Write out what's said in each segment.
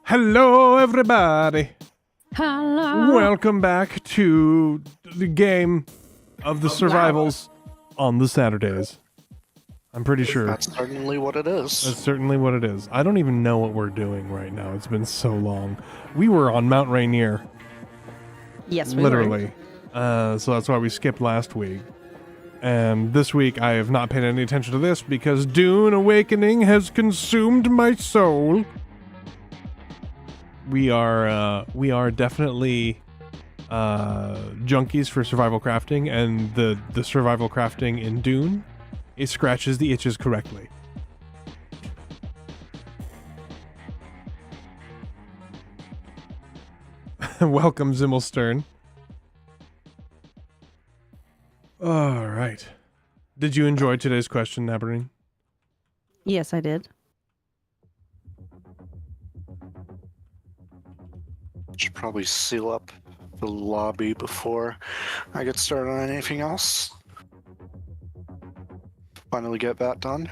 Hello, everybody. Hello. Welcome back to the game of the survivals on the Saturdays. I'm pretty sure That's certainly what it is. that's certainly what it is. I don't even know what we're doing right now. It's been so long. We were on Mount Rainier, Yes, we literally. So that's why we skipped last week. And this week I have not paid any attention to this because Dune Awakening has consumed my soul. We are definitely junkies for survival crafting, and the survival crafting in Dune, it scratches the itches correctly. Welcome, Zimmelstern. All right. Did you enjoy today's question, Naberine? Yes, I did. Should probably seal up the lobby before I get started on anything else. Finally get that done.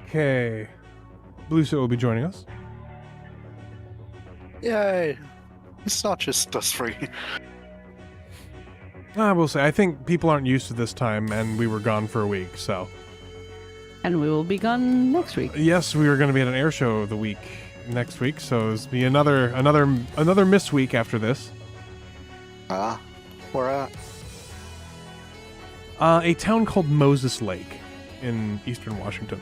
Okay. Blue Suit will be joining us. Yay! It's not just us three. I will say, I think people aren't used to this time, and we were gone for a week, so. And we will be gone next week. Yes, we were going to be at an air show next week, so it's be another miss week after this. Where at? A town called Moses Lake in eastern Washington.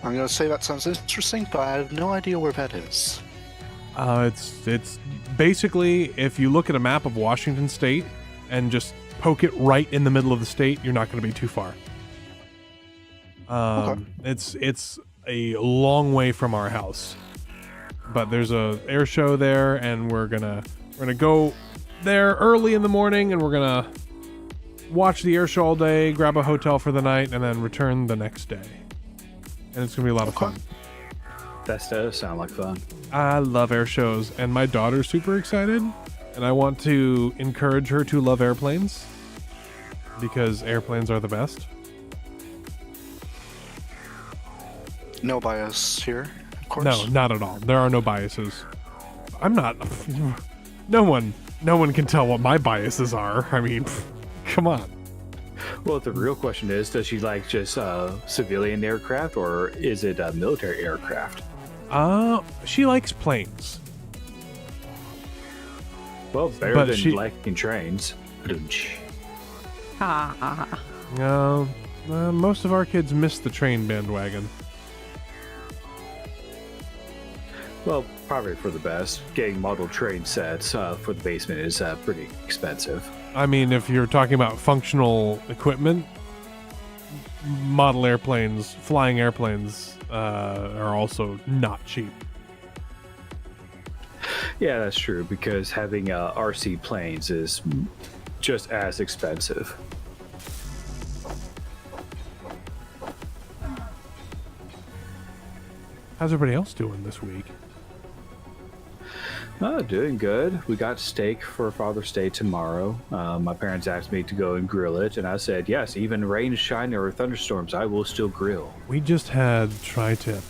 I'm gonna say that sounds interesting, but I have no idea where that is. It's basically, if you look at a map of Washington State and just poke it right in the middle of the state, you're not going to be too far. Okay. It's a long way from our house, but there's a air show there, and we're gonna go there early in the morning, and we're gonna watch the air show all day, grab a hotel for the night, and then return the next day. And it's gonna be a lot of fun. That does sound like fun. I love air shows, and my daughter's super excited, and I want to encourage her to love airplanes because airplanes are the best. No bias here, of course. No, not at all. There are no biases. I'm not. No one can tell what my biases are. I mean, come on. Well, the real question is, does she like just civilian aircraft, or is it military aircraft? She likes planes. Well, better But than she- liking trains. Ba-dum-tsh. Ha ha ha. Most of our kids miss the train bandwagon. Well, probably for the best. Getting model train sets for the basement is pretty expensive. I mean, if you're talking about functional equipment, model airplanes, flying airplanes, are also not cheap. Yeah, that's true, because having RC planes is just as expensive. How's everybody else doing this week? Doing good. We got steak for Father's Day tomorrow. My parents asked me to go and grill it, and I said, yes, even rain, shine, or thunderstorms, I will still grill. We just had tri-tip.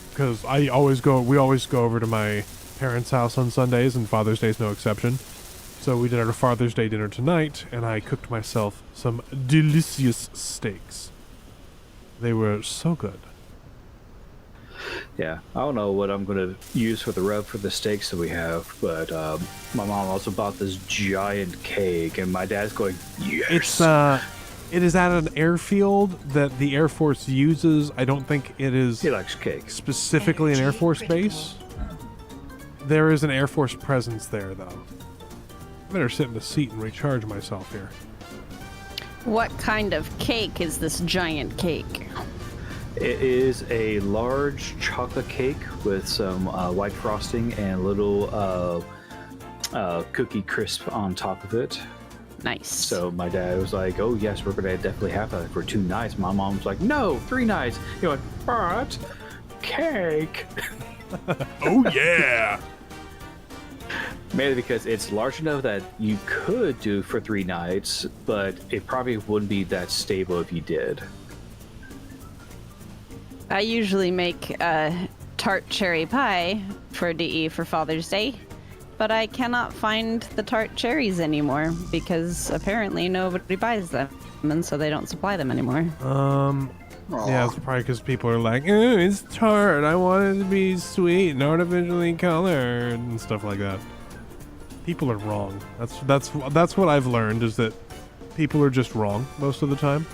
Because we always go over to my parents' house on Sundays, and Father's Day's no exception. So we did our Father's Day dinner tonight, and I cooked myself some delicious steaks. They were so good. Yeah, I don't know what I'm going to use for the rub for the steaks that we have, but my mom also bought this giant cake, and my dad's going, yes! It is at an airfield that the Air Force uses. I don't think it is He likes cake. specifically an Air Force base. There is an Air Force presence there, though. I better sit in the seat and recharge myself here. What kind of cake is this giant cake? It is a large chocolate cake with some white frosting and a little cookie crisp on top of it. Nice. So my dad was like, oh yes, we're gonna definitely have that for 2 nights. My mom was like, no, 3 nights. He went, but cake. Oh yeah. Mainly because it's large enough that you could do for 3 nights, but it probably wouldn't be that stable if you did. I usually make tart cherry pie for DE for Father's Day, but I cannot find the tart cherries anymore because apparently nobody buys them, and so they don't supply them anymore. Yeah, it's probably because people are like, "Ooh, it's tart. I want it to be sweet and artificially colored and stuff like that." People are wrong. That's what I've learned, is that people are just wrong most of the time.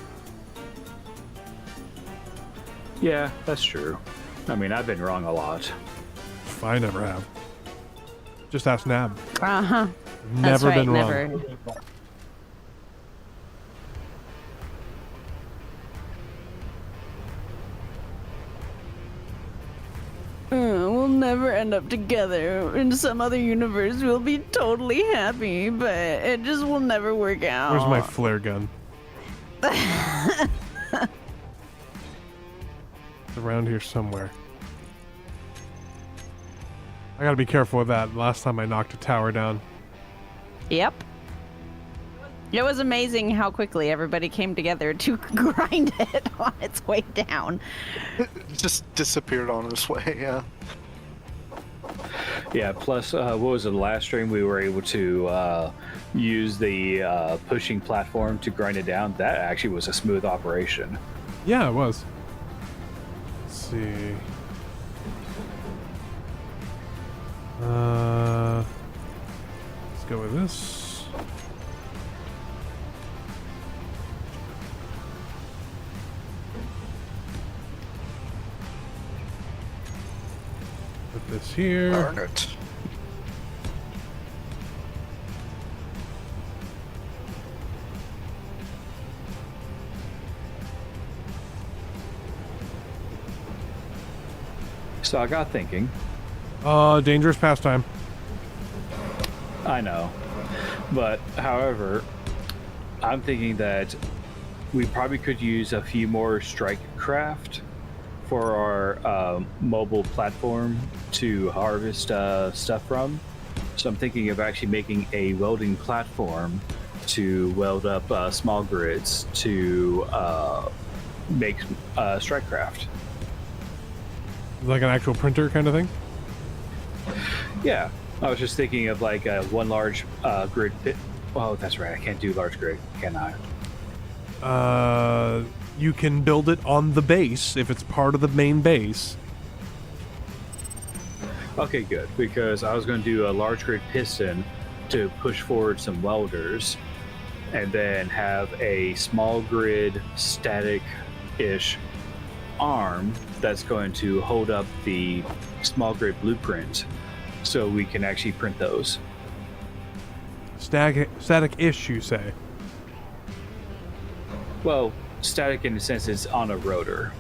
Yeah, that's true. I mean, I've been wrong a lot. I never have. Just ask Nab. Uh-huh. Never That's right, been wrong. never. We'll never end up together. In some other universe, we'll be totally happy, but it just will never work out. Where's my flare gun? It's around here somewhere. I gotta be careful with that. Last time I knocked a tower down. Yep. It was amazing how quickly everybody came together to grind it on its way down. It just disappeared on its way, yeah. Yeah, plus, what was it, the last stream we were able to use the pushing platform to grind it down? That actually was a smooth operation. Yeah, it was. Let's see. Let's go with this. Put this here. Darn it. So I got thinking. Dangerous pastime. I know. But, however, I'm thinking that we probably could use a few more strike craft for our mobile platform to harvest stuff from. So I'm thinking of actually making a welding platform to weld up small grids to make strike craft. Like an actual printer kind of thing? Yeah, I was just thinking of like one large grid pit. Oh, that's right. I can't do large grid, can I? You can build it on the base if it's part of the main base. Okay, good. Because I was going to do a large grid piston to push forward some welders, and then have a small grid static-ish arm that's going to hold up the small grid blueprint, so we can actually print those. Static-ish, you say? Well, static in the sense it's on a rotor.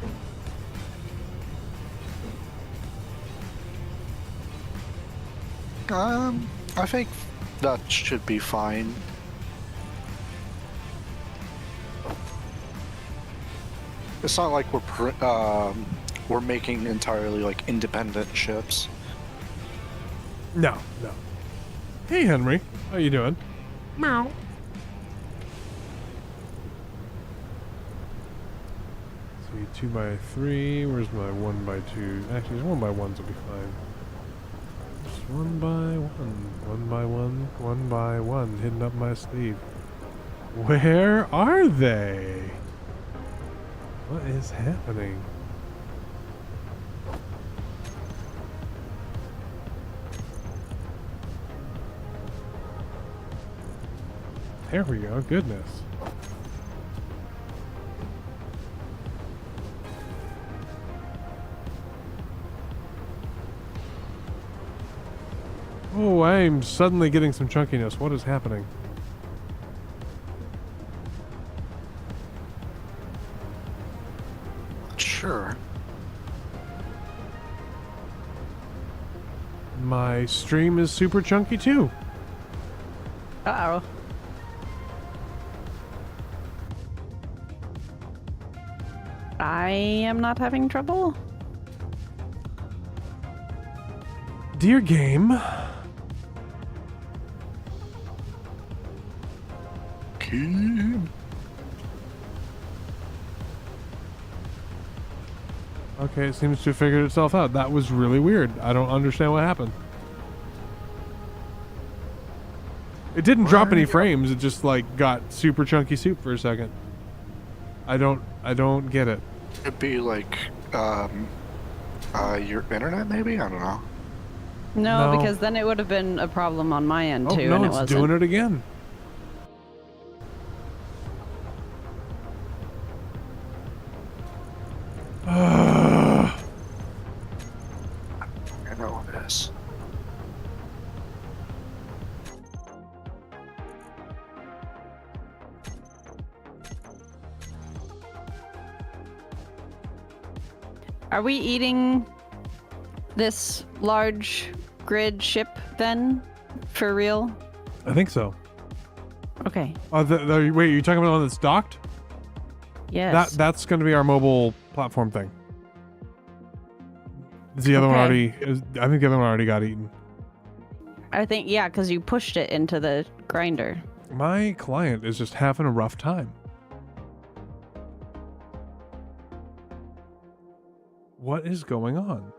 I think that should be fine. It's not like we're making entirely like independent ships. No. Hey, Henry. How you doing? Meow. See, 2x3. Where's my 1x2? Actually, 1x1s will be fine. Just 1x1. 1x1. 1x1. Hidden up my sleeve. Where are they? What is happening? There we go. Goodness. Oh, I'm suddenly getting some chunkiness. What is happening? Sure. My stream is super chunky too. Uh-oh. I am not having trouble. Dear game. Okay, it seems to have figured itself out. That was really weird. I don't understand what happened. It didn't drop any frames. It just like got super chunky soup for a second. I don't get it. It'd be like your internet, maybe? I don't know. No, No. because then it would have been a problem on my end Oh too, no, and it it's wasn't. doing it again. I know what it is. Are we eating this large grid ship then? For real? I think so. Okay. Wait, you're talking about the one that's docked? Yes. That's going to be our mobile platform thing. Is the other one Okay. already? I think the other one already got eaten. I think, yeah, because you pushed it into the grinder. My client is just having a rough time. What is going on?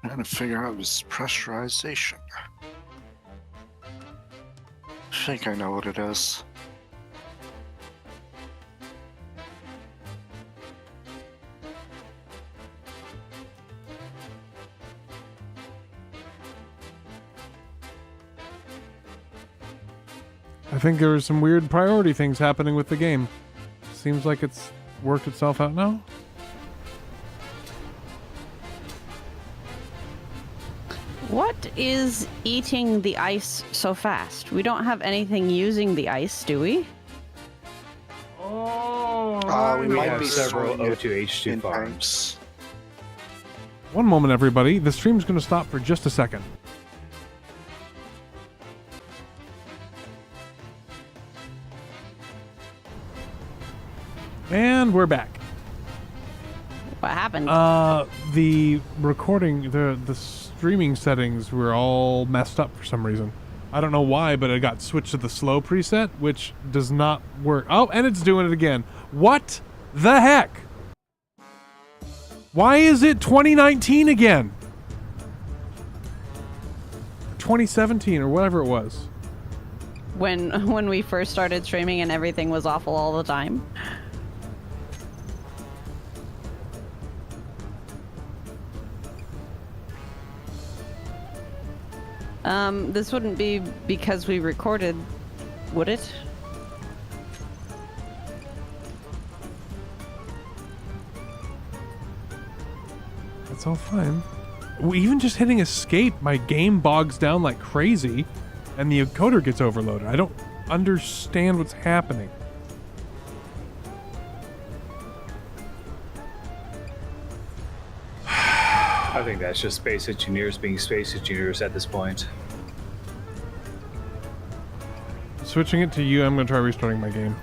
Trying to figure out this pressurization. I think I know what it is. I think there are some weird priority things happening with the game. Seems like it's worked itself out now. What is eating the ice so fast? We don't have anything using the ice, do we? Oh, We We might have be several storing it O2H2 in farms. tanks. One moment, everybody. The stream's going to stop for just a second. And we're back. What happened? The recording, the streaming settings were all messed up for some reason. I don't know why, but it got switched to the slow preset, which does not work. Oh, and it's doing it again. What the heck? Why is it 2019 again? 2017 or whatever it was. when we first started streaming and everything was awful all the time. This wouldn't be because we recorded, would it? It's all fine. Even just hitting escape, my game bogs down like crazy, and the encoder gets overloaded. I don't understand what's happening. I think that's just space engineers being space engineers at this point. Switching it to you, I'm going to try restarting my game.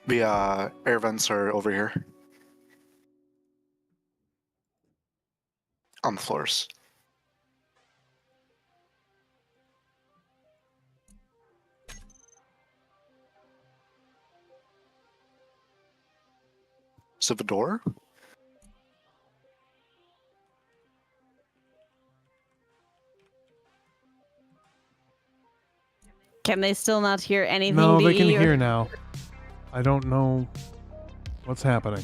The air vents are over here. On the floors. Is it the door? Can they still not hear anything? No, they DE, can or- hear now. I don't know what's happening.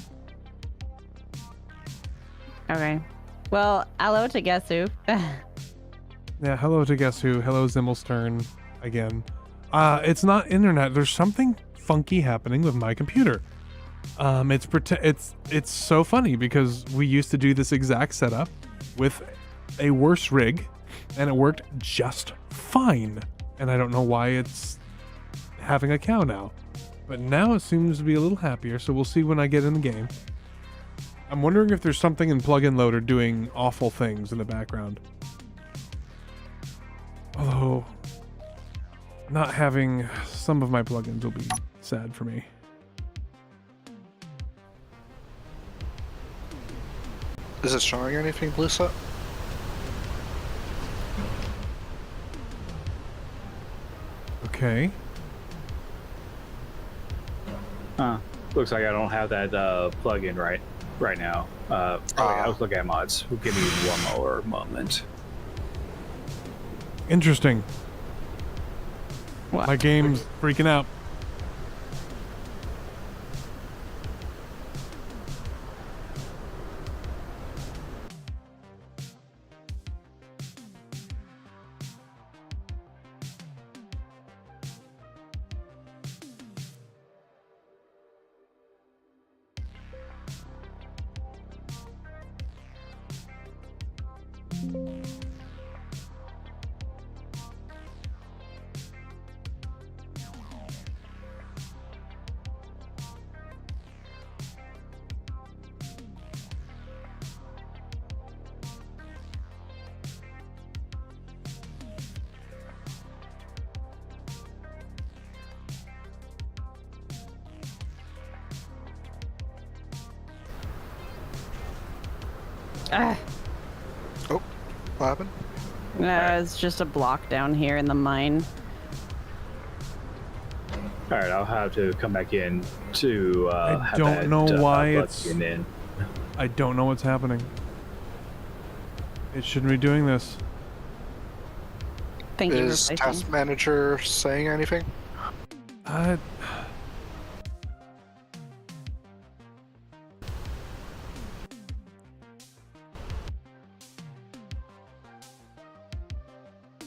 Okay. Well, hello to Gesu. Yeah, hello to Guess Who. Hello Zimmelstern again. It's not internet. There's something funky happening with my computer. It's so funny because we used to do this exact setup with a worse rig, and it worked just fine. And I don't know why it's having a cow now, but now it seems to be a little happier. So we'll see when I get in the game. I'm wondering if there's something in Plugin Loader doing awful things in the background. Although, not having some of my plugins will be sad for me. Is it showing anything, Lisa? Okay. Looks like I don't have that plug-in right now. I was looking at mods. Give me one more moment. Interesting. What? My game's freaking out. Ah, Oh, what happened? it's just a block down here in the mine. All right, I'll have to come back in to. I have don't that, know why plug-in in. I don't know what's happening. It shouldn't be doing this. Thank you for Is placing. Task Manager saying anything?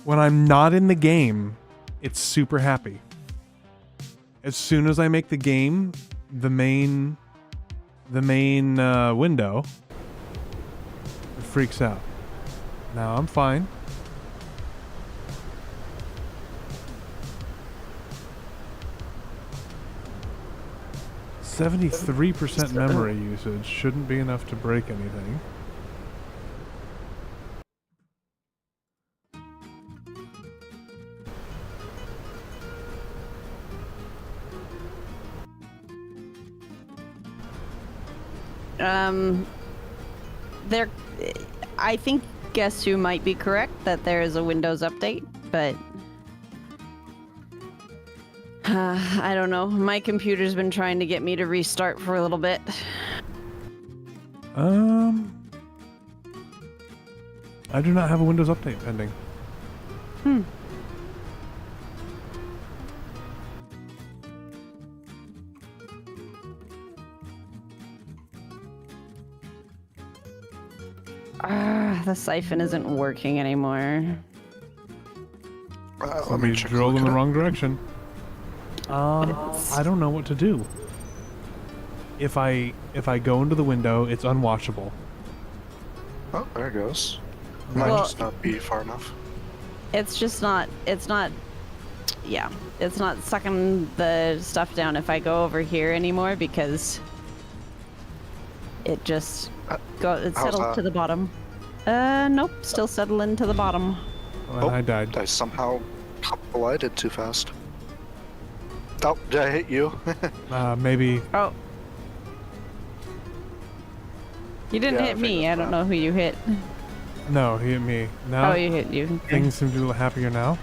When I'm not in the game, it's super happy. As soon as I make the game, the main window, it freaks out. Now I'm fine. "73% memory usage shouldn't be enough to break anything." There, I think Guess Who might be correct that there is a Windows update, but I don't know. My computer's been trying to get me to restart for a little bit. I do not have a Windows update pending. The siphon isn't working anymore. Let me check a drilled look in the at it. wrong direction. I don't know what to do. If I go into the window, it's unwatchable. Oh, there it goes. Might Well- just not be far enough. It's just not, yeah, it's not sucking the stuff down if I go over here anymore because it just it how's settled that? to the bottom. Nope, still settling to the bottom. Oh, and I died. I somehow collided too fast. Oh, did I hit you? Maybe. Oh. You didn't Yeah, I hit think me. I that's don't fine. know who you hit. No, he hit me. Now Oh, you hit you. things seem to be a little happier now.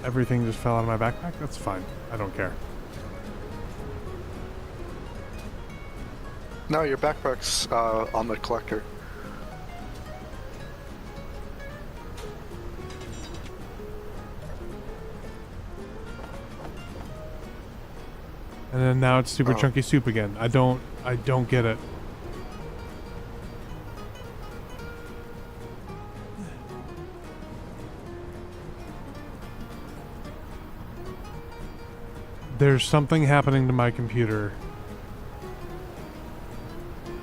Everything just fell out of my backpack. That's fine. I don't care. No, your backpack's on the collector. And then now it's super Oh. chunky soup again. I don't get it. There's something happening to my computer.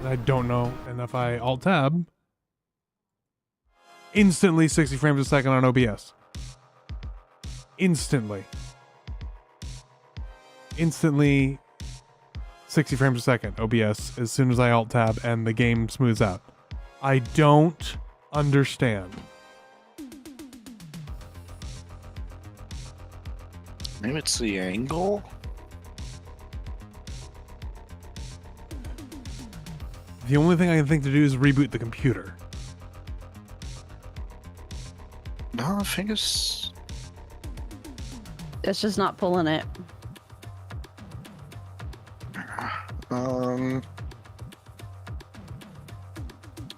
I don't know. And if I alt tab, instantly 60 frames a second on OBS. Instantly 60 frames a second OBS as soon as I alt tab and the game smooths out. I don't understand. Maybe it's the angle? The only thing I can think to do is reboot the computer. No, I think it's... It's just not pulling it.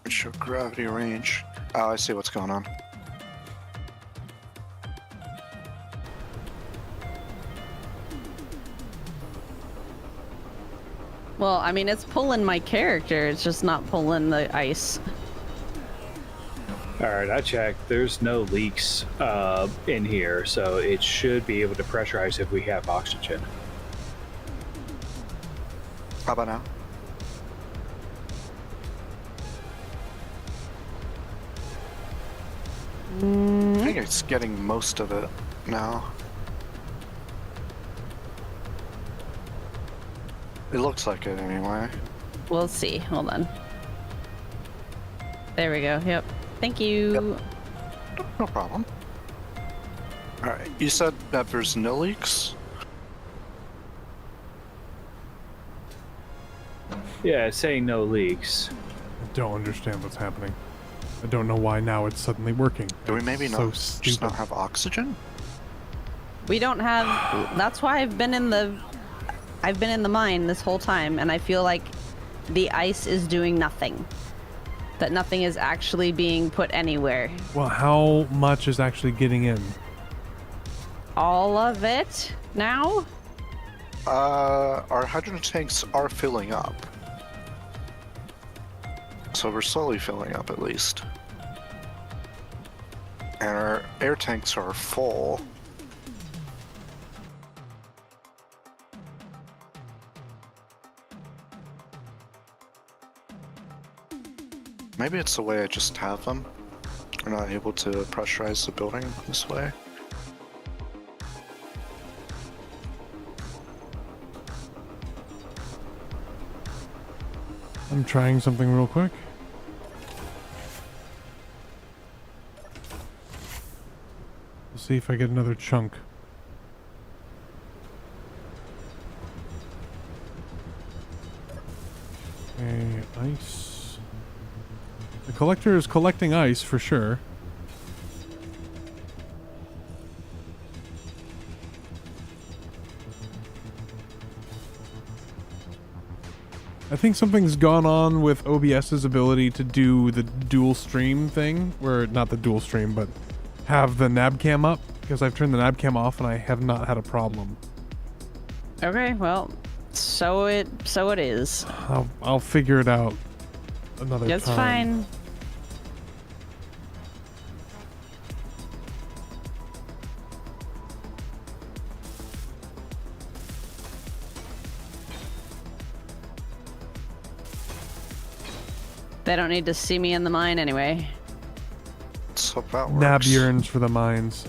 Show gravity range. Oh, I see what's going on. Well, I mean, it's pulling my character. It's just not pulling the ice. All right, I checked. There's no leaks in here, so it should be able to pressurize if we have oxygen. How about now? I think it's getting most of it now. It looks like it anyway. We'll see. Hold on. There we go. Yep. Thank you. Yep. No problem. Alright, you said that there's no leaks? Yeah, it's saying no leaks. I don't understand what's happening. I don't know why now it's suddenly working. Do we maybe It's not so just not stupid. have oxygen? We don't have. That's why I've been in the mine this whole time, and I feel like the ice is doing nothing. That nothing is actually being put anywhere. Well, how much is actually getting in? All of it now? Our hydrogen tanks are filling up. So we're slowly filling up at least. And our air tanks are full. Maybe it's the way I just have them. We're not able to pressurize the building this way. I'm trying something real quick. Let's see if I get another chunk. Okay, ice. The collector is collecting ice for sure. I think something's gone on with OBS's ability to do the dual stream thing, where not the dual stream, but have the nav cam up, because I've turned the nav cam off and I have not had a problem. Okay, well, so it is. I'll figure it out another It's time. fine. They don't need to see me in the mine anyway. So that works. Nab yearns for the mines.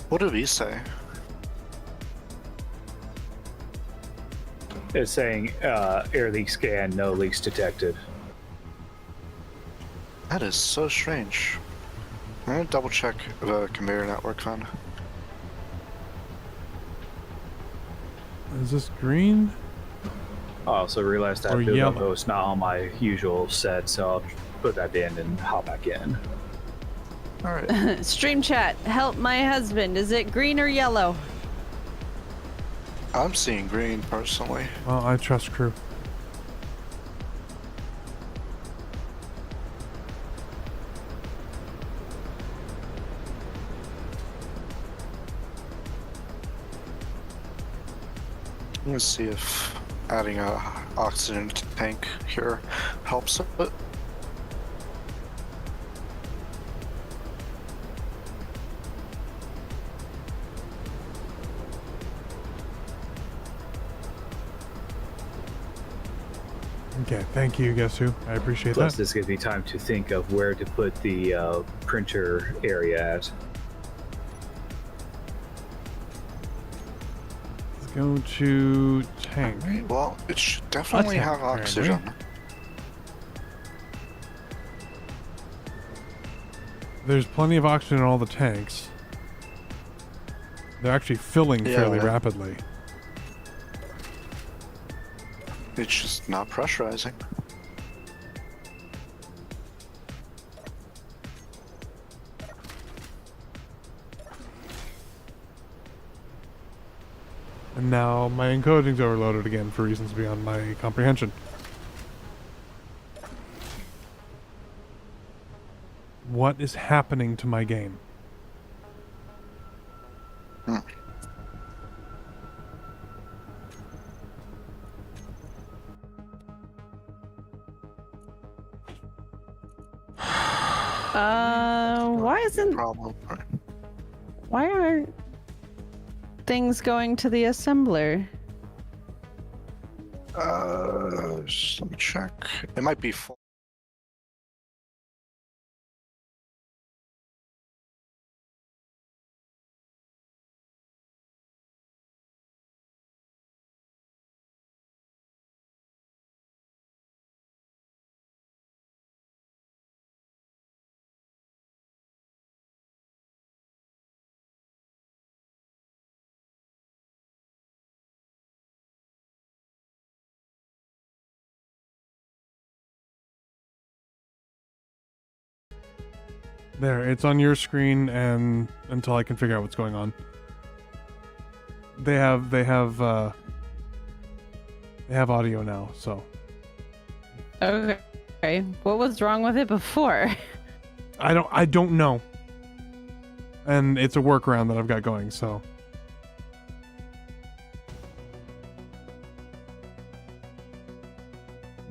What did he say? It's saying air leak scan, no leaks detected. That is so strange. I'm gonna double check the conveyor network then. Is this green? I also realized that Or build yellow. info is not on my usual set, so I'll put that in and hop back in. All right. Stream chat, help my husband. Is it green or yellow? I'm seeing green personally. Well, I trust crew. Let's see if adding a oxygen tank here helps it. Okay, thank you, guess who? I appreciate Plus, that. this gives me time to think of where to put the printer area at. Let's go to tank. Alright, well, it should definitely tank, have apparently. oxygen. There's plenty of oxygen in all the tanks. They're actually filling fairly Yeah. rapidly. It's just not pressurizing. And now my encoding's overloaded again for reasons beyond my comprehension. What is happening to my game? Problem. Why aren't things going to the assembler? Let me check. It might be full. There, it's on your screen, and until I can figure out what's going on. They have audio now, so Okay. What was wrong with it before? I don't know. And it's a workaround that I've got going, so.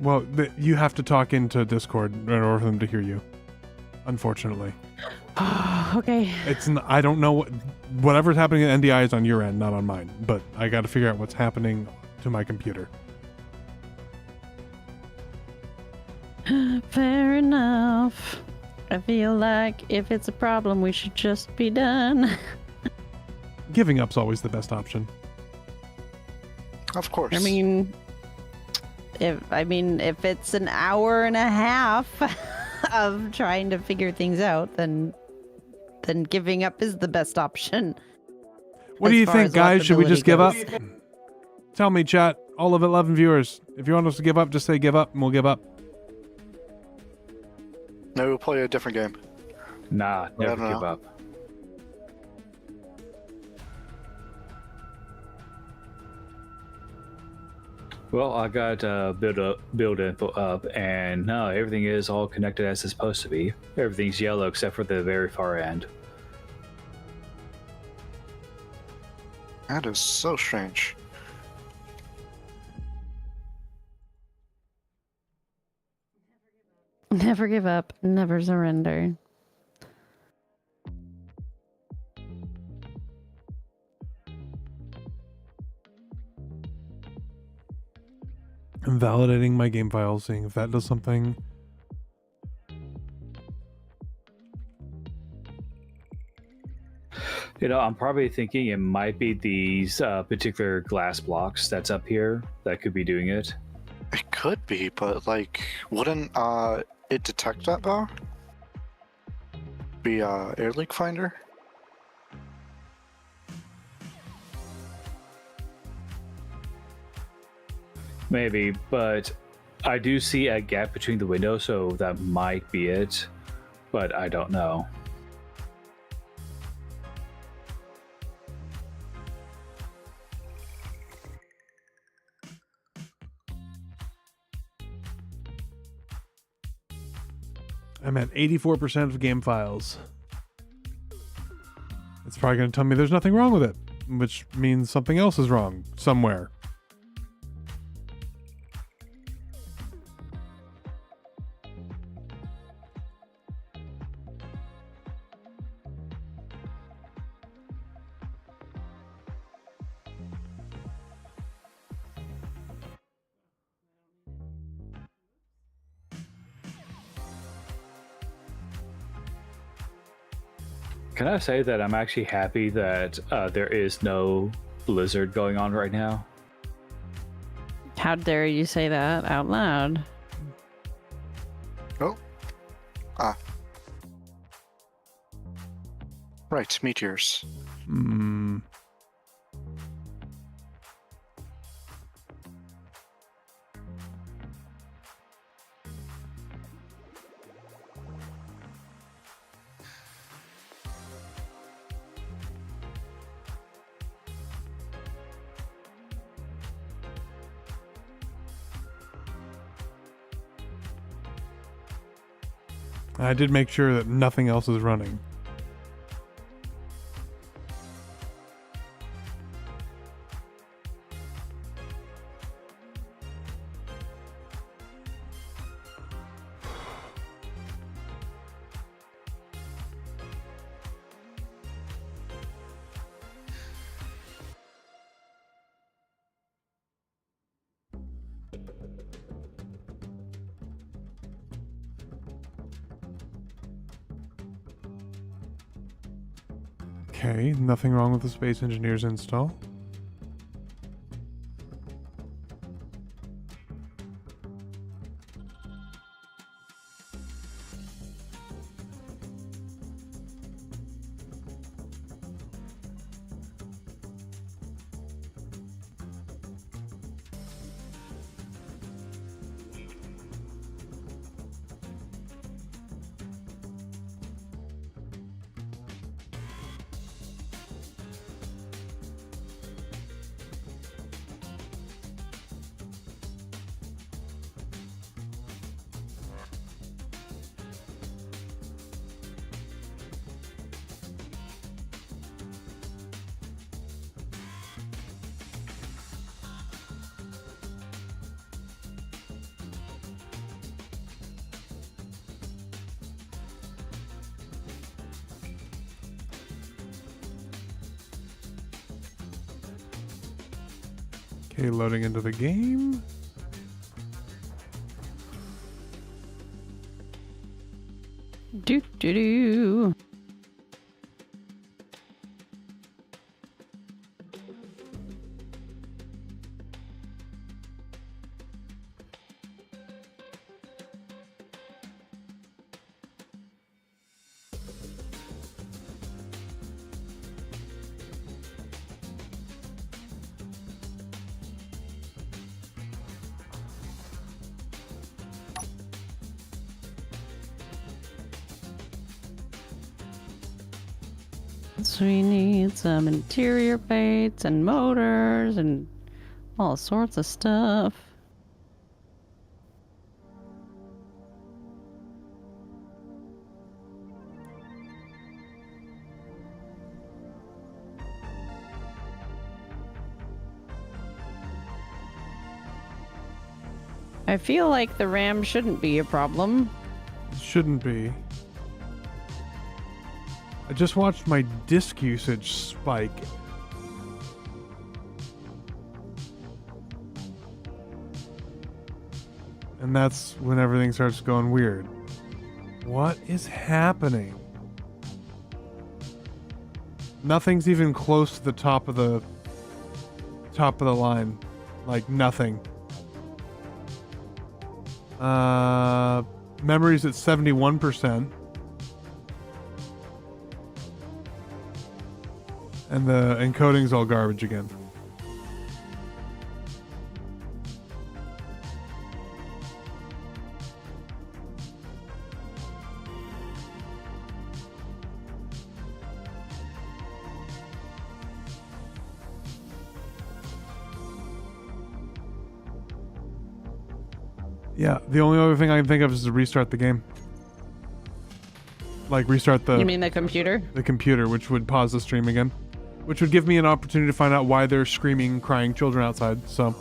Well, you have to talk into Discord in order for them to hear you. Unfortunately. Okay. I don't know whatever's happening at NDI is on your end, not on mine. But I got to figure out what's happening to my computer. Fair enough. I feel like if it's a problem, we should just be done. Giving up's always the best option. Of course. I mean, if it's an hour and a half of trying to figure things out, then giving up is the best option. What do you think, guys? Should we just give up? Tell me, chat. All of 11 viewers. If you want us to give up, just say give up, and we'll give up. No, we'll play a different game. Nah, never don't give know. up. Well, I got build info up, and no, everything is all connected as it's supposed to be. Everything's yellow except for the very far end. That is so strange. Never give up, never surrender. I'm validating my game file, seeing if that does something. You know, I'm probably thinking it might be these particular glass blocks that's up here that could be doing it. It could be, but like, wouldn't it detect that though? Be air leak finder? Maybe, but I do see a gap between the windows, so that might be it. But I don't know. I'm at 84% of game files. It's probably going to tell me there's nothing wrong with it, which means something else is wrong somewhere. Can I say that I'm actually happy that there is no blizzard going on right now? How dare you say that out loud? Oh. Ah. Right, meteors. Hmm. I did make sure that nothing else is running. Okay, nothing wrong with the Space Engineers install. Okay, loading into the game. Do do do. So we need some interior plates and motors and all sorts of stuff. I feel like the RAM shouldn't be a problem. It shouldn't be. I just watched my disk usage spike. And that's when everything starts going weird. What is happening? Nothing's even close to the top of the line. Like nothing. Memory's at 71%. And the encoding's all garbage again. Yeah, the only other thing I can think of is to restart the game. Like restart the... You mean the computer? The computer, which would pause the stream again. Which would give me an opportunity to find out why there's screaming, crying children outside, so...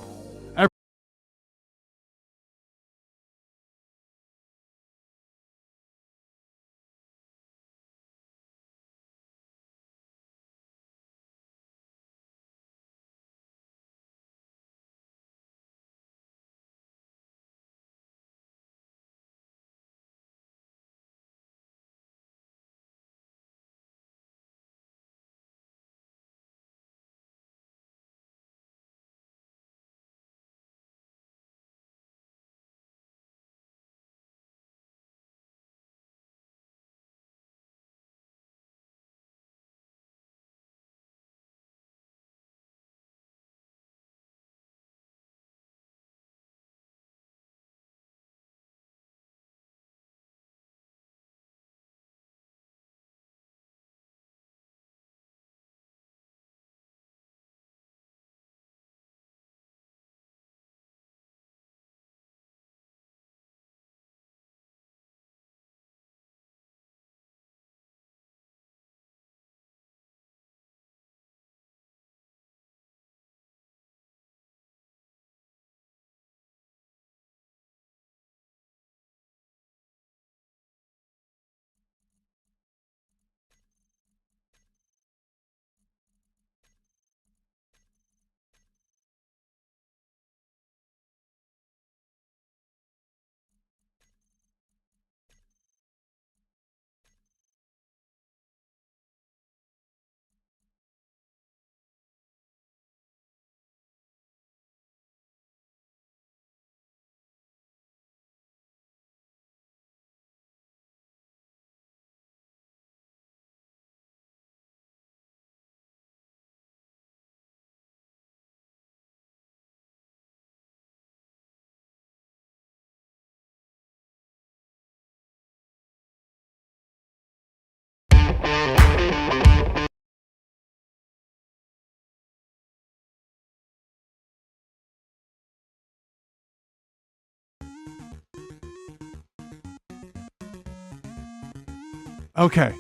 Okay.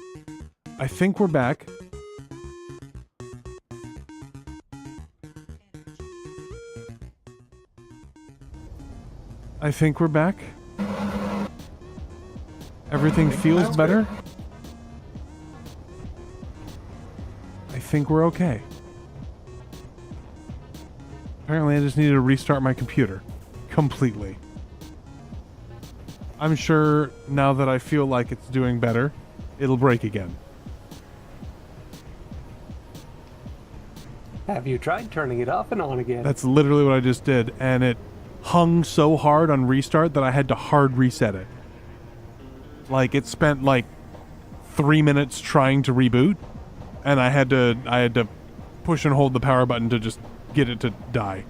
I think we're back. I think we're back. Everything feels better. I think we're okay. Apparently I just needed to restart my computer. Completely. I'm sure now that I feel like it's doing better, it'll break again. Have you tried turning it off and on again? That's literally what I just did, and it hung so hard on restart that I had to hard reset it. Like, it spent like 3 minutes trying to reboot, and I had to push and hold the power button to just get it to die.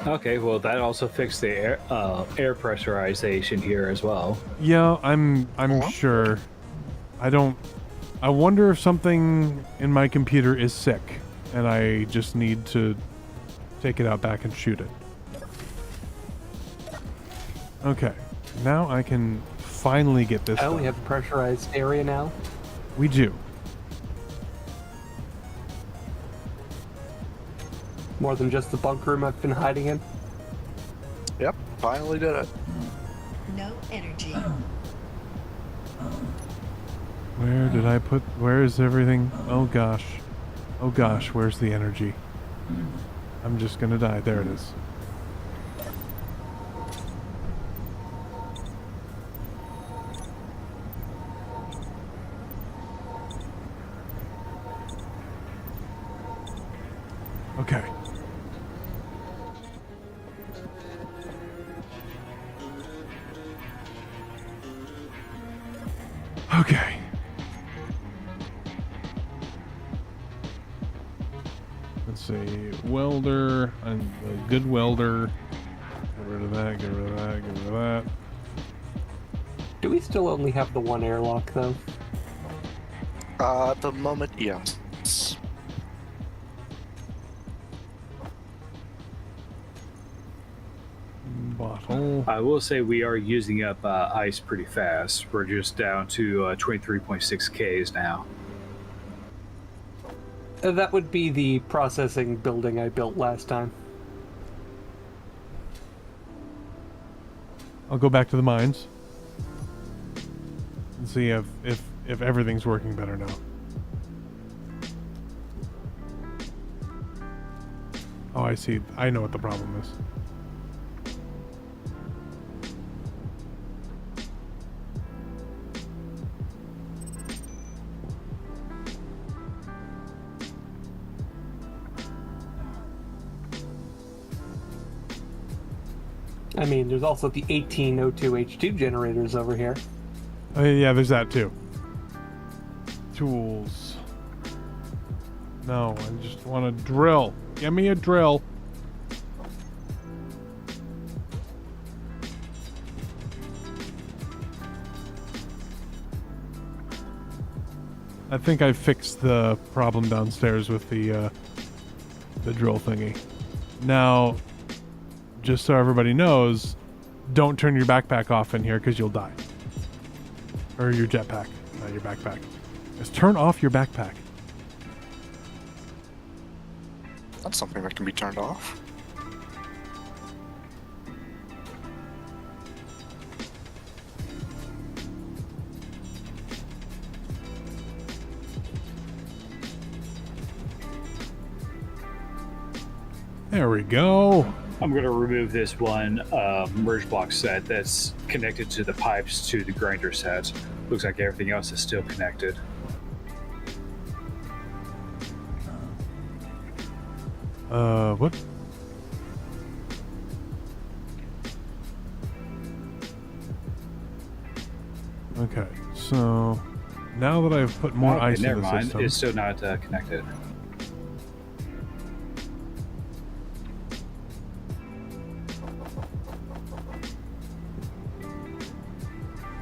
Okay, well that also fixed the air pressurization here as well. Yeah, I'm sure. I wonder if something in my computer is sick, and I just need to take it out back and shoot it. Okay, now I can finally get this done. We have a pressurized area now. We do. More than just the bunk room I've been hiding in. Yep, finally did it. No energy. Where did I put... Where is everything? Oh gosh. Oh gosh, where's the energy? I'm just gonna die. There it is. Okay. Okay. Let's see. Welder. I'm a good welder. Get rid of that, get rid of that, get rid of that. Do we still only have the one airlock, though? At the moment, yes. bottle. I will say we are using up ice pretty fast. We're just down to 23.6 Ks now. That would be the processing building I built last time. I'll go back to the mines and see if everything's working better now. Oh, I see. I know what the problem is. I mean, there's also the 1802H2 generators over here. Oh, yeah, there's that too. Tools. No, I just want a drill. Give me a drill. I think I fixed the problem downstairs with the drill thingy. Now, just so everybody knows, don't turn your backpack off in here because you'll die. Or your jetpack, not your backpack. Just turn off your backpack. That's something that can be turned off. There we go. I'm going to remove this one merge block set that's connected to the pipes to the grinder set. Looks like everything else is still connected. What? Okay, so now that I've put more ice in never the mind. system, It's still not connected.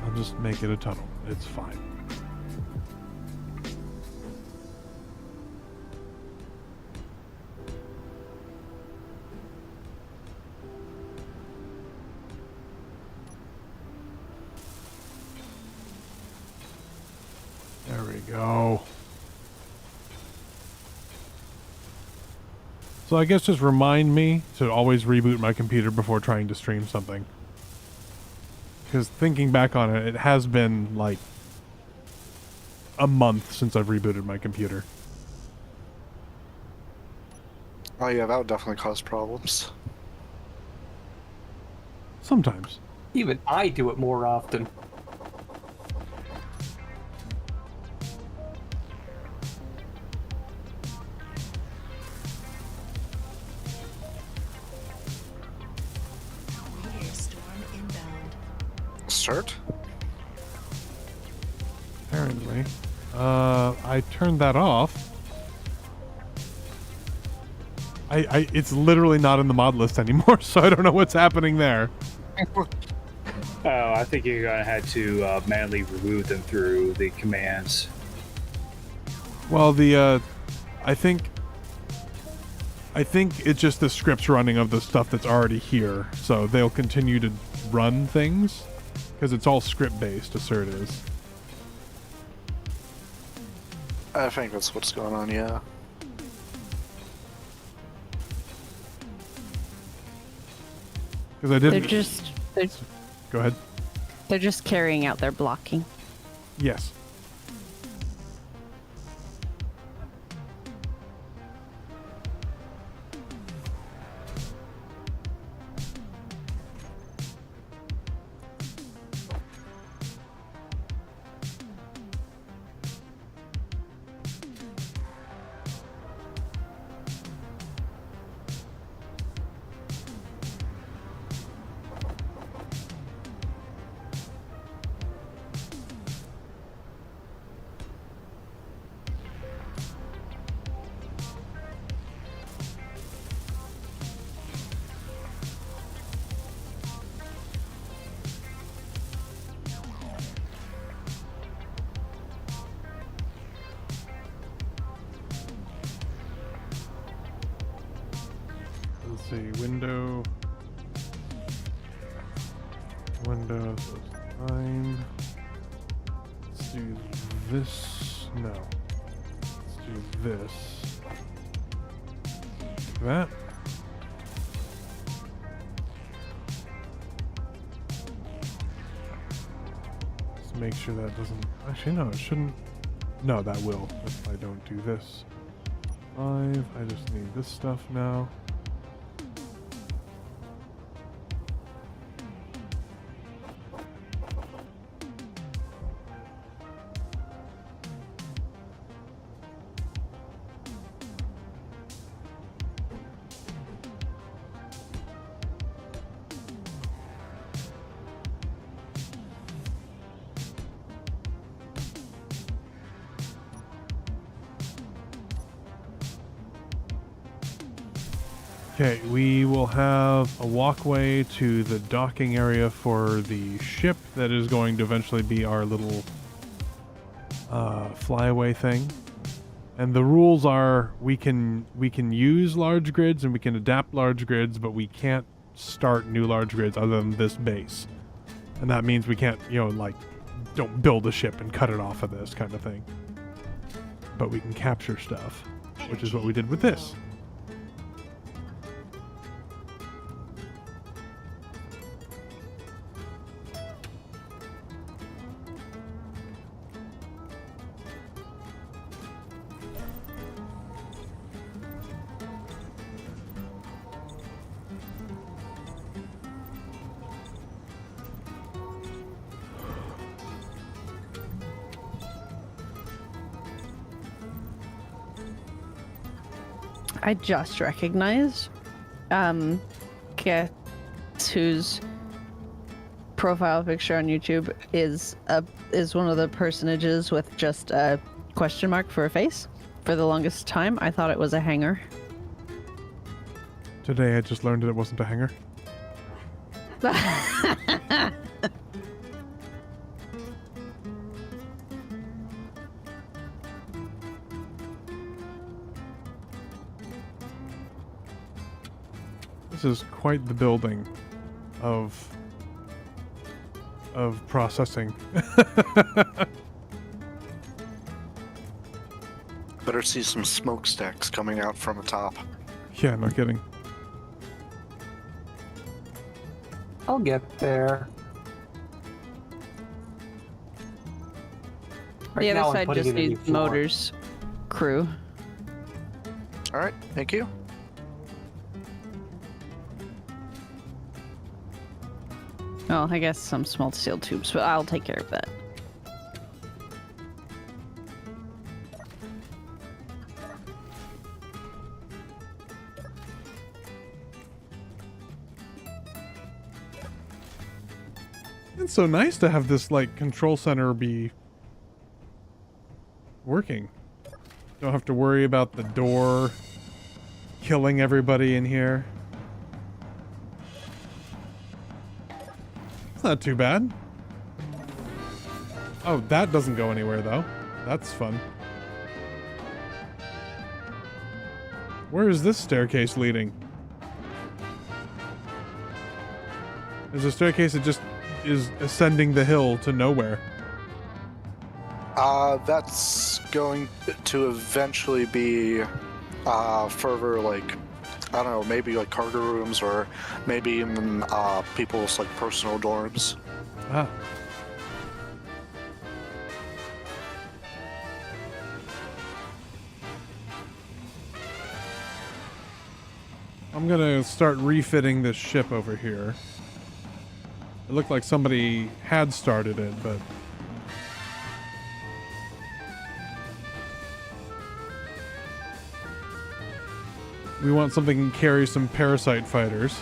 I'll just make it a tunnel. It's fine. There we go. So I guess just remind me to always reboot my computer before trying to stream something. Because thinking back on it, it has been like a month since I've rebooted my computer. Oh yeah, that would definitely cause problems. Sometimes. Even I do it more often. Meteor storm inbound. Start? Apparently. I turned that off. It's literally not in the mod list anymore, so I don't know what's happening there. Oh, I think you're going to have to manually remove them through the commands. Well, I think it's just the scripts running of the stuff that's already here, so they'll continue to run things because it's all script based. Assert is. I think that's what's going on, yeah. Because I didn't. They're Go ahead. they're just carrying out their blocking. Yes. Let's see, window. Windows is fine. Let's do this. No. Let's do this. That. Let's make sure that doesn't. Actually, no, it shouldn't. No, that will if I don't do this. 5. I just need this stuff now. Okay, we will have a walkway to the docking area for the ship that is going to eventually be our little flyaway thing. And the rules are we can use large grids and we can adapt large grids, but we can't start new large grids other than this base. And that means we can't, like, don't build a ship and cut it off of this kind of thing. But we can capture stuff, which is what we did with this. I just recognized Kat, whose profile picture on YouTube is one of the personages with just a question mark for a face. For the longest time, I thought it was a hanger. Today I just learned that it wasn't a hanger. This is quite the building of processing. Better see some smokestacks coming out from the top. Yeah, no kidding. I'll get there. The now other I'm side putting just in a new needs floor. motors. Crew. All right, thank you. Well, I guess some small steel tubes, but I'll take care of that. It's so nice to have this, like, control center be working. Don't have to worry about the door killing everybody in here. It's not too bad. Oh, that doesn't go anywhere, though. That's fun. Where is this staircase leading? There's a staircase that just is ascending the hill to nowhere. That's going to eventually be further, like, I don't know, maybe like cargo rooms or maybe even people's like personal dorms. Ah. I'm gonna start refitting this ship over here. It looked like somebody had started it, but... we want something that can carry some parasite fighters.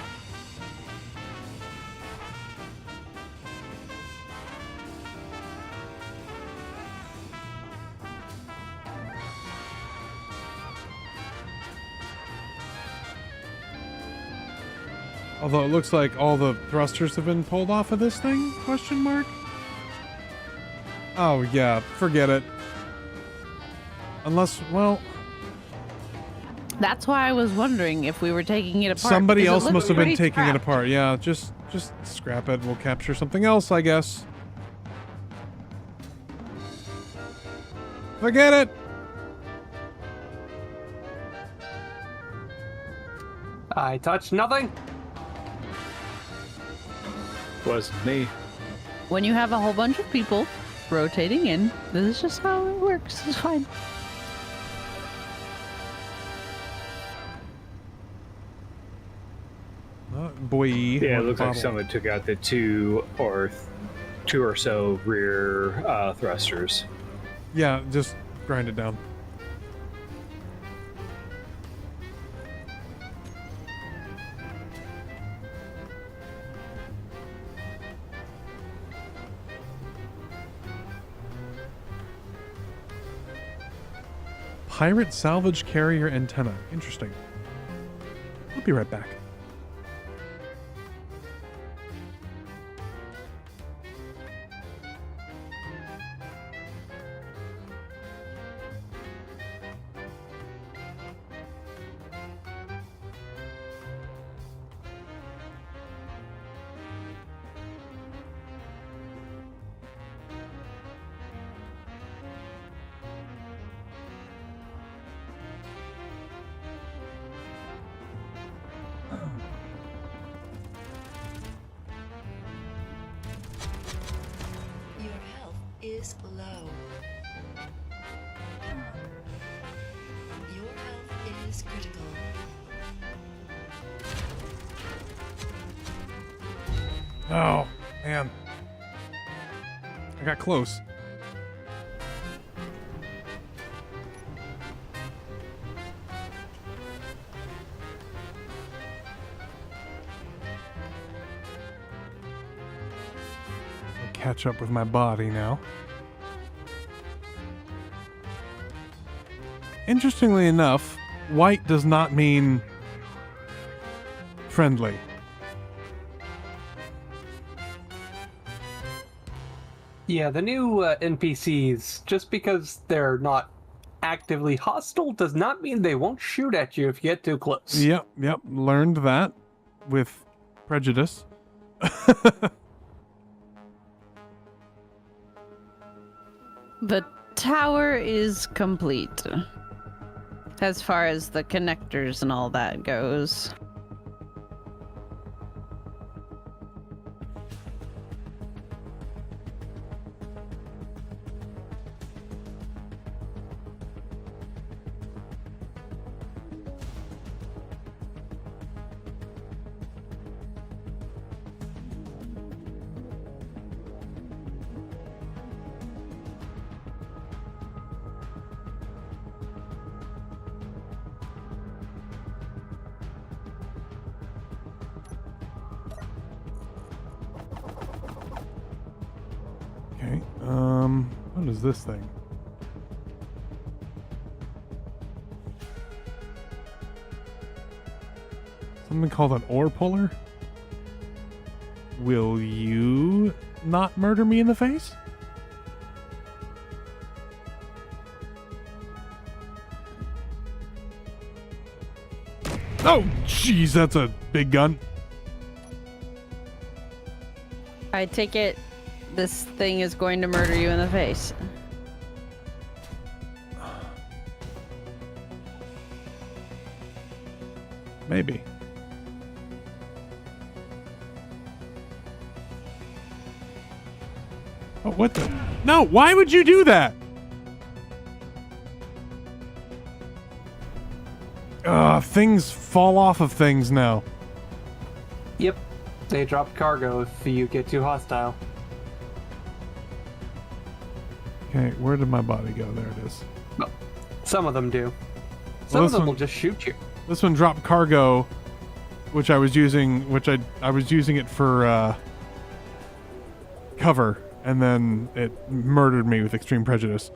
Although it looks like all the thrusters have been pulled off of this thing? Question mark? Oh yeah, forget it. Unless, well... That's why I was wondering if we were taking it apart. somebody because it else looked must have been pretty taking it scrapped. apart. Yeah, just Just scrap it. We'll capture something else, I guess. Forget it! I touched nothing. Wasn't me. When you have a whole bunch of people rotating in, this is just how it works. It's fine. Boy. Yeah, it what looks like bottle. someone took out the two or so rear thrusters. Yeah, just grind it down. Pirate salvage carrier antenna. Interesting. I'll be right back. Your health is low. Your health is critical. Oh, man. I got close. I'll catch up with my body now. Interestingly enough, white does not mean friendly. Yeah, the new NPCs, just because they're not actively hostile, does not mean they won't shoot at you if you get too close. Yep. Learned that with prejudice. The tower is complete. As far as the connectors and all that goes. Okay, what is this thing? Something called an ore puller? Will you not murder me in the face? Oh, jeez, that's a big gun. I take it this thing is going to murder you in the face. Maybe. Oh, what the? No, why would you do that? Things fall off of things now. Yep, they drop cargo if you get too hostile. Okay, where did my body go? There it is. Some of them do. Well, Some of this them one- will just shoot you. This one dropped cargo, which I was using, I was using it for cover, and then it murdered me with extreme prejudice.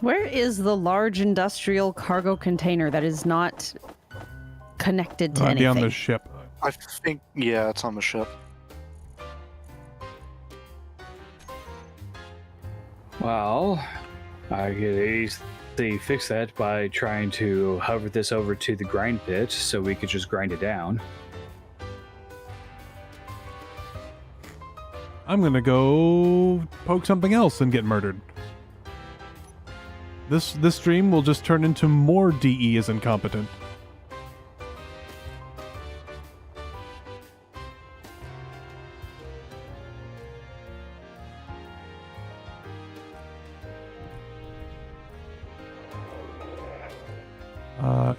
Where is the large industrial cargo container that is not connected to Might be anything? on the ship. I think, yeah, it's on the ship. Well, I could easily fix that by trying to hover this over to the grind pit so we could just grind it down. I'm gonna go poke something else and get murdered. This stream will just turn into more DE is incompetent.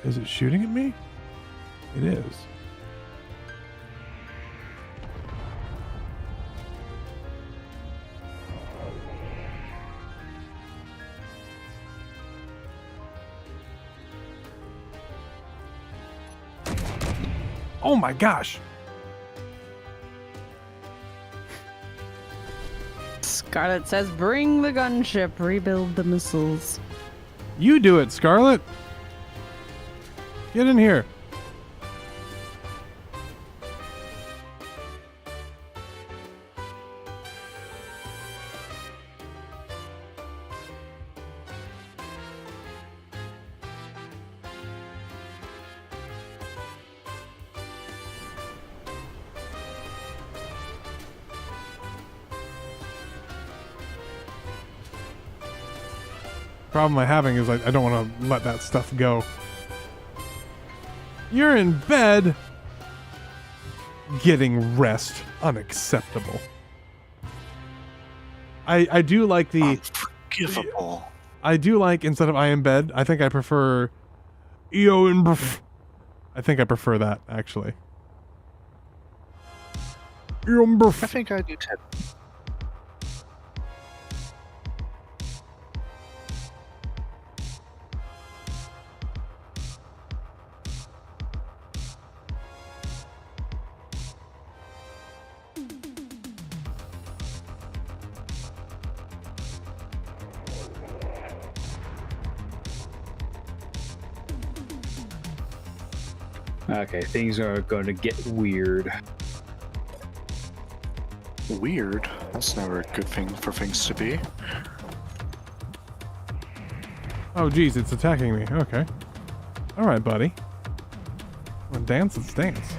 Is it shooting at me? It is. Oh my gosh! Scarlet says, bring the gunship, rebuild the missiles. You do it, Scarlet! Get in here! Problem I'm having is I don't want to let that stuff go. You're in bed. Getting rest. Unacceptable. I do like the... Unforgivable. I do like, instead of I am bed, I think I prefer... EO and... I think I prefer that, actually. I think I do too. Okay, things are going to get weird. Weird? That's never a good thing for things to be. Oh, geez, it's attacking me. Okay. Alright, buddy. Well, dance, let's dance.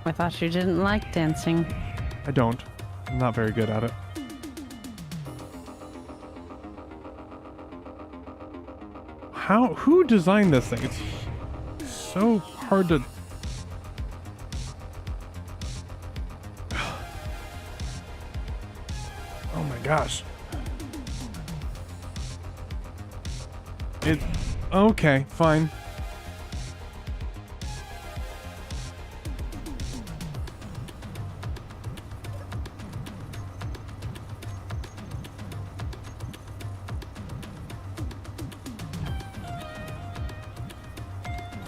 I thought you didn't like dancing. I don't. I'm not very good at it. Who designed this thing? It's so hard to... Oh my gosh. Okay, fine.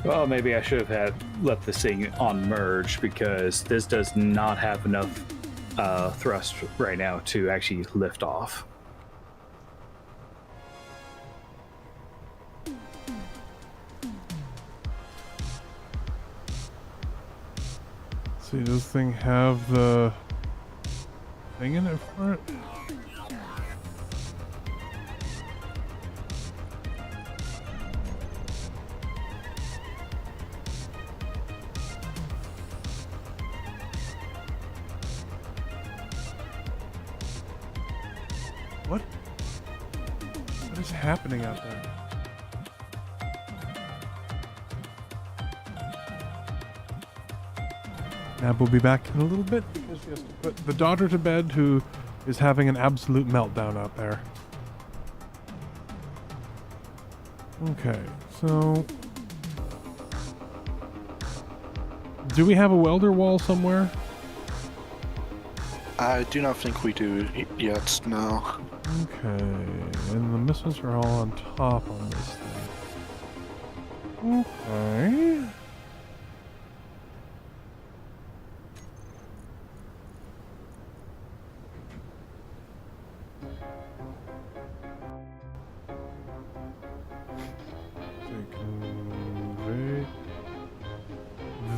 Well, maybe I should have let this thing on merge because this does not have enough thrust right now to actually lift off. See, does this thing have the thing in it for it? What? What is happening out there? Nab will be back in a little bit because she has to put the daughter to bed who is having an absolute meltdown out there. Okay, so... do we have a welder wall somewhere? I do not think we do yet, no. Okay, and the missiles are all on top on this thing. Okay.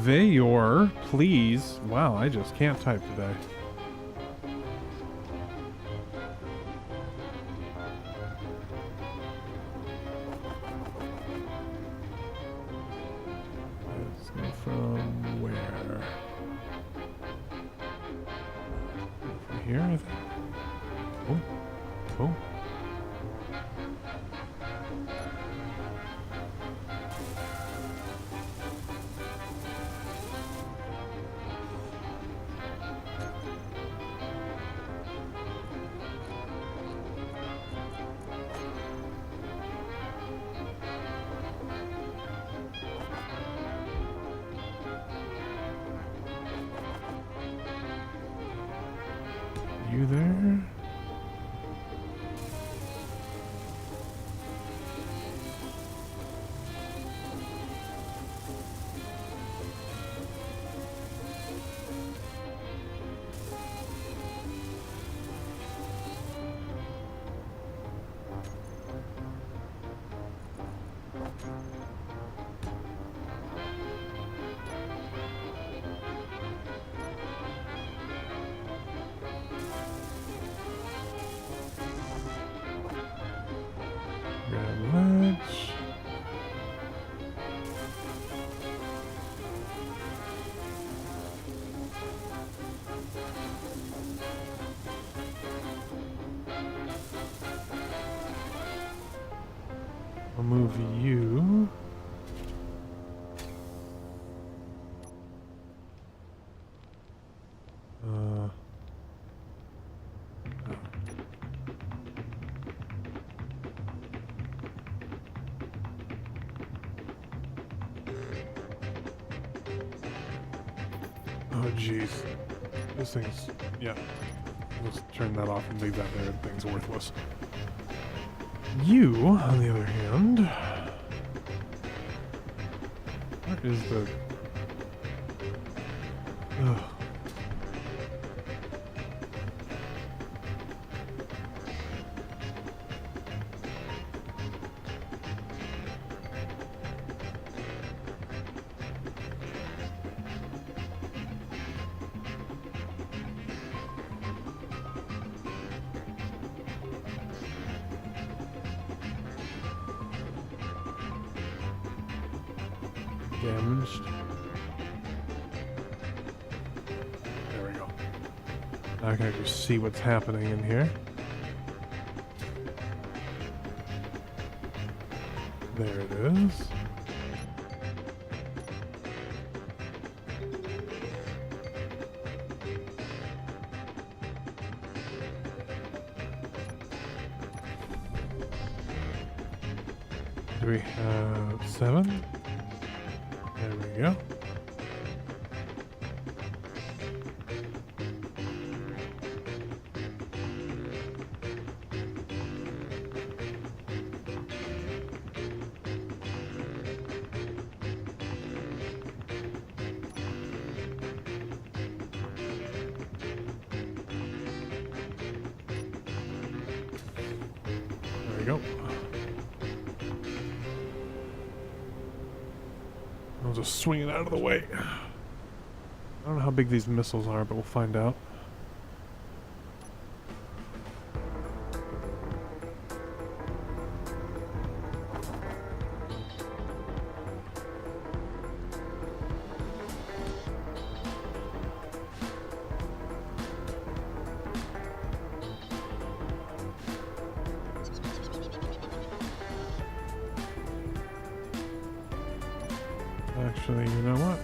conveyor, please. Wow, I just can't type today. Let's go from where? From here, I think. Oh, oh. You there? Grab lunch. I'll move you. Oh, jeez. This thing's... yeah. Let's turn that off and leave that there. The thing's worthless. You, on the other hand... Where is the... Ugh. Damaged. There we go. Now I can actually see what's happening in here. There it is. Do we have 7? There we go. There we go. I'll just swing it out of the way. I don't know how big these missiles are, but we'll find out. Actually, you know what?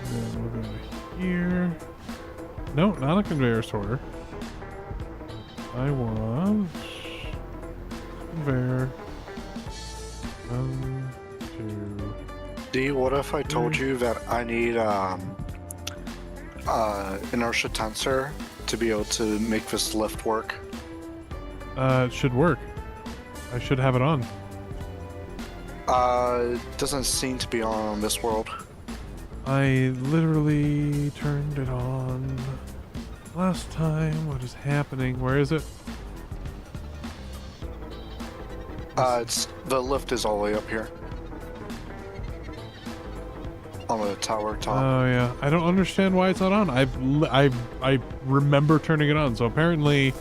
Then we'll go here. No, not a conveyor sorter. I want conveyor. 1, 2. D, what if I told you that I need inertia tensor to be able to make this lift work? It should work. I should have it on. It doesn't seem to be on this world. I literally turned it on last time. What is happening? Where is it? It's the lift is all the way up here on the tower top. Oh yeah, I don't understand why it's not on. I remember turning it on. So apparently,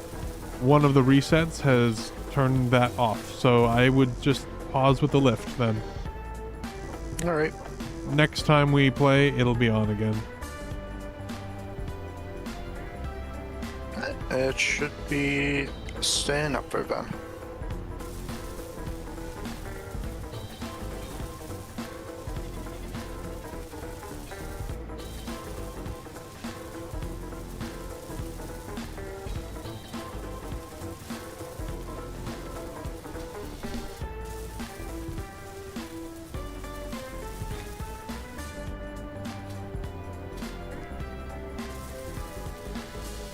one of the resets has turned that off. So I would just pause with the lift then. All right. Next time we play, it'll be on again. It should be staying up there then.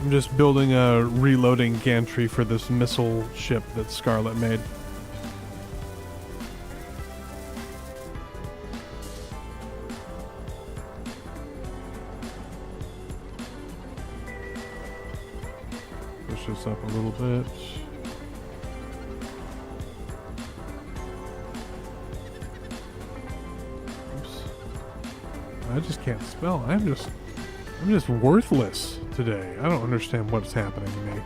I'm just building a reloading gantry for this missile ship that Scarlet made. Push this up a little bit. Oops. I just can't spell. I'm just worthless today. I don't understand what's happening to me.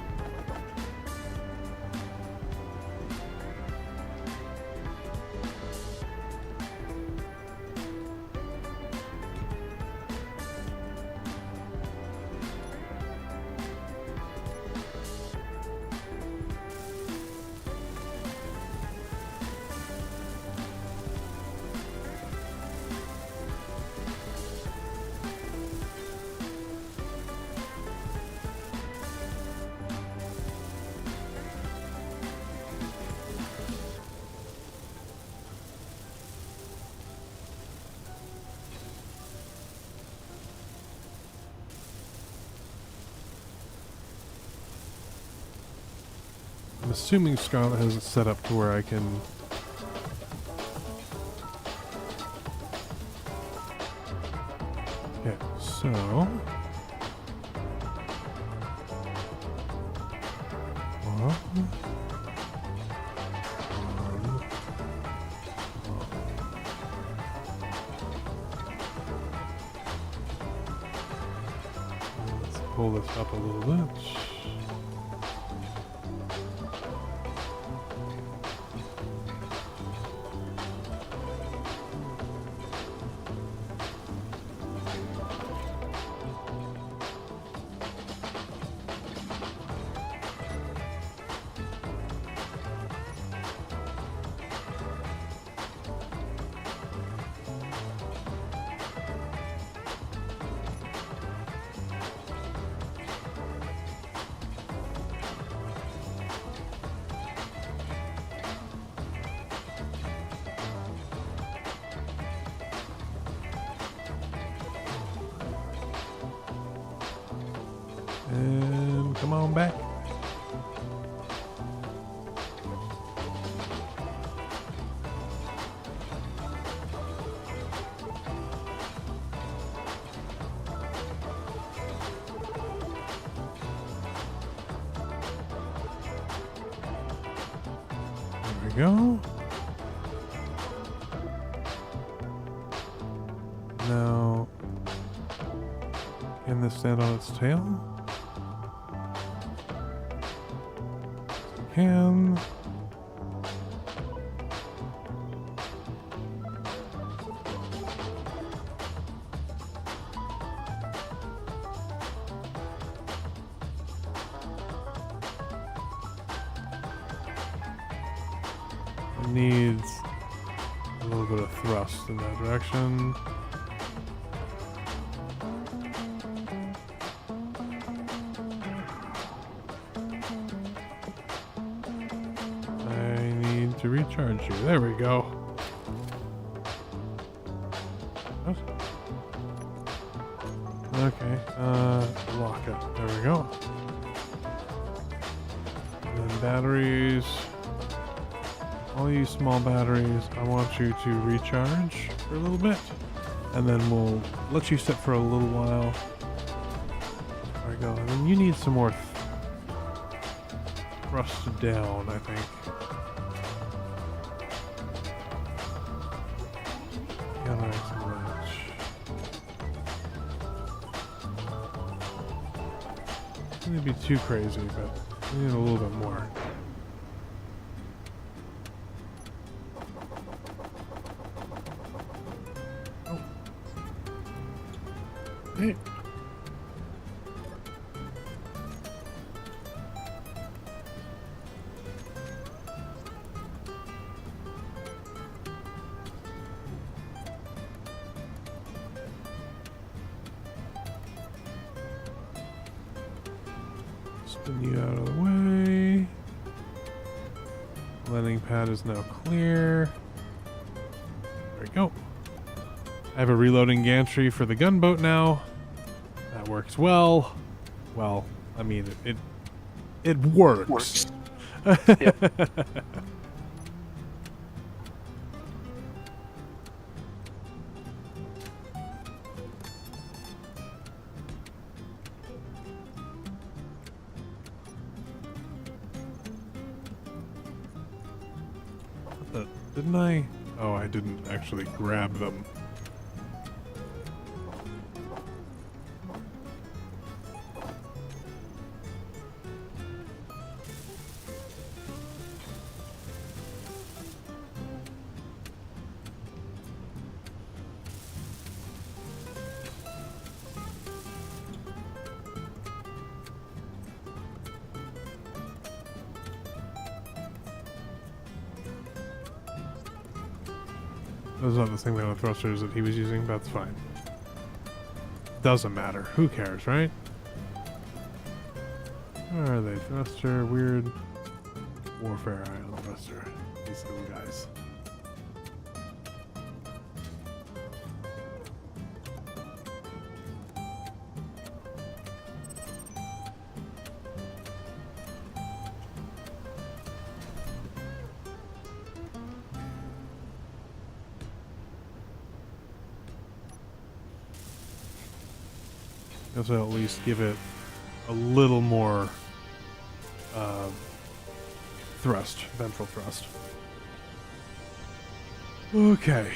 I'm assuming Scarlet has it set up to where I can... Okay, so... Let's pull this up a little bit. And come on back. There we go. Now, can this stand on its tail? Can. It needs a little bit of thrust in that direction. To recharge you. There we go. What? Okay, lock it. There we go. And then batteries. All you small batteries, I want you to recharge for a little bit. And then we'll let you sit for a little while. There we go. And then you need some more thrust down, I think. Galvanize and latch. It's gonna be too crazy, but we need a little bit more. Oh. Hey. Spin you out of the way. Landing pad is now clear. There we go. I have a reloading gantry for the gunboat now. That works well. Well, I mean, it works. Yep. Didn't I? Oh, I didn't actually grab them. Those are not the same kind of thrusters that he was using, but that's fine. Doesn't matter. Who cares, right? Where are they? Thruster, weird. Warfare ion thruster. These little guys. Guess I'll at least give it a little more thrust, ventral thrust. Okay.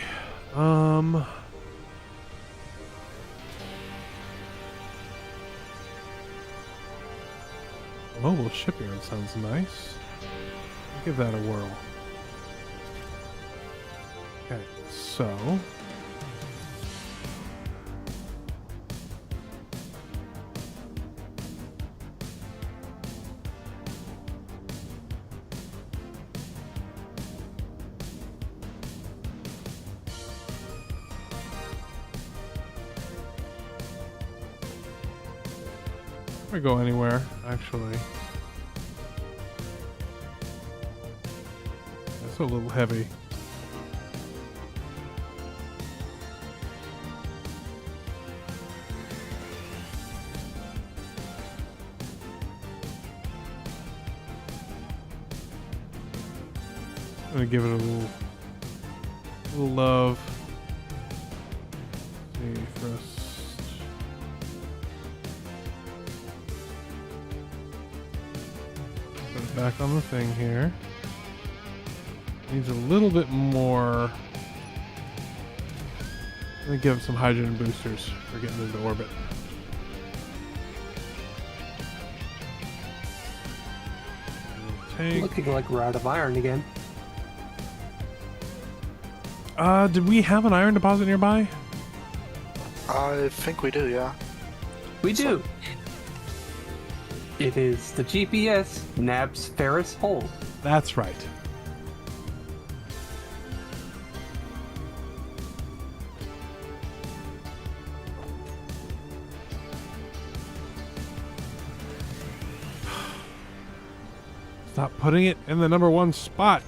Mobile shipyard sounds nice. I'll give that a whirl. Okay, so I go anywhere, actually. That's a little heavy. I'm gonna give it a little love. See, thrust. Back on the thing here. Needs a little bit more. I'm gonna give it some hydrogen boosters for getting into orbit. Tank. Looking like we're out of iron again. Did we have an iron deposit nearby? I think we do, yeah. We do. It is the GPS Nab's Ferris Hole. That's right. Stop putting it in the #1 spot.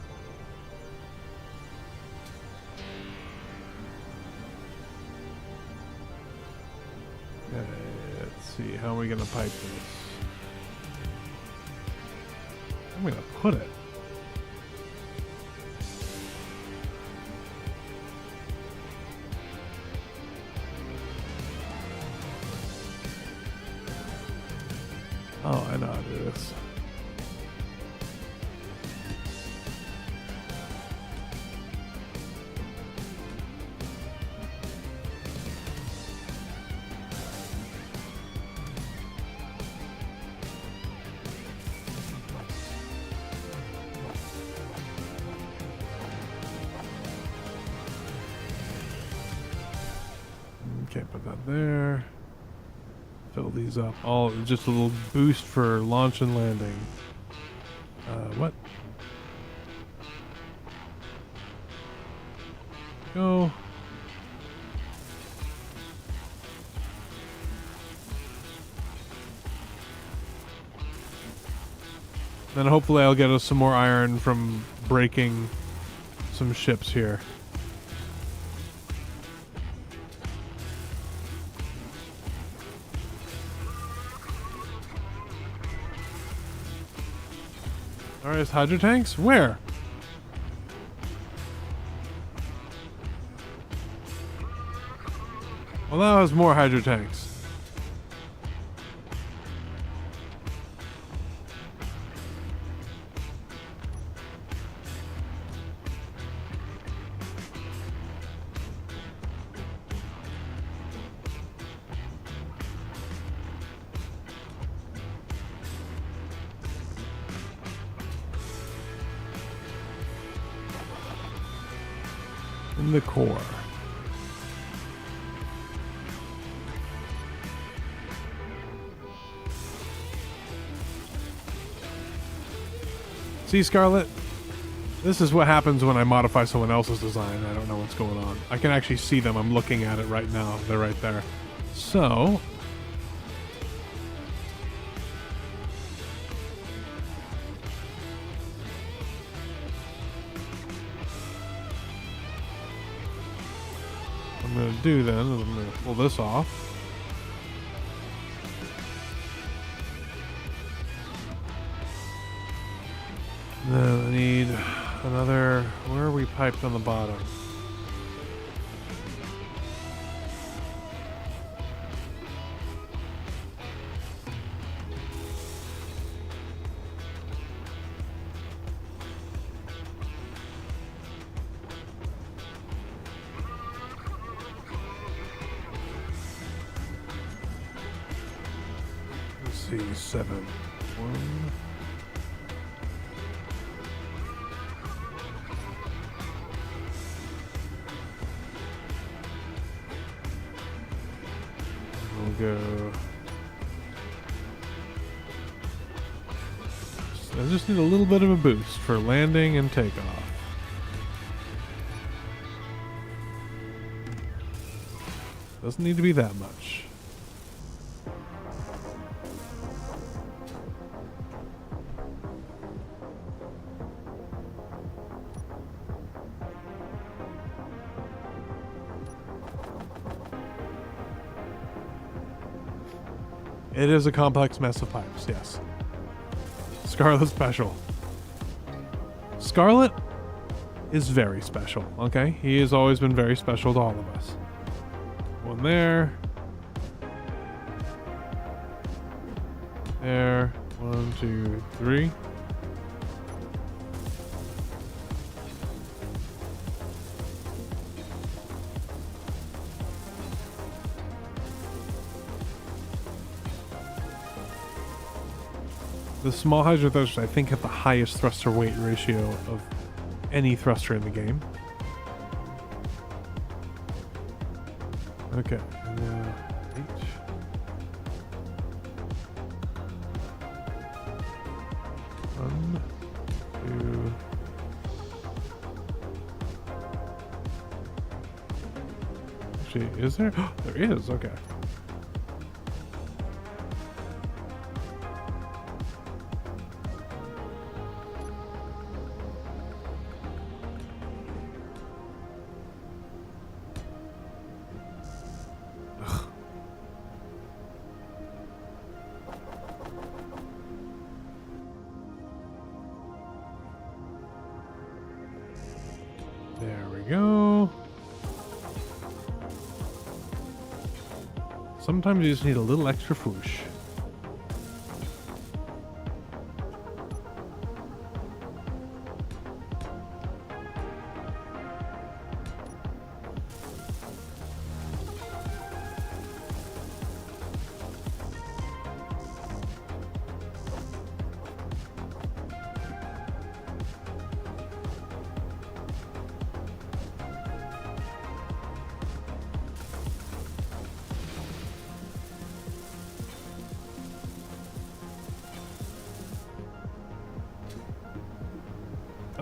Okay, let's see. How are we going to pipe this? I'm going to put it. Oh, I know how to do this. Okay, put that there. Fill these up. All just a little boost for launch and landing. What? Go. Then hopefully I'll get us some more iron from breaking some ships here. Alright, hydro tanks? Where? Well, now it has more hydro tanks. In the core. See, Scarlet? This is what happens when I modify someone else's design. I don't know what's going on. I can actually see them. I'm looking at it right now. They're right there. So... I'm going to do then is I'm going to pull this off. Then I need another... Where are we piped on the bottom? Let's see, 7. 1... Go. I just need a little bit of a boost for landing and takeoff. Doesn't need to be that much. It is a complex mess of pipes, yes. Scarlet special. Scarlet is very special, okay? He has always been very special to all of us. One there. There. 1, 2, 3. The small hydro thrusters, I think, have the highest thruster weight ratio of any thruster in the game. Okay, and now H. One, two. Actually, is there? There is, okay. There we go. Sometimes you just need a little extra foosh.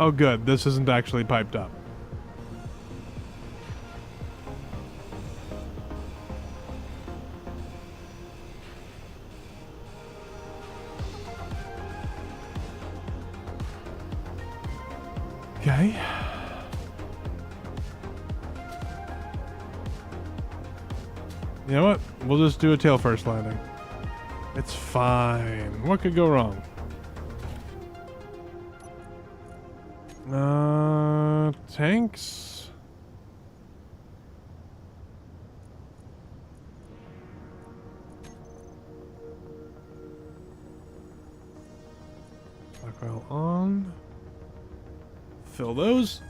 Oh, good. This isn't actually piped up. Okay. You know what? We'll just do a tail first landing. It's fine. What could go wrong? Tanks? Stockpile on. Fill those.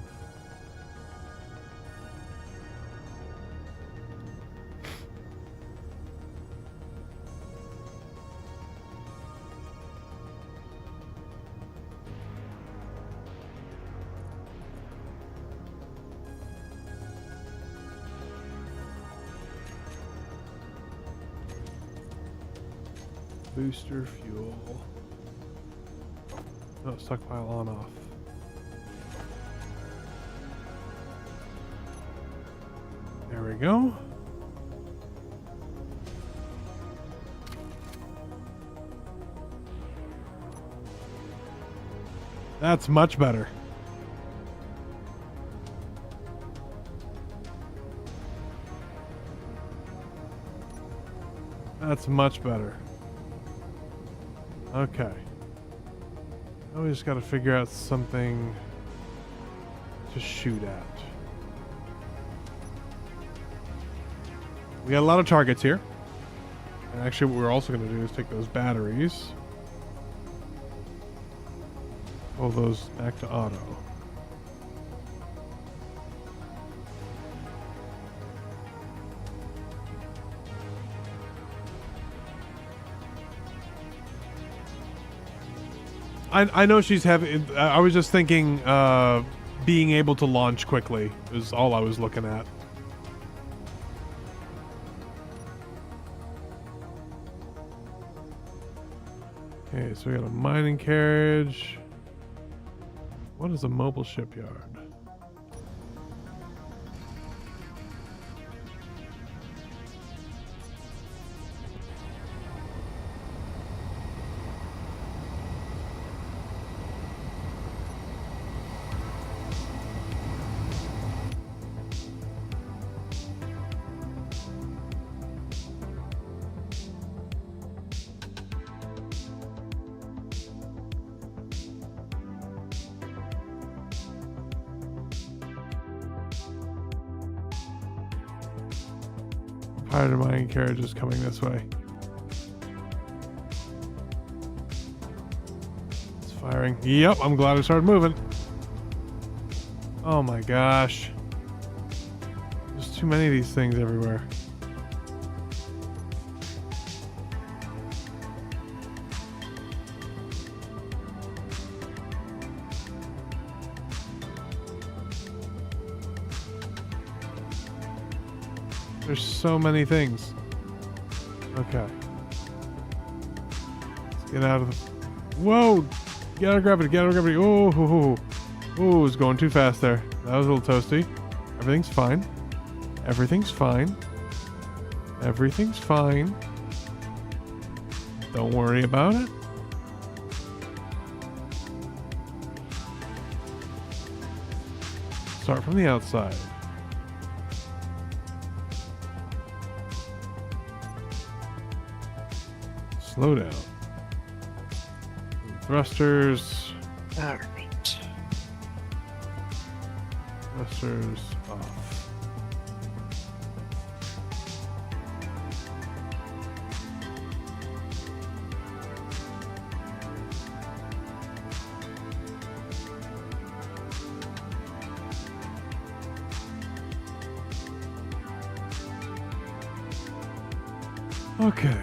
Booster fuel. No, stockpile on off. There we go. That's much better. That's much better. Okay. Now we just gotta figure out something to shoot at. We got a lot of targets here. And actually what we're also gonna do is take those batteries. Pull those back to auto. I know she's having. I was just thinking, being able to launch quickly is all I was looking at. Okay, so we got a mining carriage. What is a mobile shipyard? Pirate mining carriage is coming this way. It's firing. Yep, I'm glad I started moving. Oh my gosh. There's too many of these things everywhere. There's so many things. Okay. Let's get out of the... Whoa! Get out of gravity, get out of gravity. Oh, oh, oh. It was going too fast there. That was a little toasty. Everything's fine. Everything's fine. Everything's fine. Don't worry about it. Start from the outside. Slow down. Thrusters. All right. Thrusters off. Okay.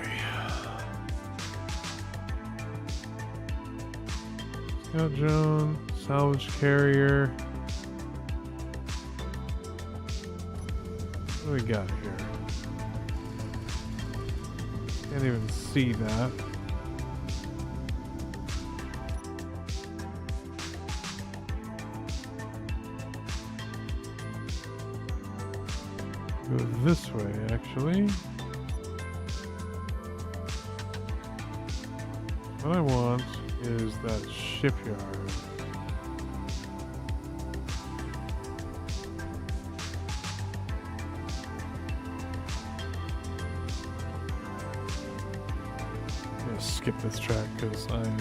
Scout drone, salvage carrier. What do we got here? Can't even see that. Go this way, actually. What I want is that shipyard. I'm gonna skip this track because I'm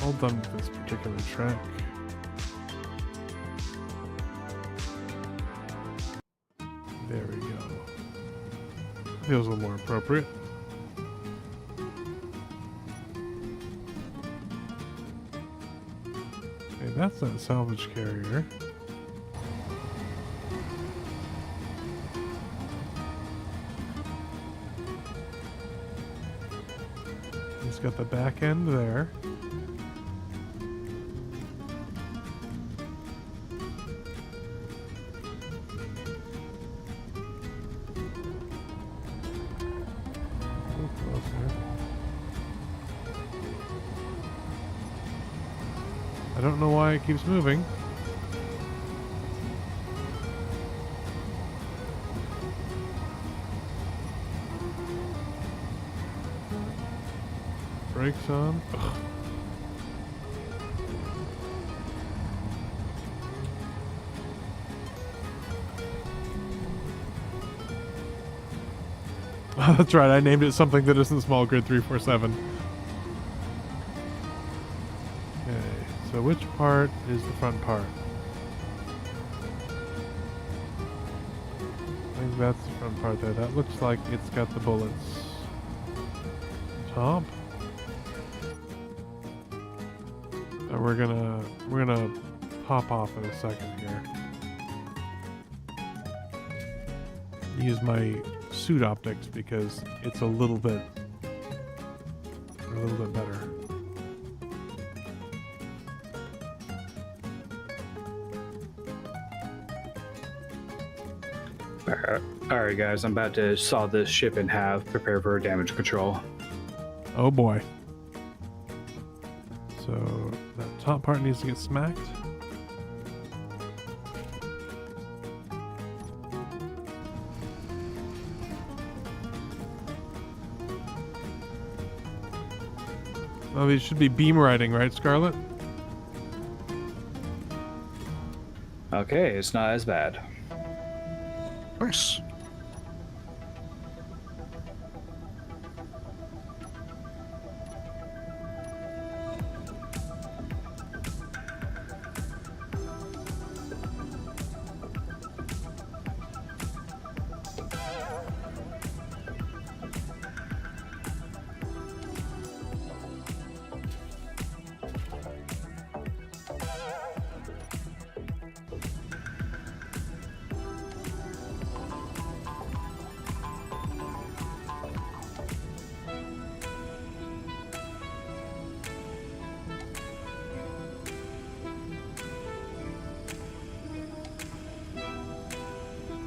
all done with this particular track. There we go. Feels a little more appropriate. Okay, that's that salvage carrier. He's got the back end there. I don't know why it keeps moving. Brakes on. Ugh. That's right, I named it something that isn't Small Grid 347. Okay, so which part is the front part? I think that's the front part there. That looks like it's got the bullets. Top. We're gonna pop off in a second here. Use my suit optics because it's a little bit better. Alright guys, I'm about to saw this ship in half. Prepare for damage control. Oh boy. So that top part needs to get smacked. Oh, these should be beam riding, right, Scarlet? Okay, it's not as bad. Nice.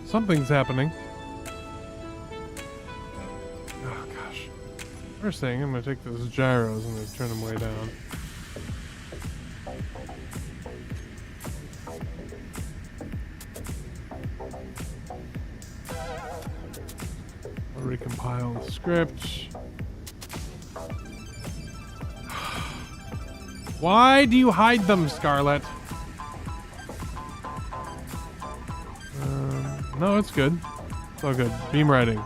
Something's happening. Oh gosh. First thing, I'm gonna take those gyros and I'm gonna turn them way down. I'll recompile the script. Why do you hide them, Scarlet? No, it's good. It's all good. Beam riding.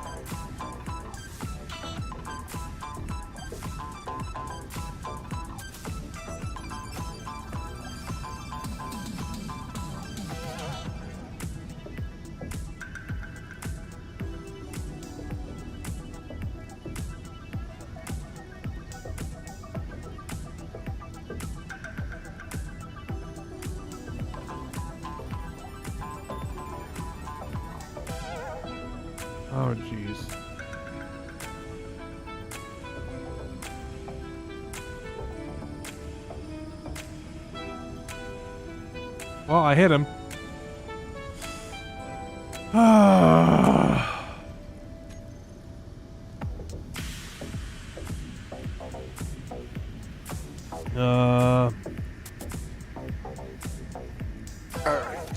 Oh, jeez. Well, I hit him.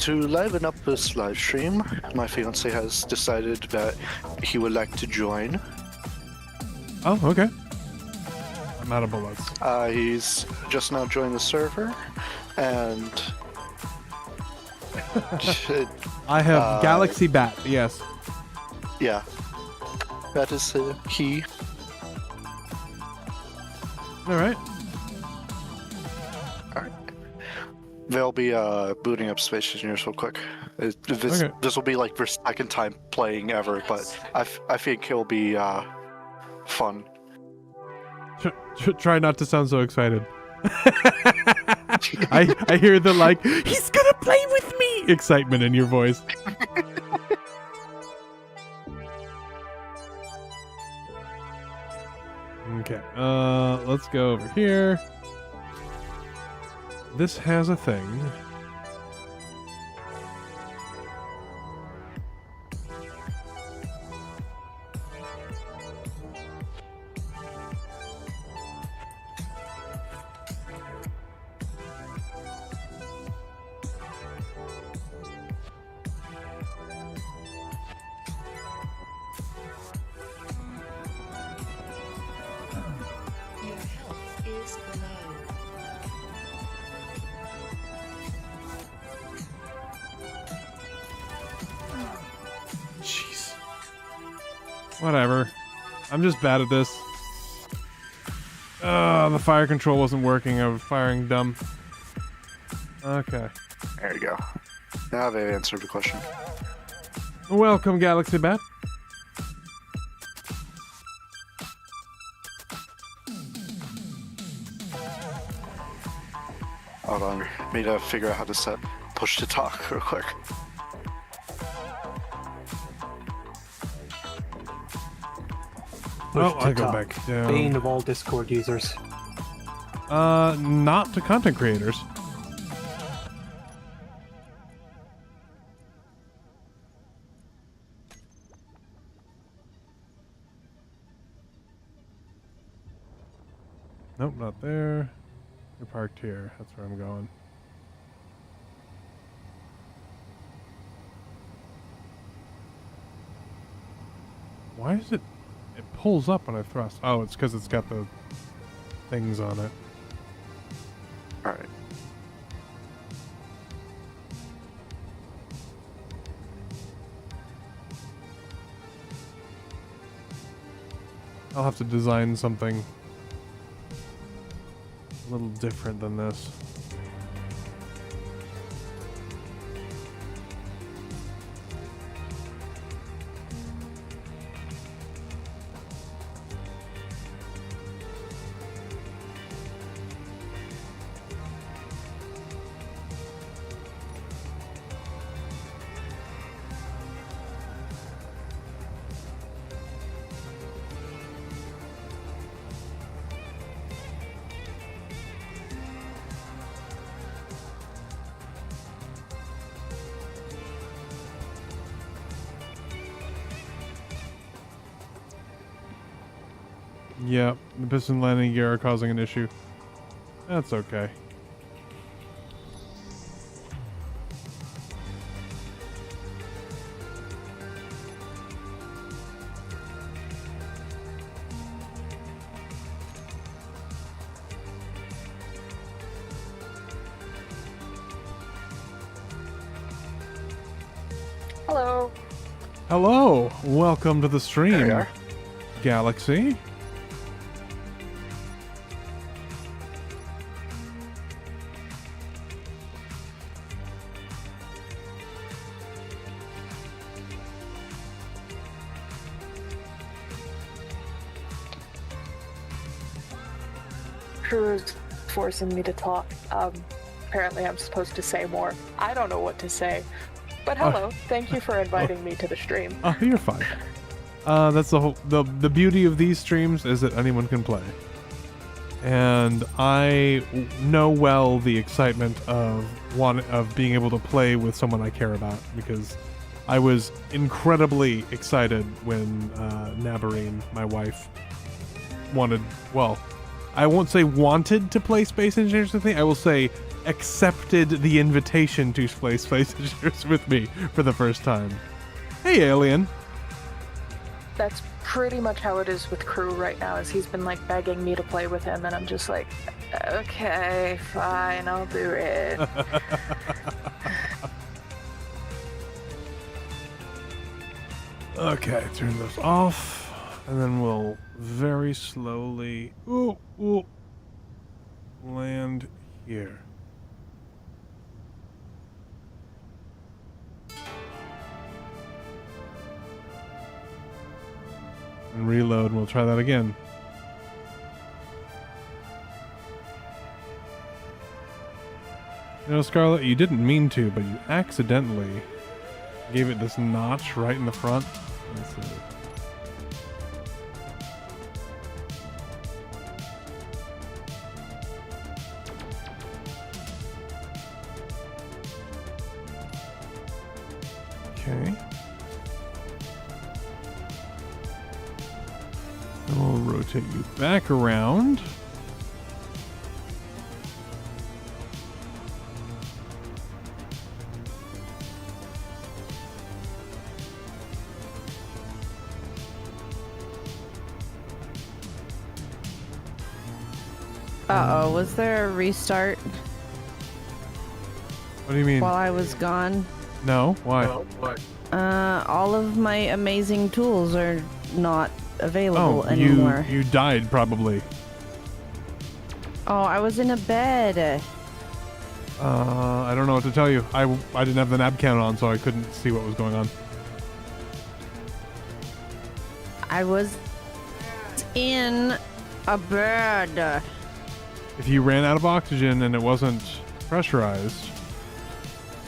to liven up this live stream, my fiance has decided that he would like to join. Oh, okay. I'm out of bullets. He's just now joined the server, and I have Galaxy Bat, yes. yeah, that is he. Alright. Alright. They'll be booting up Space Engineers real quick. Okay. This will be like their second time playing ever, but I think it'll be fun. Try not to sound so excited. I hear the like, he's gonna play with me excitement in your voice. Okay, let's go over here. This has a thing. Your health is low. Jeez. Whatever. I'm just bad at this. The fire control wasn't working. I was firing dumb. Okay. There you go. Now they've answered the question. Welcome, Galaxy Bat. Hold on, need to figure out how to set push to talk real quick. Oh, Push to I go talk. back down. Bane of all Discord users. Not to content creators. Nope, not there. You're parked here. That's where I'm going. Why is it... It pulls up when I thrust. Oh, it's because it's got the things on it. Alright. I'll have to design something a little different than this. Yep, the piston landing gear are causing an issue. That's okay. Hello. Hello, welcome to the There stream, you are. Galaxy. Crew is forcing me to talk. Apparently I'm supposed to say more. I don't know what to say. But hello, thank you for inviting me to the stream. Oh, you're fine. That's the whole the beauty of these streams is that anyone can play. And I know well the excitement of being able to play with someone I care about, because I was incredibly excited when Navarine, my wife, wanted, well, I won't say wanted to play Space Engineers with me, I will say accepted the invitation to play Space Invaders with me for the first time. Hey, alien. That's pretty much how it is with Crew right now, is he's been like begging me to play with him, and I'm just like, okay, fine, I'll do it. Okay, turn this off, and then we'll very slowly land here. And reload, and we'll try that again. You know, Scarlet, you didn't mean to, but you accidentally gave it this notch right in the front. Let's see. Okay. And we'll rotate you back around. Uh-oh, was there a restart What do you mean? while I was gone? No? Why? All of my amazing tools are not available Oh, anymore. you died probably. Oh, I was in a bed. I don't know what to tell you. I didn't have the nav cam on, so I couldn't see what was going on. I was in a bed. If you ran out of oxygen and it wasn't pressurized,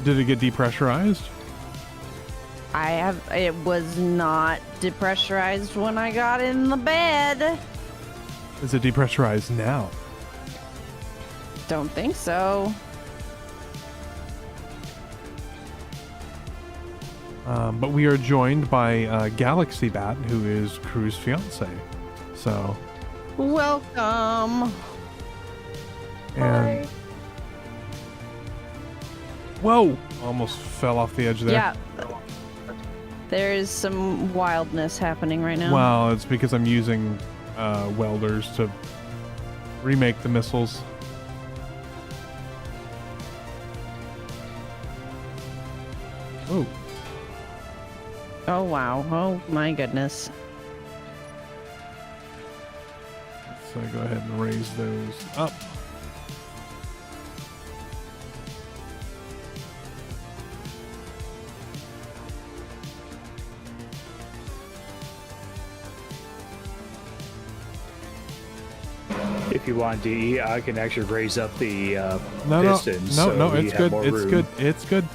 did it get depressurized? It was not depressurized when I got in the bed. Is it depressurized now? Don't think so. But we are joined by Galaxy Bat, who is Crew's fiance. So, Welcome. and Hi. whoa, almost fell off the edge there. Yeah. There's some wildness happening right now. Well, it's because I'm using welders to remake the missiles. Oh, Oh, wow. Oh, my goodness. so go ahead and raise those up. If you want DE, I can actually raise up the No, pistons. no, so no, we it's have good. more It's room. good. It's good.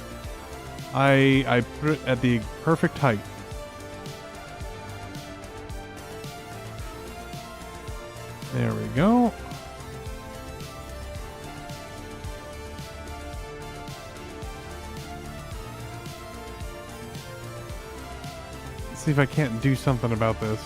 I put it at the perfect height. There we go. Let's see if I can't do something about this.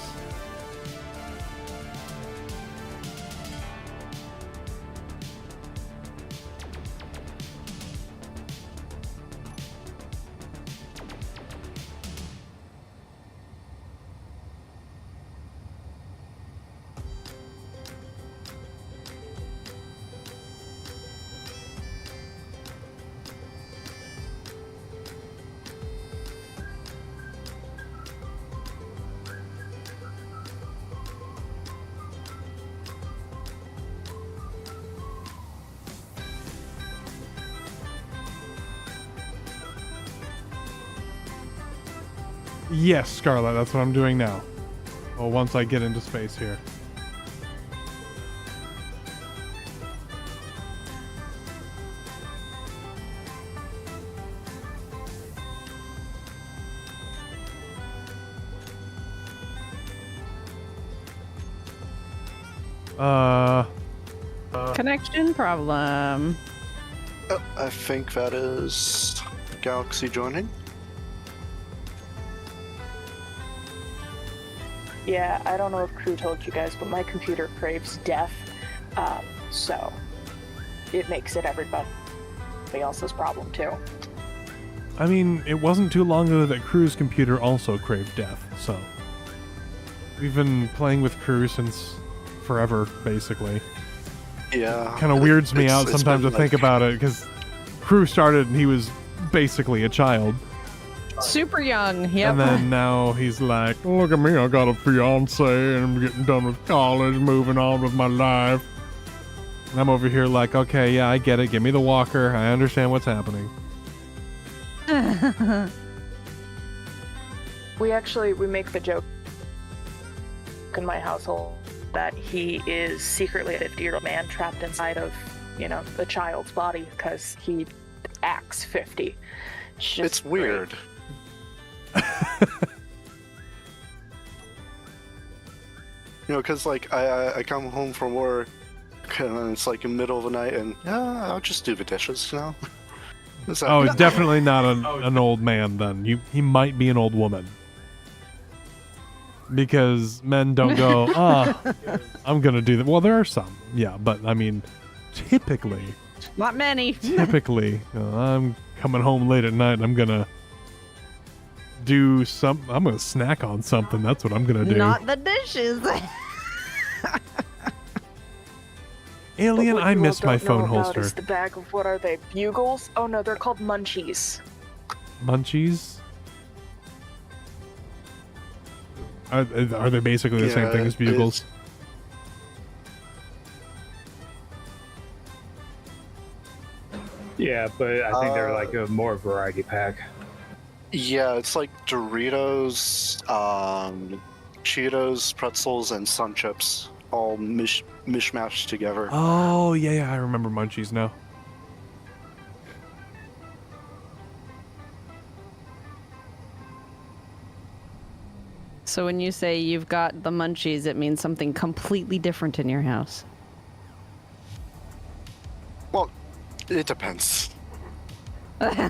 Yes, Scarlet, that's what I'm doing now. Well, once I get into space here. Connection problem. I think that is Galaxy joining. Yeah, I don't know if Crew told you guys, but my computer craves death, so it makes it everybody something else's problem too. I mean, it wasn't too long ago that Crew's computer also craved death, so... We've been playing with Crew since forever, basically. Yeah. Kind of weirds me out It's sometimes to been, think like- about it, because Crew started and he was basically a child. Super young. Yep. And then now he's like, look at me, I got a fiance and I'm getting done with college, moving on with my life. And I'm over here like, okay, yeah, I get it. Give me the walker. I understand what's happening. We make the joke in my household that he is secretly a 50-year-old man trapped inside of, the child's body because he acts 50. Just It's weird. Because like I come home from work and it's like in the middle of the night and I'll just do the dishes, It's like, Oh, definitely not an old man then. He might be an old woman. Because men don't go, I'm going to do that. Well, there are some. Yeah, but I mean, typically, Not many. I'm coming home late at night and I'm going to I'm going to snack on something. That's what I'm going to do. Not the dishes. Alien, What I you all miss my don't know phone about holster. is the bag of, what are they, bugles? Oh no, they're called munchies. Munchies? Are they basically the same Yeah, thing as bugles? Yeah, but I think they're like a more variety pack. Yeah, it's like Doritos, Cheetos, pretzels, and Sun Chips all mishmashed together. Oh, yeah, I remember munchies now. So when you say you've got the munchies, it means something completely different in your house. Well, it depends. It'll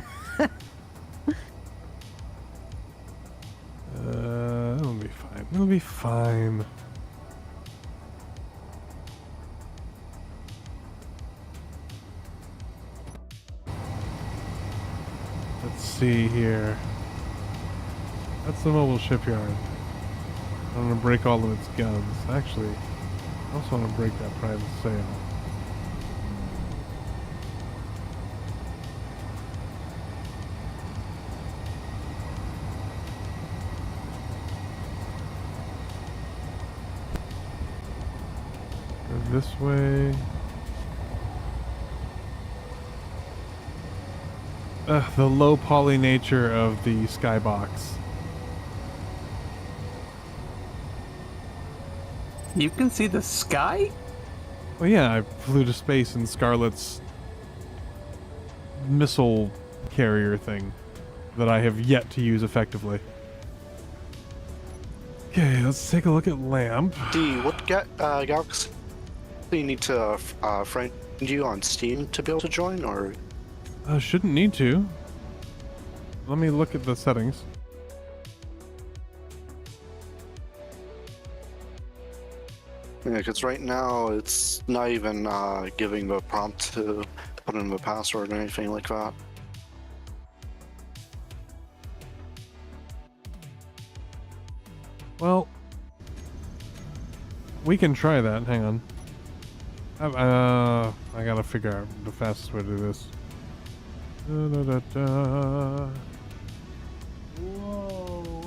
be fine. It'll be fine. Let's see here. That's the mobile shipyard. I'm gonna break all of its guns. Actually, I also want to break that private sale. Go this way. The low poly nature of the skybox. You can see the sky? Well, yeah, I flew to space in Scarlet's missile carrier thing that I have yet to use effectively. Okay, let's take a look at Lamp. D, what Galaxy do you need to friend you on Steam to be able to join, or? Shouldn't need to. Let me look at the settings. Yeah, because right now it's not even giving the prompt to put in the password or anything like that. Well, we can try that. Hang on. I gotta figure out the fastest way to do this. Whoa.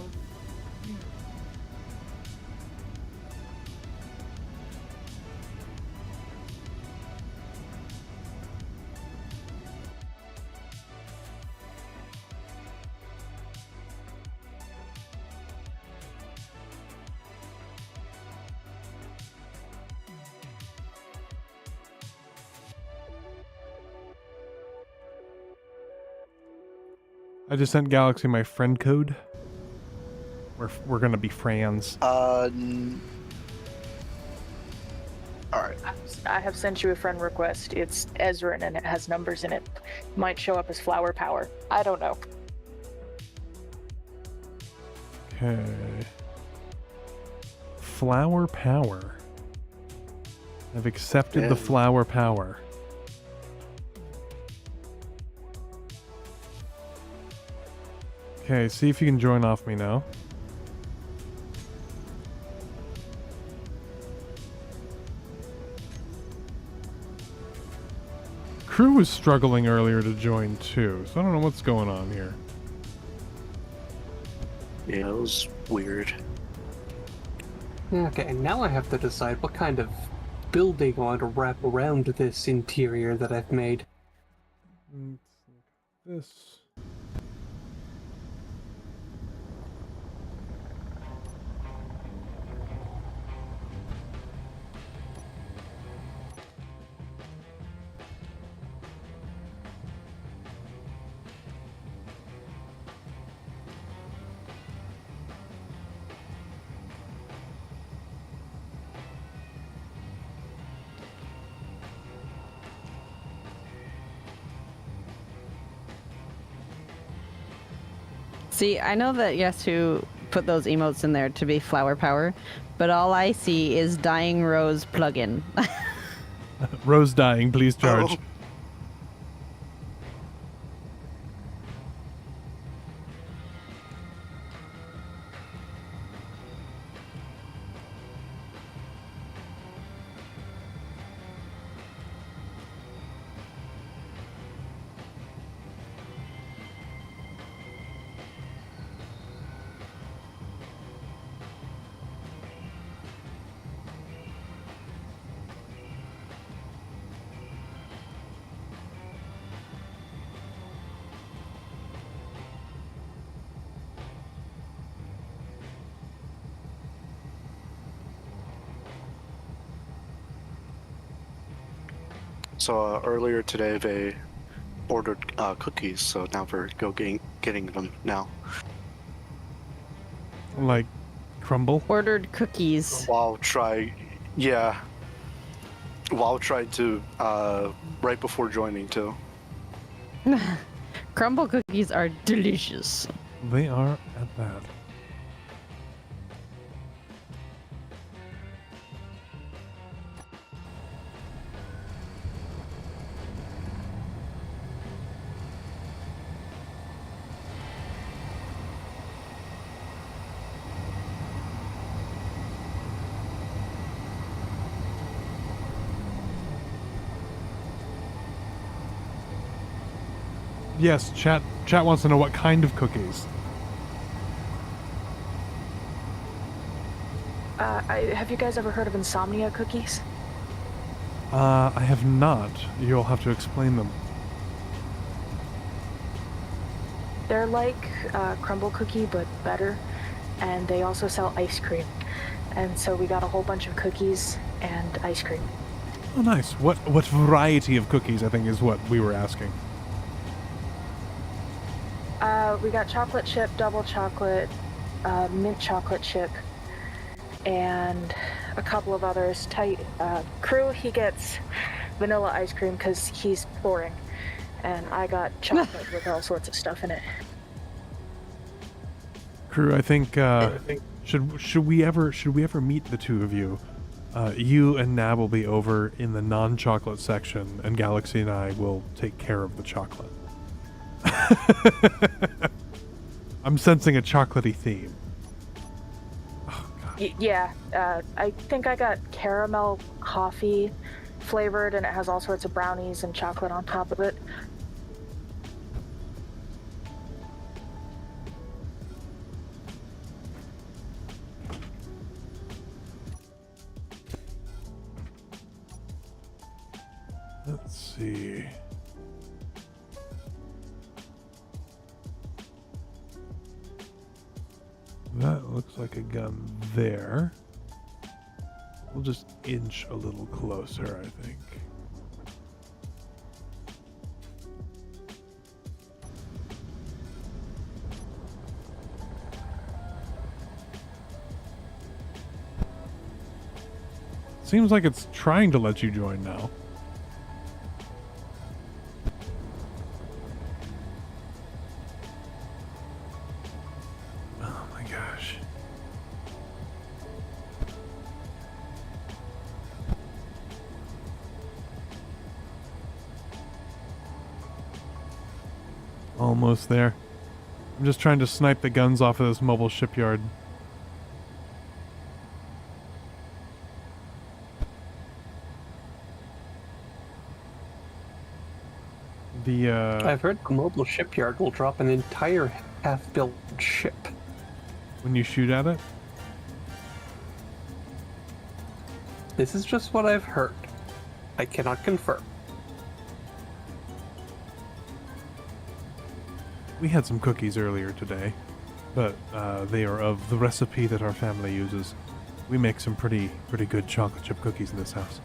I just sent Galaxy my friend code. We're gonna be friends. Alright. I have sent you a friend request. It's Ezrin and it has numbers in it. Might show up as flower power. I don't know. Okay. Flower power. I've accepted the Yeah. flower power. Okay, see if you can join off me now. Crew was struggling earlier to join too, so I don't know what's going on here. Yeah, it was weird. Okay, now I have to decide what kind of building I want to wrap around this interior that I've made. This. See, I know that Yasu put those emotes in there to be flower power, but all I see is dying rose plugin. Rose dying, please charge. Oh. So earlier today they ordered cookies, so now we're getting them now. Like crumble. Ordered cookies. Wow, tried to right before joining too. Crumble cookies are delicious. They are at that. Yes, chat wants to know what kind of cookies. Have you guys ever heard of insomnia cookies? I have not. You'll have to explain them. They're like crumble cookie, but better. And they also sell ice cream. And so we got a whole bunch of cookies and ice cream. Oh, nice. What variety of cookies, I think, is what we were asking. We got chocolate chip, double chocolate, mint chocolate chip, and a couple of others. Crew, he gets vanilla ice cream because he's boring. And I got chocolate with all sorts of stuff in it. Crew, I think should we ever meet the two of you? You and Nab will be over in the non-chocolate section, and Galaxy and I will take care of the chocolate. I'm sensing a chocolatey theme. Oh, God. Yeah, I think I got caramel coffee flavored, and it has all sorts of brownies and chocolate on top of it. Let's see. That looks like a gun there. We'll just inch a little closer, I think. Seems like it's trying to let you join now. Oh my gosh. Almost there. I'm just trying to snipe the guns off of this mobile shipyard. I've heard the mobile shipyard will drop an entire half-built ship. When you shoot at it? This is just what I've heard. I cannot confirm. We had some cookies earlier today, but they are of the recipe that our family uses. We make some pretty good chocolate chip cookies in this house.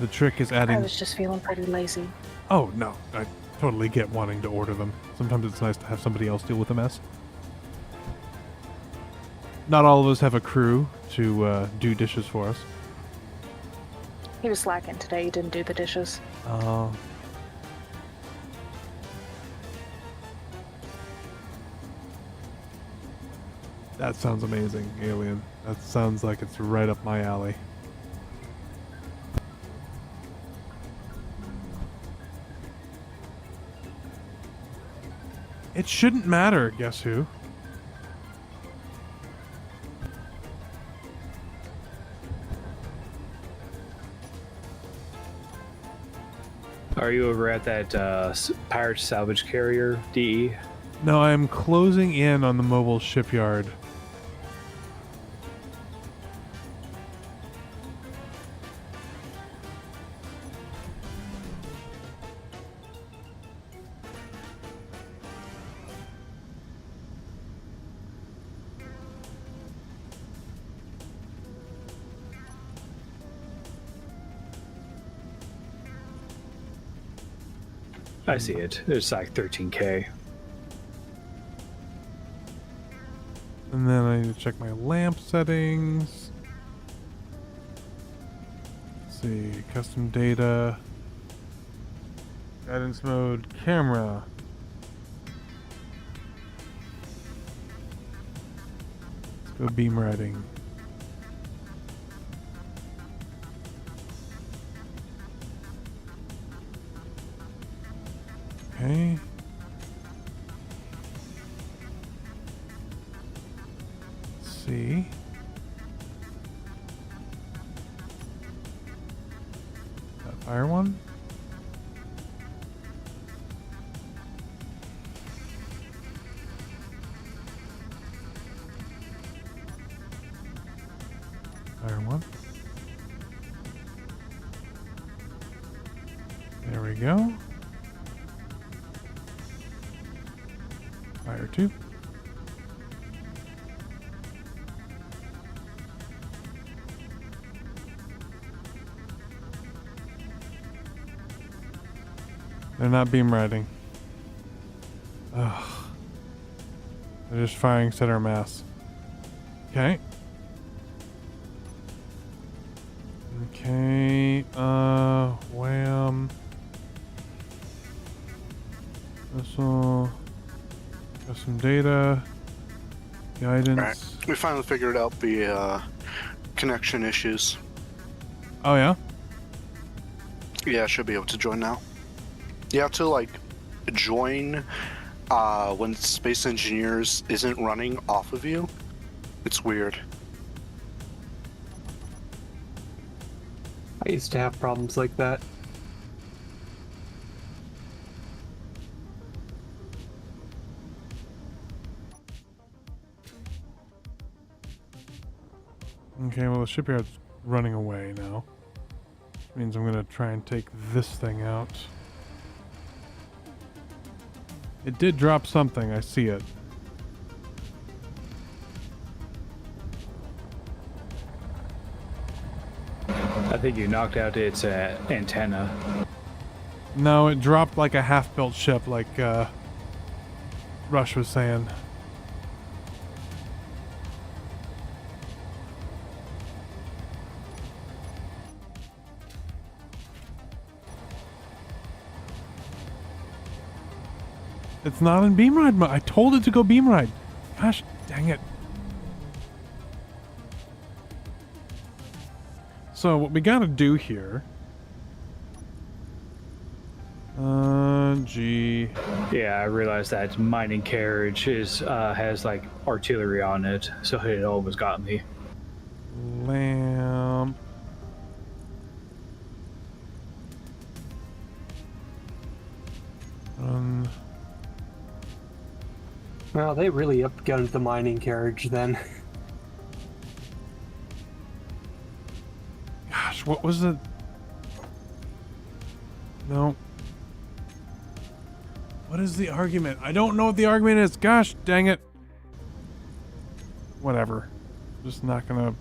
The trick is adding... I was just feeling pretty lazy. Oh, no. I totally get wanting to order them. Sometimes it's nice to have somebody else deal with the mess. Not all of us have a crew to do dishes for us. He was slacking today. He didn't do the dishes. Oh. That sounds amazing, Alien. That sounds like it's right up my alley. It shouldn't matter, guess who? Are you over at that pirate salvage carrier, DE? No, I'm closing in on the mobile shipyard. I see it. It's like 13K. And then I need to check my lamp settings. Let's see, custom data, guidance mode, camera. Let's go beam riding. Okay. Let's see. That fire one. Fire one. There we go. Fire two. They're not beam riding. Ugh. They're just firing center mass. Okay. Okay. Wham. Missile. Some data, guidance. Right. We finally figured out the connection issues. Oh yeah? Yeah, I should be able to join now. You have to like join when Space Engineers isn't running off of you. It's weird. I used to have problems like that. Okay, well the shipyard's running away now. Which means I'm gonna try and take this thing out. It did drop something, I see it. I think you knocked out its antenna. No, it dropped like a half-built ship, like Rush was saying. It's not in beam ride mode. I told it to go beam ride. Gosh, dang it. So what we gotta do here... G. Yeah, I realized that mining carriage has like artillery on it, so it almost got me. Lamp. Well, they really upgunned the mining carriage then. Gosh, what was it? No. What is the argument? I don't know what the argument is. Gosh, dang it. Whatever. Just not gonna...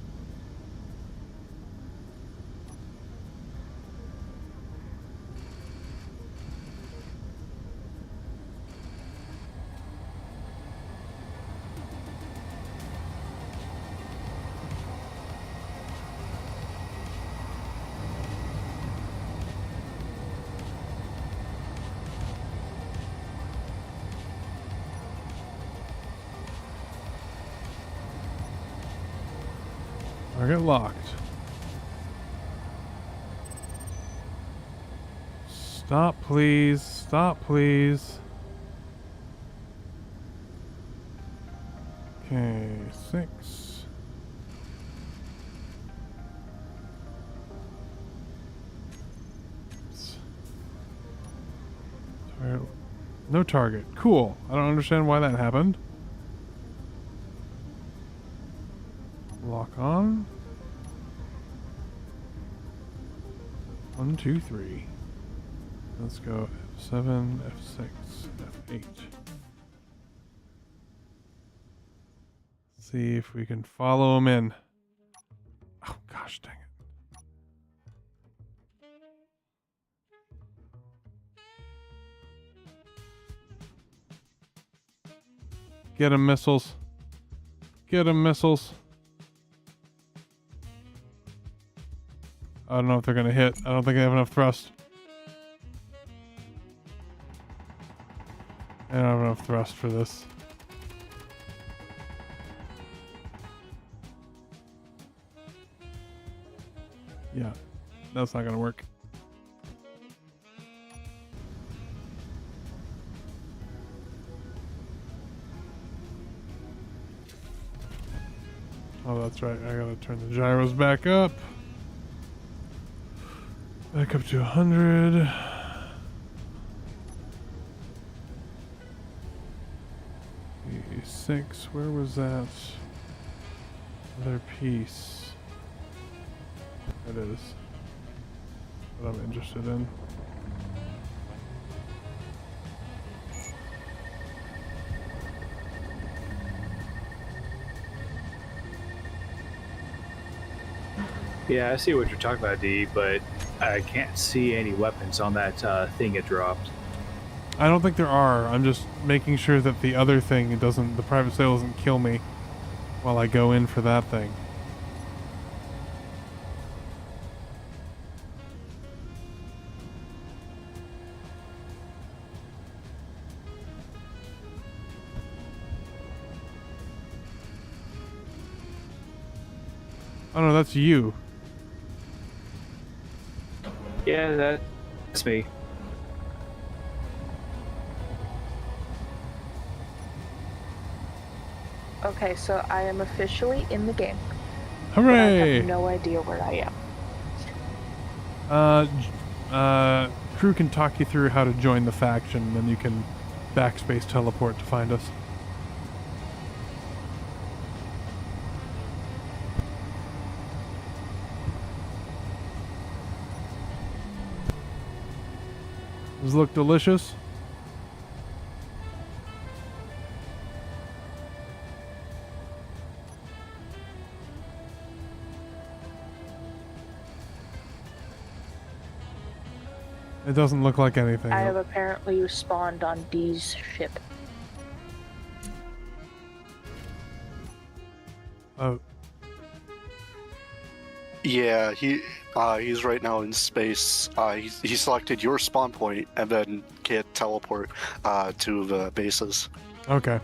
Target locked. Stop, please. Stop, please. Okay, 6. No target. Cool. I don't understand why that happened. Lock on. 1, 2, 3. Let's go F7, F6, F8. See if we can follow him in. Oh gosh, dang it. Get him, missiles. Get him, missiles. I don't know if they're gonna hit. I don't think they have enough thrust. I don't have enough thrust for this. Yeah, that's not gonna work. Oh, that's right. I gotta turn the gyros back up. Back up to 100. E6, where was that other piece? It is what I'm interested in. Yeah, I see what you're talking about, D, but I can't see any weapons on that thing it dropped. I don't think there are. I'm just making sure that the other thing doesn't, the private sale doesn't kill me while I go in for that thing. Oh no, that's you. Yeah, that's me. Okay, so I am officially in the game. Hooray! But I have no idea where I am. Crew can talk you through how to join the faction, and then you can backspace teleport to find us. Does it look delicious? It doesn't look like anything. I have apparently spawned on D's ship. Oh, Yeah, he's right now in space. He selected your spawn point and then can't teleport to the bases. okay.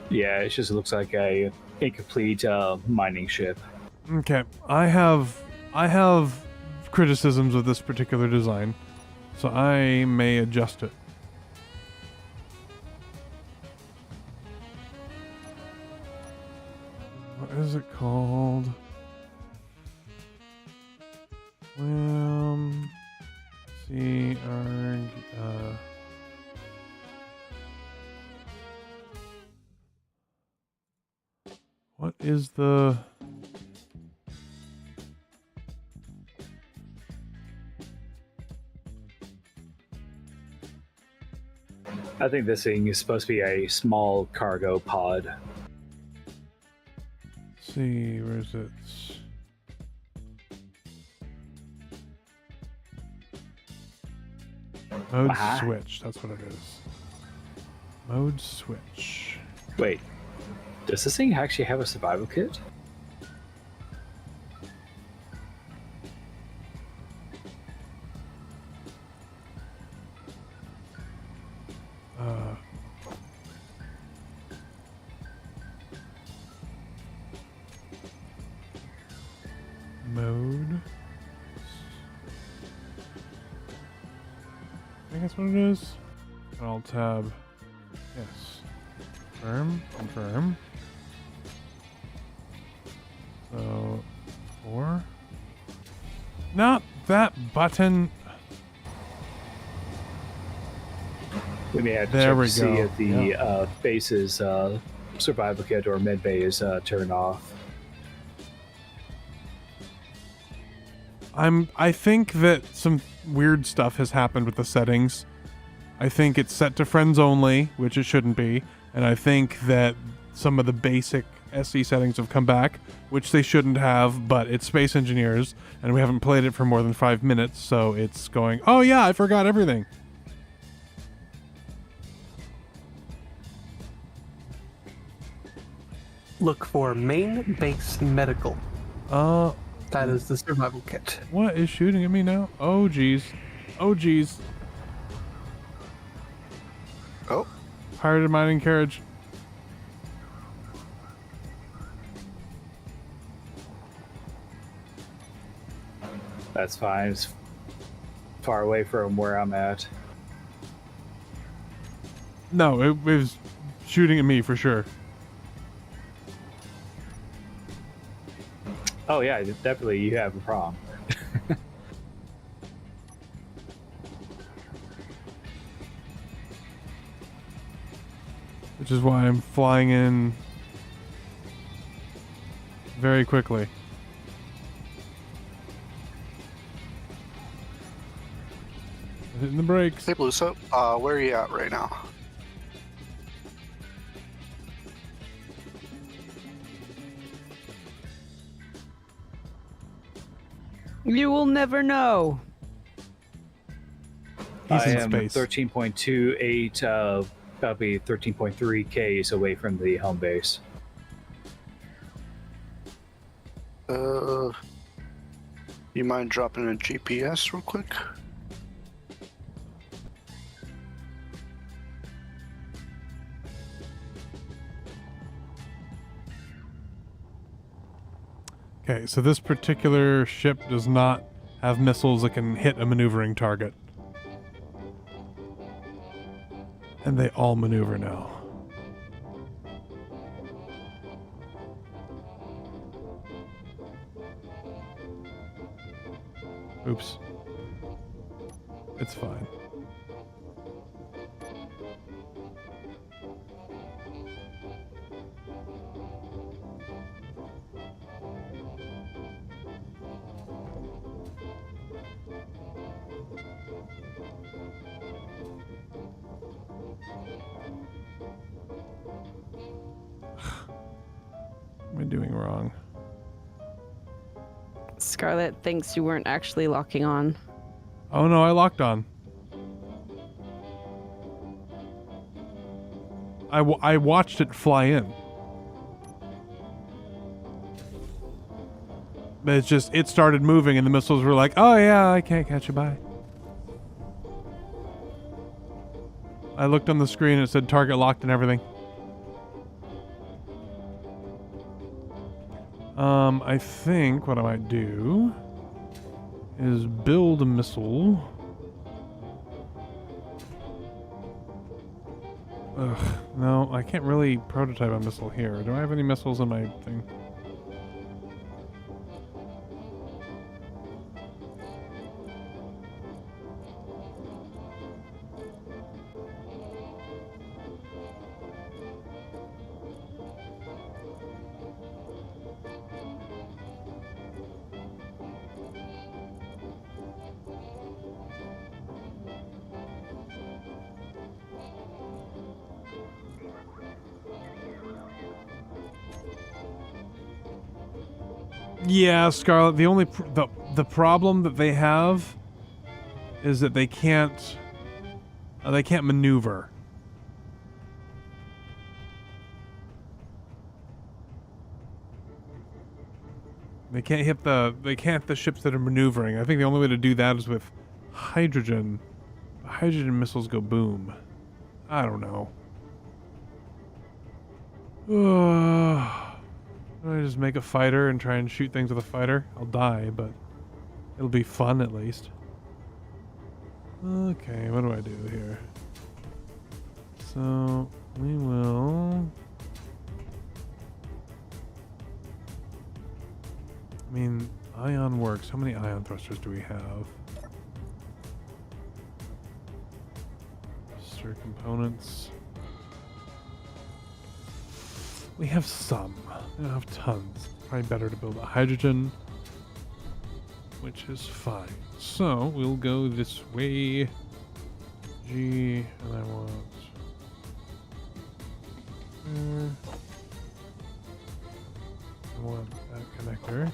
Yeah, it just looks like a incomplete mining ship. Okay. I have criticisms of this particular design, so I may adjust it. What is it called? See, what is the... I think this thing is supposed to be a small cargo pod. Let's see, where is it? Mode switch, that's what it is. Mode switch. Wait, does this thing actually have a survival kit? Mode. I think that's what it is. Alt tab. Yes. Confirm. So, 4. Not that button. We may have to There check we to see go. if the base's survival kit or med bay is turned off. I think that some weird stuff has happened with the settings. I think it's set to friends only, which it shouldn't be, and I think that some of the basic SE settings have come back, which they shouldn't have, but it's Space Engineers, and we haven't played it for more than 5 minutes, so it's going, oh yeah, I forgot everything. Look for main base medical. That is the survival kit. What is shooting at me now? Oh geez. Oh geez. Oh, Pirated mining carriage. That's fine. It's far away from where I'm at. No, it was shooting at me for sure. Oh yeah, definitely you have a problem. Which is why I'm flying in very quickly. Hitting the brakes. hey, Blue. So, where are you at right now? You will never know. He's I in am space. 13.28, probably 13.3 Ks away from the home base. You mind dropping a GPS real quick? Okay, so this particular ship does not have missiles that can hit a maneuvering target. And they all maneuver now. Oops. It's fine. What am I doing wrong? Scarlet thinks you weren't actually locking on. Oh no, I locked on. I watched it fly in. But it's just, it started moving and the missiles were like, oh yeah, I can't catch you, bye. I looked on the screen and it said target locked and everything. I think what I might do is build a missile. Ugh, no, I can't really prototype a missile here. Do I have any missiles in my thing? Yeah, Scarlet. The only the problem that they have is that they can't maneuver. They can't hit the ships that are maneuvering. I think the only way to do that is with hydrogen. Hydrogen missiles go boom. I don't know. I just make a fighter and try and shoot things with a fighter. I'll die, but it'll be fun at least. Okay, what do I do here? So we will. I mean, ion works. How many ion thrusters do we have? Stir components. We have some. We don't have tons. Probably better to build a hydrogen, which is fine. So we'll go this way. G, and I want. I want that connector.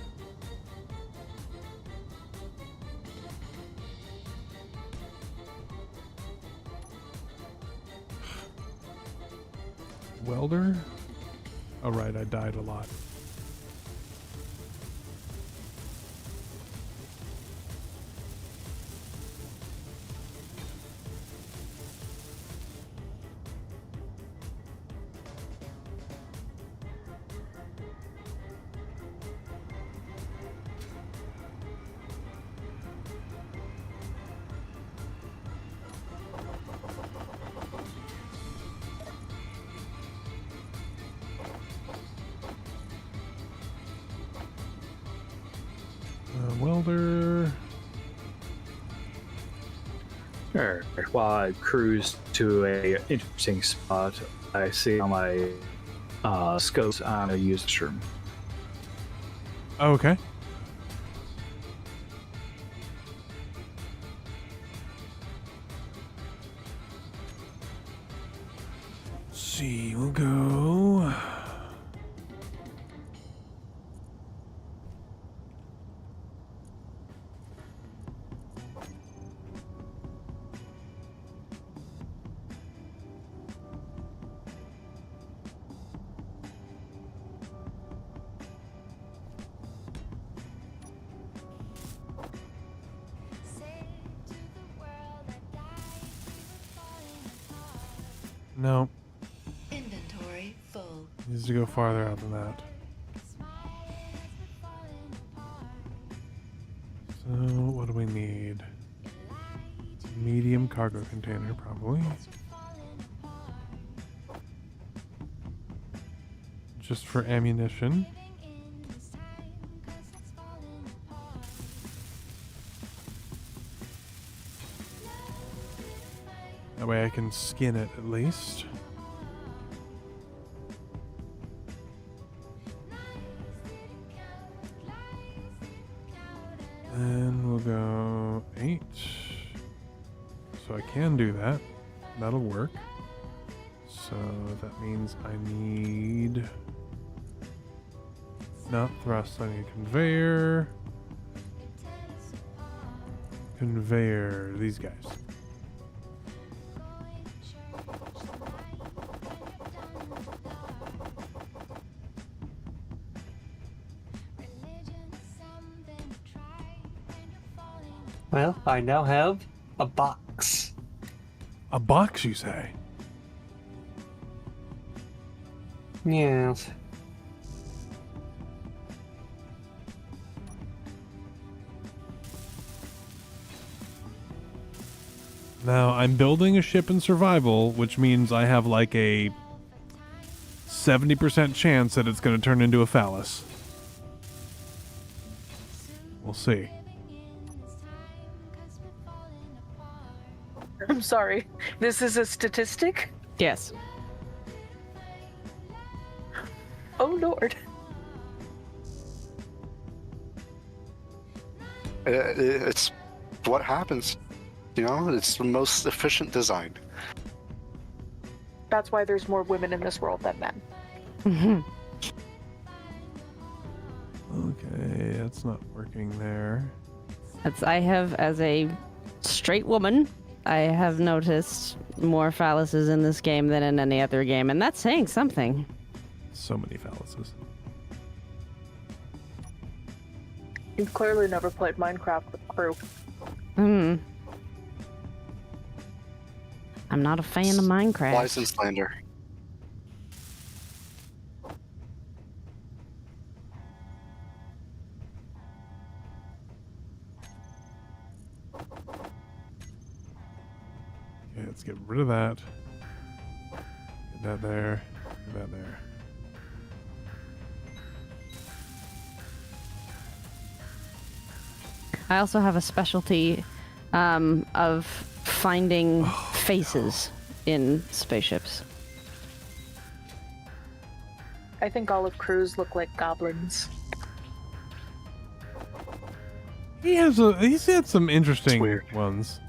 Welder? Oh right, I died a lot. Welder. Sure. While I cruise to a interesting spot, I see on my scopes on a user room. Oh, okay. Let's see, we'll go. No. Inventory full. Needs to go farther out than that. So, what do we need? Medium cargo container, probably. Just for ammunition. That way I can skin it at least. Then we'll go 8. So I can do that. That'll work. So that means I need not thrust, I need conveyor. Conveyor, these guys. Well, I now have a box. A box, you say? Yes. Now, I'm building a ship in survival, which means I have like a 70% chance that it's going to turn into a phallus. We'll see. I'm sorry. This is a statistic? Yes. Oh, Lord. It's what happens. You know, it's the most efficient design. That's why there's more women in this world than men. Okay, that's not working there. I have, as a straight woman, I have noticed more phalluses in this game than in any other game, and that's saying something. So many phalluses. You've clearly never played Minecraft with crew. I'm not a fan of Minecraft. Lies and slander. Okay, let's get rid of that. Get that there. Get that there. I also have a specialty of finding faces in spaceships. I think all of crews look like goblins. He's had some interesting weird. ones,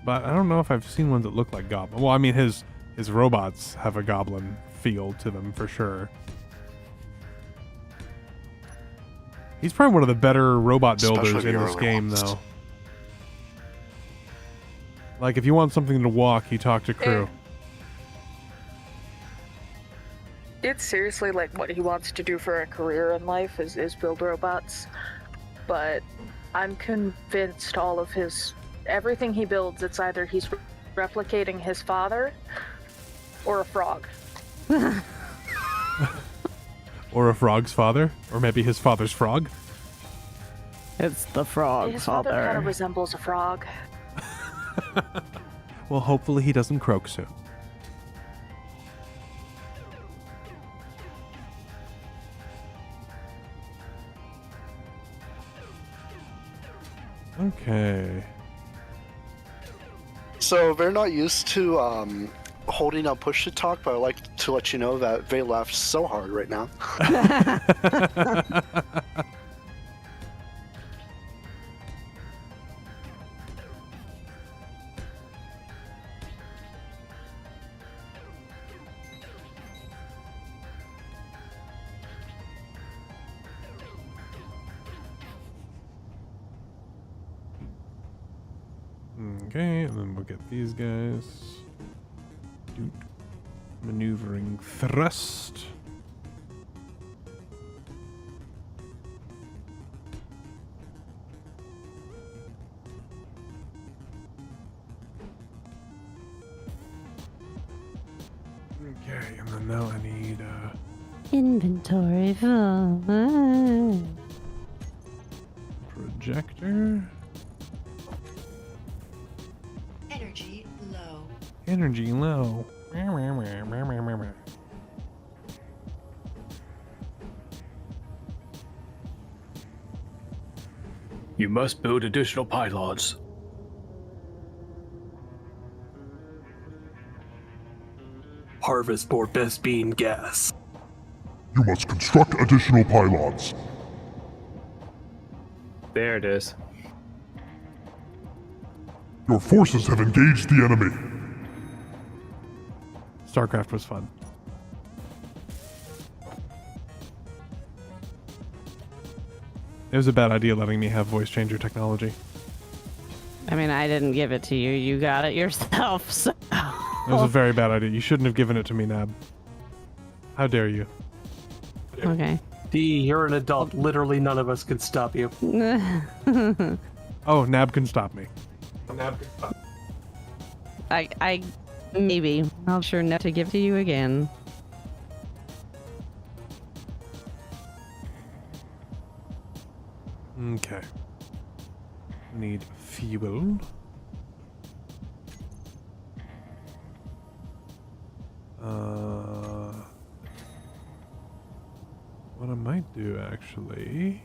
but I don't know if I've seen ones that look like goblin. Well, I mean his robots have a goblin feel to them for sure. He's probably one of the better robot builders Especially in the this early game, ones. though. Like, if you want something to walk, you talk to crew. It's seriously like what he wants to do for a career in life is build robots. But I'm convinced all of everything he builds, it's either he's replicating his father or a frog. Or a frog's father, or maybe his father's frog. It's the frog His father kind of father. resembles a frog. Well, hopefully he doesn't croak soon. Okay. So they're not used to holding up push to talk, but I'd like to let you know that they laughed so hard right now. Okay, and then we'll get these guys. Doot. Maneuvering thrust. Okay, and then now I need Inventory full. projector. Energy low. Energy low. You must build additional pylons. Harvest more best bean gas. You must construct additional pylons. There it is. Your forces have engaged the enemy. StarCraft was fun. It was a bad idea letting me have voice changer technology. I mean, I didn't give it to you. You got it yourself. So. It was a very bad idea. You shouldn't have given it to me, Nab. How dare you? Okay. Dee, you're an adult. Literally none of us can stop you. Oh, Nab can stop me. Nab can stop me. I maybe. I'll sure not to give to you again. Okay. Need fuel. might do actually.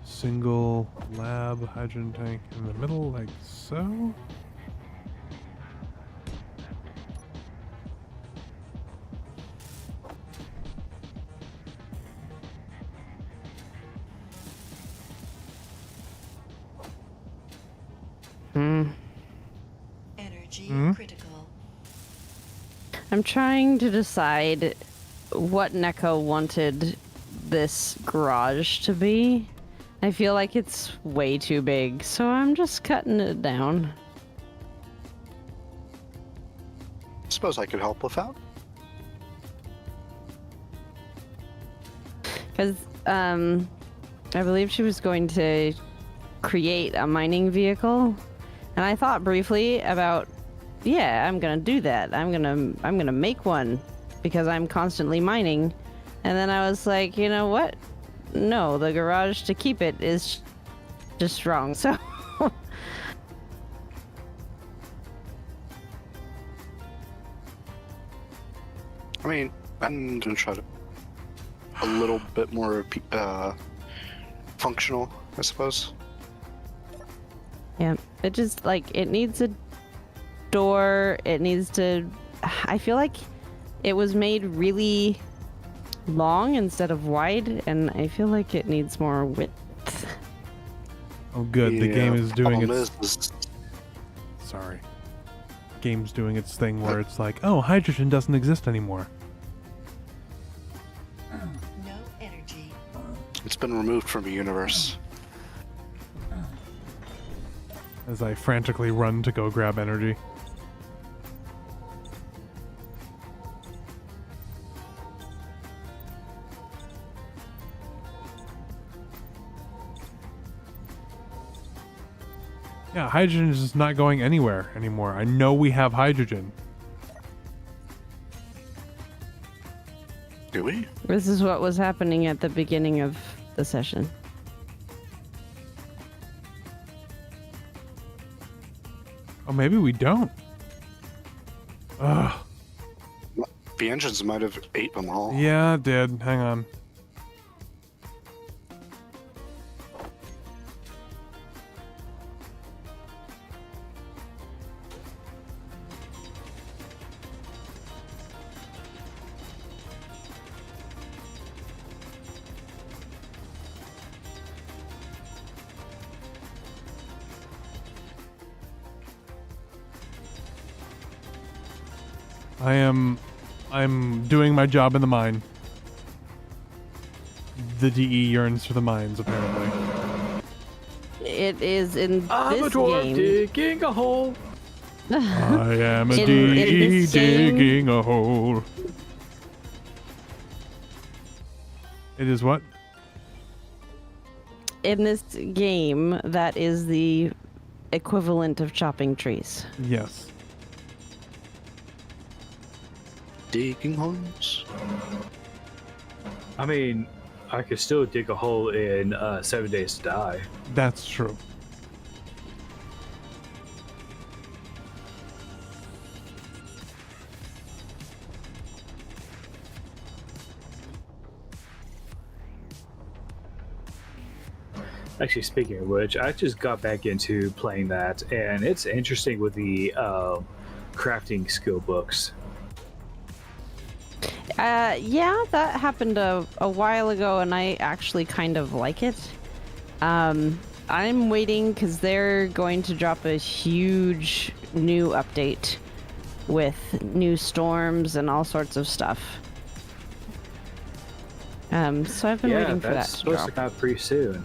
Single lab hydrogen tank in the middle, like so. Energy critical. I'm trying to decide what Neko wanted this garage to be. I feel like it's way too big, so I'm just cutting it down. Suppose I could help with that. Because I believe she was going to create a mining vehicle, and I thought briefly about, yeah, I'm gonna do that. I'm gonna make one because I'm constantly mining, and then I was like, you know what? No, the garage to keep it is just wrong. So I mean, I'm gonna try to a little bit more functional, I suppose. yeah, it just like it needs a door. It needs to. I feel like it was made really long instead of wide, and I feel like it needs more width. Oh, good. The game is doing its. Is, Sorry. Game's doing its thing where it's like, oh, hydrogen doesn't exist anymore. No energy. it's been removed from the universe. As I frantically run to go grab energy. Yeah, hydrogen is just not going anywhere anymore. I know we have hydrogen. Do we? This is what was happening at the beginning of the session. Oh, maybe we don't. Ugh. The engines might have ate them all. Yeah, it did. Hang on. I'm doing my job in the mine. The DE yearns for the mines, apparently. It is in I'm this a dwarf game. digging a hole. I am a In DE this game- digging a hole. It is what? In this game, that is the equivalent of chopping trees. Yes. Digging holes. I mean, I could still dig a hole in 7 Days to Die. That's true. Actually, speaking of which, I just got back into playing that, and it's interesting with the crafting skill books. Yeah, that happened a while ago, and I actually kind of like it. I'm waiting because they're going to drop a huge new update with new storms and all sorts of stuff. So I've been waiting for that that's to supposed drop. to come out pretty soon.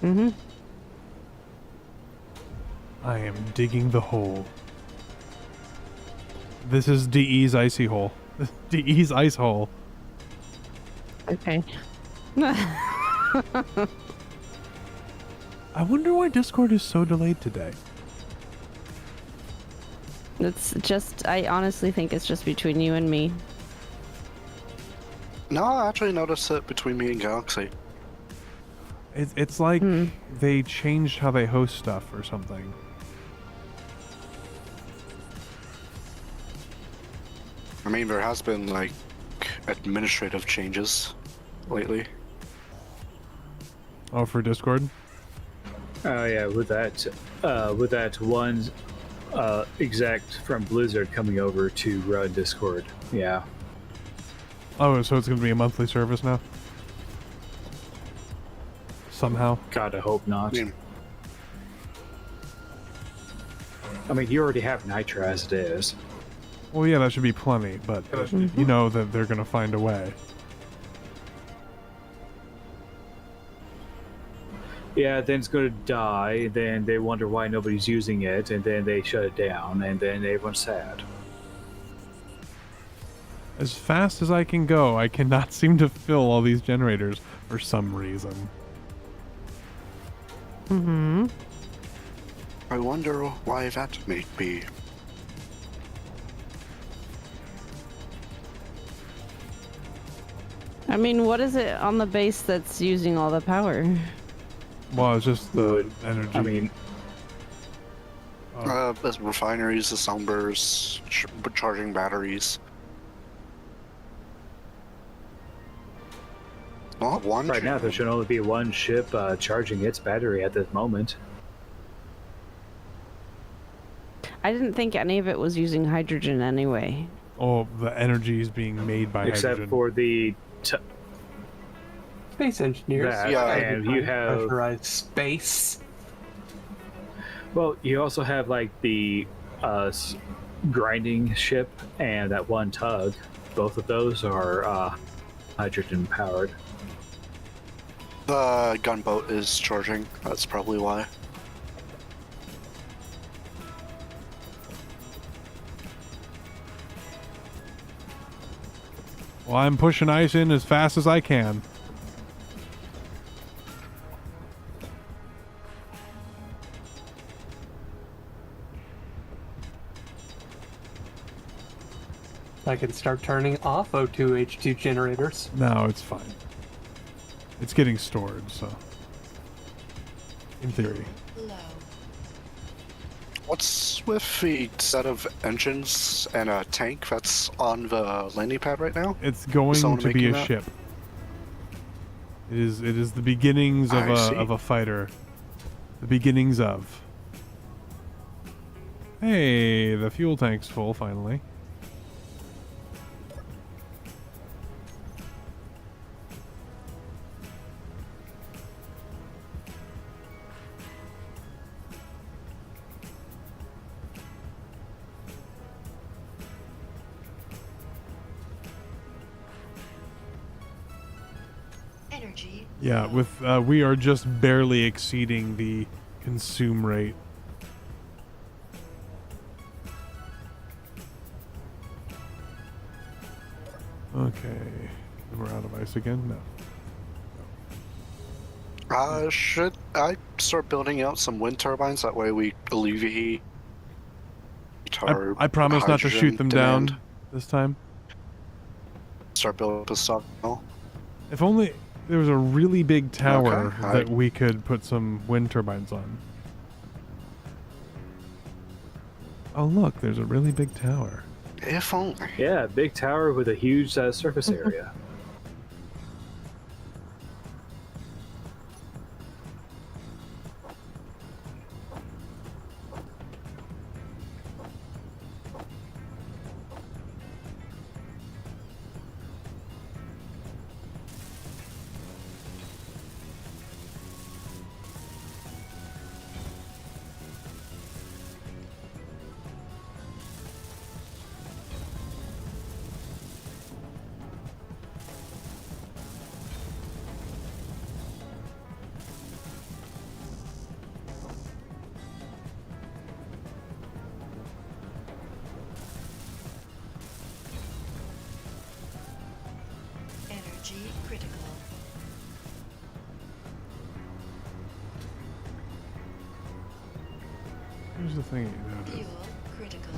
Mm-hmm. I am digging the hole. This is DE's icy hole. DE's ice hole. Okay. I wonder why Discord is so delayed today. It's just, I honestly think it's just between you and me. No, I actually noticed it between me and Galaxy. It's like they changed how they host stuff or something. I mean, there has been like administrative changes lately. Oh, for Discord? Oh yeah, with that one exec from Blizzard coming over to run Discord. Yeah. Oh, so it's going to be a monthly service now? Somehow? God, I hope not. Yeah. I mean, you already have Nitro as it is. Well, yeah, that should be plenty, but you know that they're going to find a way. Yeah, then it's going to die, then they wonder why nobody's using it, and then they shut it down, and then everyone's sad. As fast as I can go, I cannot seem to fill all these generators for some reason. I wonder why that may be. I mean, what is it on the base that's using all the power? Well, it's just the energy. I mean, There's refineries, the sunbursts, charging batteries. Well, one right now there should only be one ship charging its battery at this moment. I didn't think any of it was using hydrogen anyway. Oh, the energy is being made by Except hydrogen. for the... Space engineers. That, Yeah. and you have... Pressurized space. Well, you also have, like, the grinding ship and that one tug. Both of those are hydrogen-powered. The gunboat is charging. That's probably why. Well, I'm pushing ice in as fast as I can. I can start turning off O2H2 generators. No, it's fine. It's getting stored, so... in theory. Low. What's with the set of engines and a tank that's on the landing pad right now? It's going Someone to be making a that? ship. It is the beginnings of I see. a fighter. The beginnings of. Hey, the fuel tank's full finally. Energy. Yeah, low. with we are just barely exceeding the consume rate. Okay, we're out of ice again. No. Should I start building out some wind turbines? That way we alleviate our I promise not to shoot hydrogen them demand. down this time. Start building up a stockpile. If only there was a really big tower Okay, that we could put some wind turbines on. Oh look, there's a really big tower. If only. Yeah, big tower with a huge surface area. Energy critical. Here's the thing you notice. Fuel critical.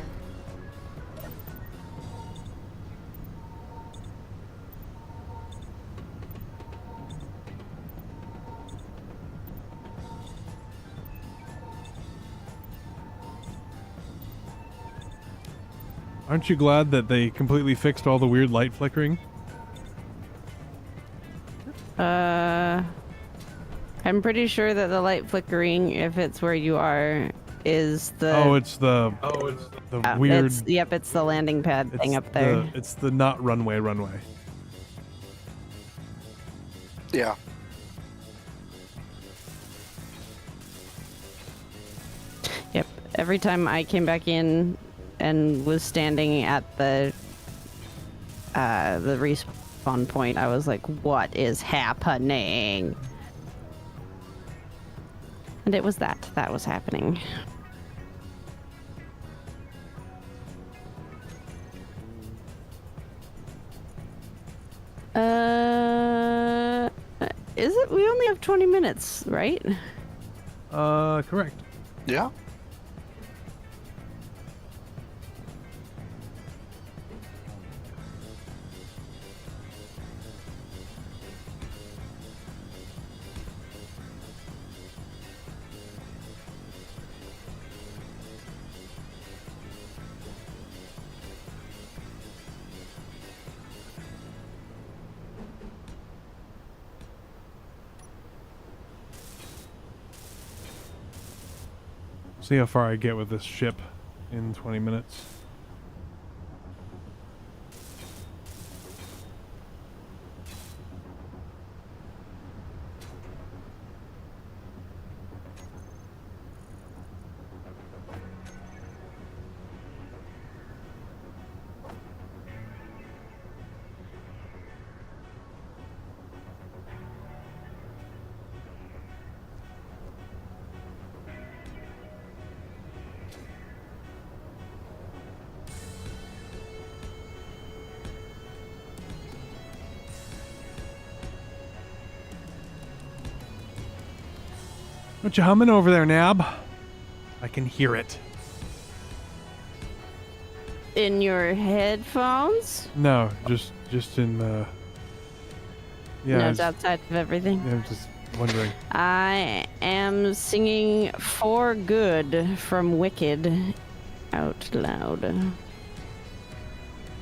Aren't you glad that they completely fixed all the weird light flickering? I'm pretty sure that the light flickering, if it's where you are, is the... It's the weird... It's the landing pad thing up there. It's the not runway. Yeah. Yep. Every time I came back in and was standing at the respawn point, I was like, what is happening? And it was that was happening. Is it? We only have 20 minutes, right? Correct. Yeah. See how far I get with this ship in 20 minutes. What you humming over there, Nab? I can hear it. In your headphones? No, just in the... Yeah, No, it's outside of everything. I'm just wondering. I am singing For Good from Wicked out loud.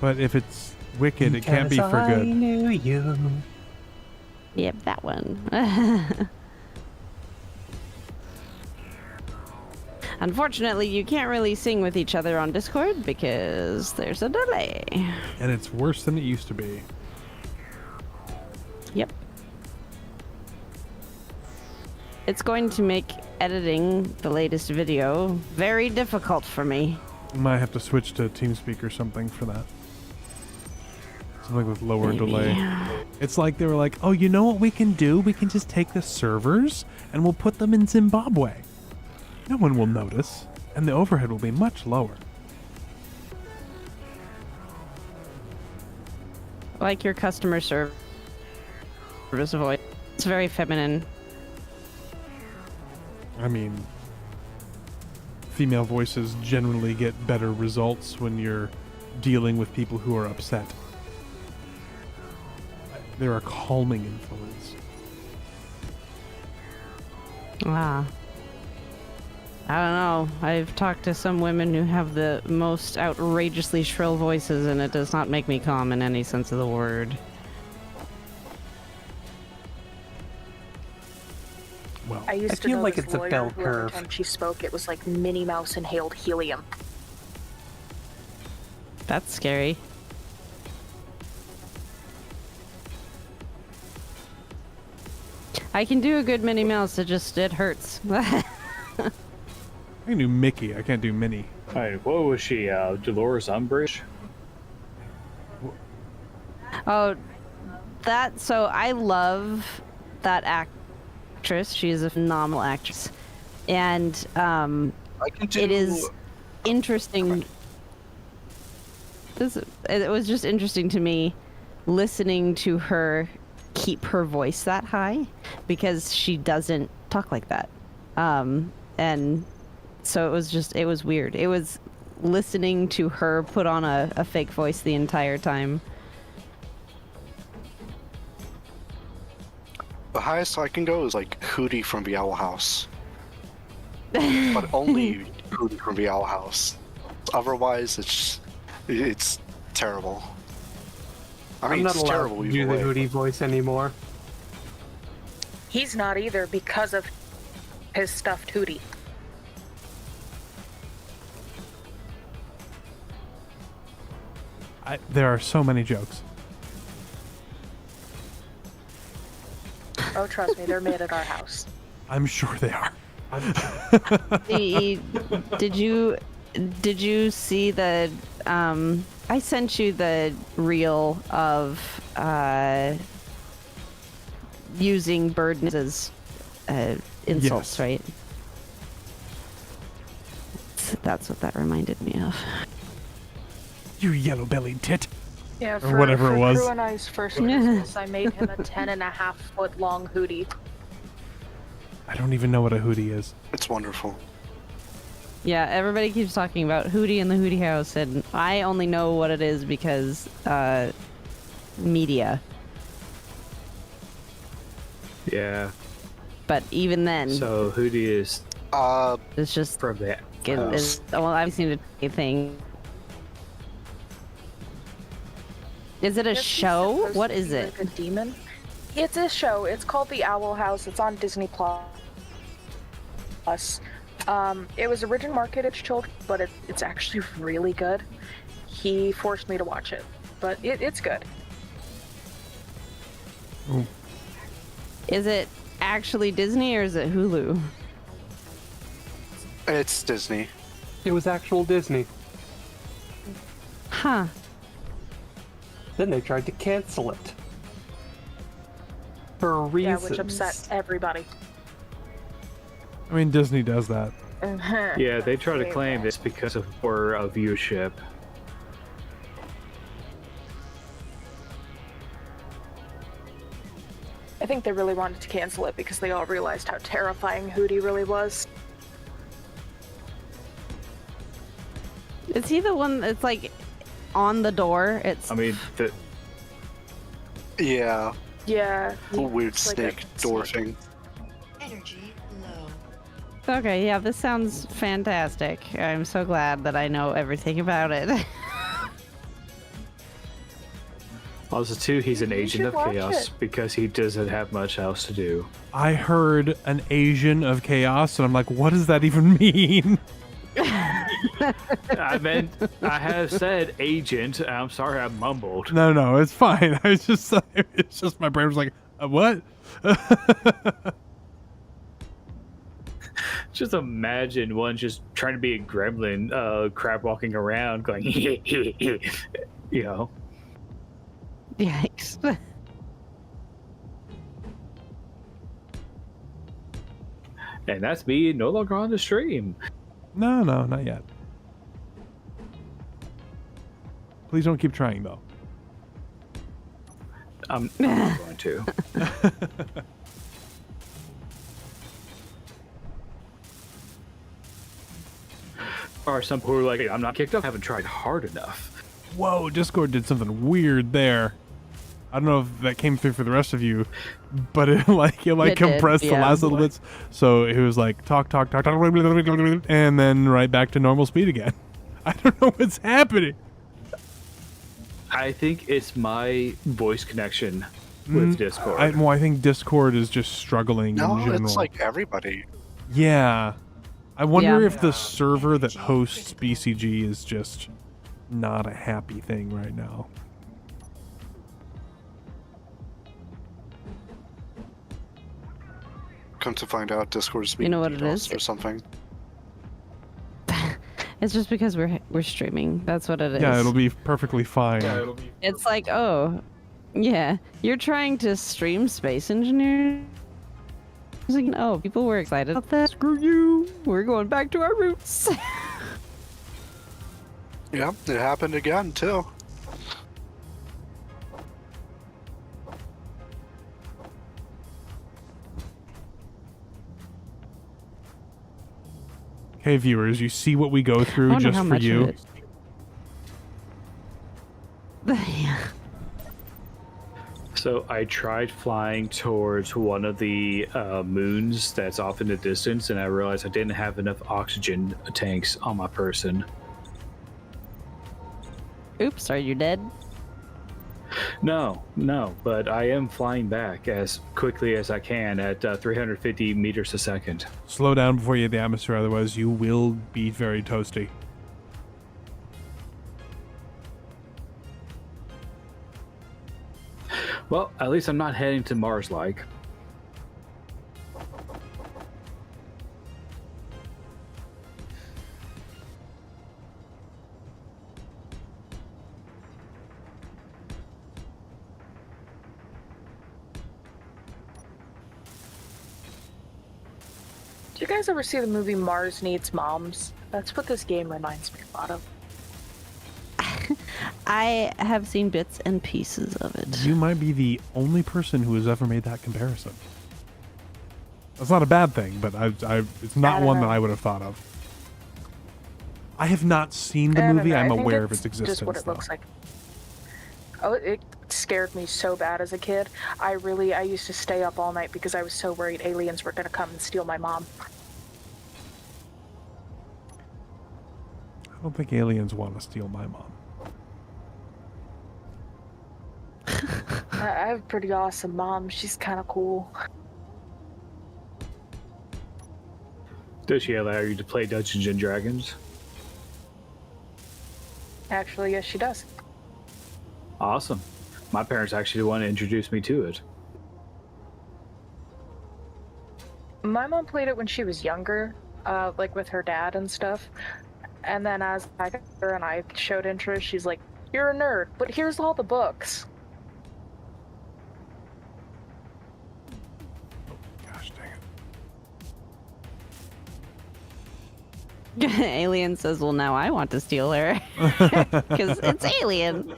But if it's wicked, it can't be for I good. knew you. Yep, that one. Unfortunately, you can't really sing with each other on Discord because there's a delay. And it's worse than it used to be. Yep. It's going to make editing the latest video very difficult for me. Might have to switch to TeamSpeak or something for that. Something with lower delay. It's like they were like, oh, you know what we can do? We can just take the servers and we'll put them in Zimbabwe. No one will notice, and the overhead will be much lower. Like your customer service voice. It's very feminine. I mean, female voices generally get better results when you're dealing with people who are upset. They're a calming influence. Ah. I don't know. I've talked to some women who have the most outrageously shrill voices, and it does not make me calm in any sense of the word. Well, I used I to feel know like this it's a lawyer bell who every curve. time she spoke, it was like Minnie Mouse inhaled helium. That's scary. I can do a good Minnie Mouse, it hurts. I can do Mickey. I can't do Minnie. Alright, what was she? Dolores Umbridge? Oh, so I love that actress. She is a phenomenal actress. And I can do... it is interesting. It was just interesting to me listening to her keep her voice that high because she doesn't talk like that. And so it was weird. It was listening to her put on a fake voice the entire time. The highest I can go is like Hootie from the Owl House. But only Hootie from the Owl House. Otherwise, it's It's terrible. I I'm mean, not it's allowed terrible to either do the way. Hootie voice anymore. He's not either because of his stuffed Hootie. There are so many jokes. Oh, trust me, they're made at our house. I'm sure they are. Did you see the I sent you the reel of using bird as insults, Yes. right? That's what that reminded me of. You yellow-bellied tit. Yeah, Or whatever it was. Crew and I's first Christmas, I made him a 10.5-foot long Hootie. I don't even know what a hootie is. It's wonderful. Yeah, everybody keeps talking about Hootie and the Hootie House, and I only know what it is because media. Yeah. But even then, So Hootie is it's just from that. well, I've seen a thing. Is it a Yes, he's show? supposed What to is be it? like a demon. It's a show. It's called The Owl House. It's on Disney Plus. It was originally marketed to children, but it's actually really good. He forced me to watch it, but it's good. Is it actually Disney or is it Hulu? It's Disney. It was actual Disney. Huh. Then they tried to cancel it. For Yeah, reasons. which upset everybody. I mean, Disney does that. Yeah, they try to claim it's because of poor viewership. I think they really wanted to cancel it because they all realized how terrifying Hootie really was. Is he the one that's like on the door? It's I mean, Yeah, Yeah. a weird it's like snake a door snake. thing. Energy low. okay. Yeah, this sounds fantastic. I'm so glad that I know everything about it. also too, he's an You agent should of watch chaos it. because he doesn't have much else to do. I heard an Asian of chaos, and I'm like, what does that even mean? I meant I have said agent. I'm sorry, I mumbled. No, it's fine. It's just my brain was like, what? Just imagine one just trying to be a gremlin, crab walking around, going, you know. Yikes. And that's me no longer on the stream. No, not yet. Please don't keep trying, though. I'm not going to. Or some people are like, I'm not kicked off, I haven't tried hard enough. Whoa, Discord did something weird there. I don't know if that came through for the rest of you, but it It did, compressed the yeah. last little bits. So it was like talk, and then right back to normal speed again. I don't know what's happening. I think it's my voice connection with Discord. I think Discord is just struggling No, in general. it's like everybody. Yeah. I wonder Yeah. if the server that hosts BCG is just not a happy thing right now. Come to find out, Discord is being You know what it DDoSed is? or something. It's just because we're streaming. That's what it is. Yeah, it'll be perfectly fine. It's like, oh, yeah, you're trying to stream Space Engineer. It's like, oh, people were excited about that. Screw you. We're going back to our roots. Yeah, it happened again too. Hey viewers, you see what we go I through wonder just how for much of you? it- yeah. So I tried flying towards one of the moons that's off in the distance, and I realized I didn't have enough oxygen tanks on my person. Oops, are you dead? No, but I am flying back as quickly as I can at 350 meters a second. Slow down before you hit the atmosphere, otherwise you will be very toasty. Well, at least I'm not heading to Mars like. Do you guys ever see the movie Mars Needs Moms? That's what this game reminds me a lot of. I have seen bits and pieces of it. You might be the only person who has ever made that comparison. That's not a bad thing, but it's not one that I would have thought of. I have not seen the movie. I'm aware of its existence. Just what it looks like. Oh, it scared me so bad as a kid. I used to stay up all night because I was so worried aliens were going to come and steal my mom. I don't think aliens want to steal my mom. I have a pretty awesome mom. She's kind of cool. Does she allow you to play Dungeons and Dragons? Actually, yes, she does. Awesome. My parents actually want to introduce me to it. My mom played it when she was younger, like with her dad and stuff. And then as I got her and I showed interest, she's like, "You're a nerd, but here's all the books." Gosh dang it. Alien says, well, now I want to steal her. Because it's Alien.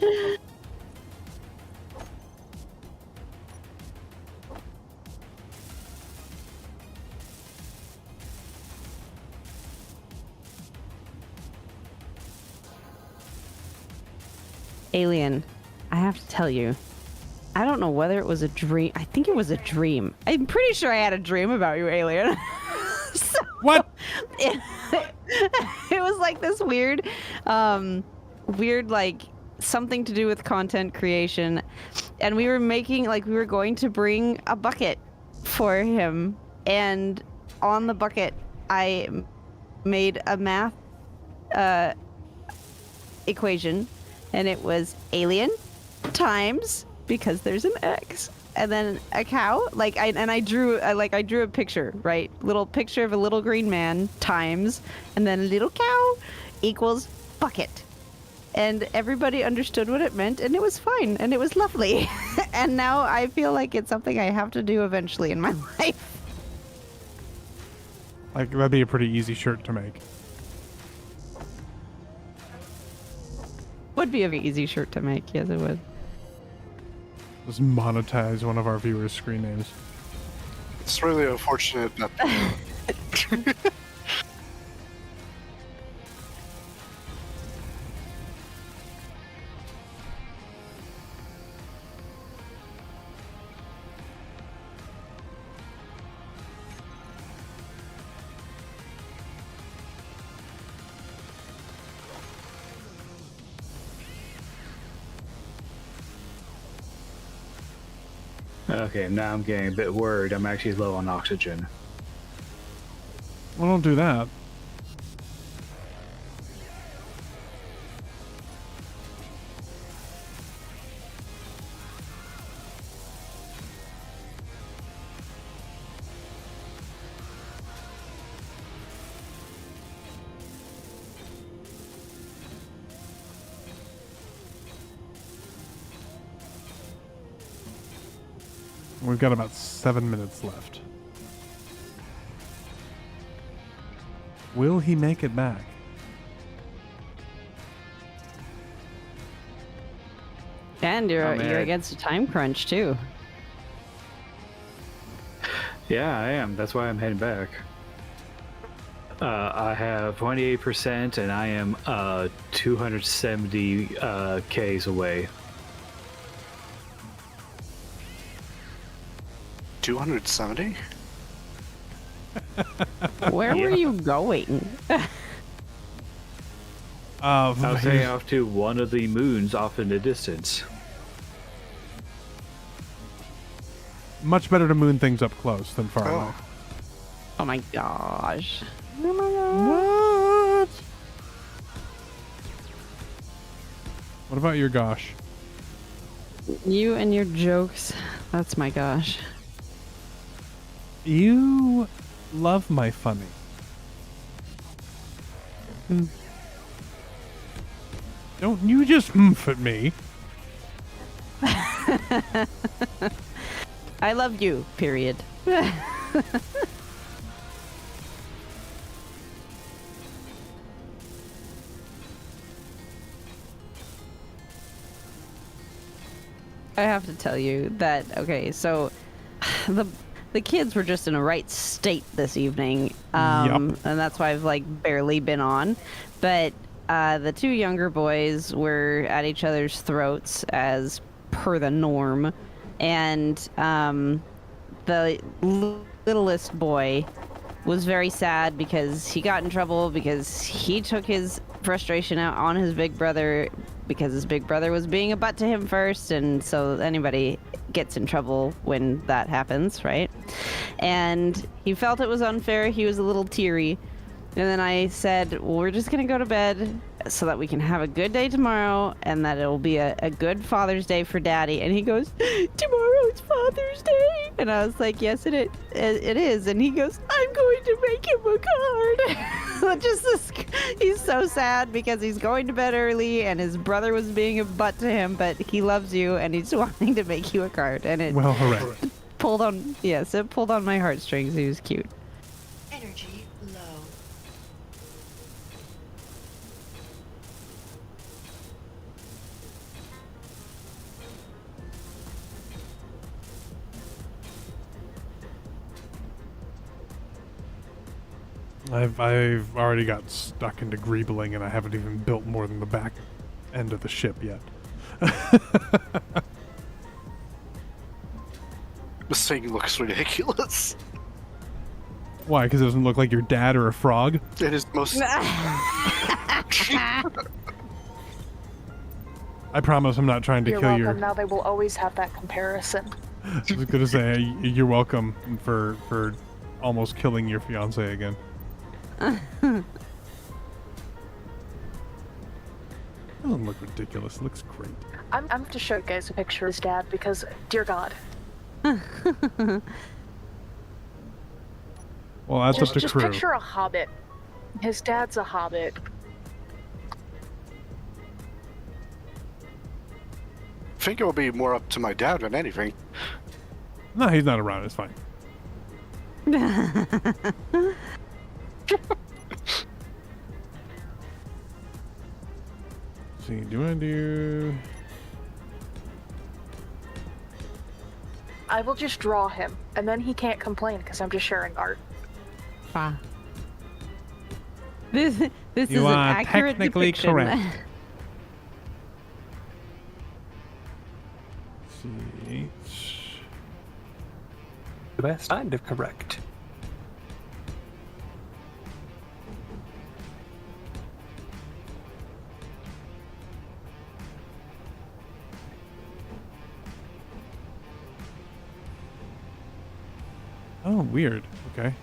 Alien, I have to tell you, I don't know whether it was a dream. I think it was a dream. I'm pretty sure I had a dream about you, Alien. So, What? It was like this weird, like something to do with content creation. And we were going to bring a bucket for him. And on the bucket, I made a math equation. And it was alien times, because there's an X, and then a cow. I drew a picture, right? Little picture of a little green man times, and then a little cow equals bucket. And everybody understood what it meant, and it was fine, and it was lovely. And now I feel like it's something I have to do eventually in my life. Like, that'd be a pretty easy shirt to make. Would be a easy shirt to make. Yes, it would. Just monetize one of our viewers' screen names. It's really unfortunate that. Okay, now I'm getting a bit worried. I'm actually low on oxygen. Well, don't do that. We've got about 7 minutes left. Will he make it back? And you're against a time crunch too. Yeah, I am. That's why I'm heading back. I have 28%, and I am 270 Ks away. 270? Where were you going? I'll say off to one of the moons off in the distance. Much better to moon things up close than far away. Oh my gosh. What? What about your gosh? You and your jokes. That's my gosh. You love my funny. Don't you just humph at me. I love you, period. I have to tell you that, okay, so the kids were just in a right state this evening, and that's why I've like barely been on, but the two younger boys were at each other's throats as per the norm, and the littlest boy was very sad because he got in trouble because he took his frustration out on his big brother because his big brother was being a butt to him first, and so anybody gets in trouble when that happens, right? And he felt it was unfair. He was a little teary. And then I said, well, we're just going to go to bed so that we can have a good day tomorrow and that it will be a good Father's Day for Daddy. And he goes, tomorrow's Father's Day? And I was like, yes, it is. And he goes, I'm going to make him a card. He's so sad because he's going to bed early and his brother was being a butt to him, but he loves you and he's wanting to make you a card. And it well, hooray. pulled on my heartstrings. He was cute. Energy low. I've already got stuck into greebling and I haven't even built more than the back end of the ship yet. This thing looks ridiculous. Why? Because it doesn't look like your dad or a frog? It is most. I promise I'm not trying to You're kill welcome. your... Now they will always have that comparison. I was going to say, you're welcome for almost killing your fiance again. Doesn't look ridiculous. It looks great. I'm going to show you guys a picture of his dad because, dear God. Well, that's up to Just crew. picture a hobbit. His dad's a hobbit. I think it will be more up to my dad than anything. No, he's not around. It's fine. See, do I do... I will just draw him, and then he can't complain because I'm just sharing art. This is You an are accurate technically depiction. correct. See. The best kind of correct. Oh, weird. Okay.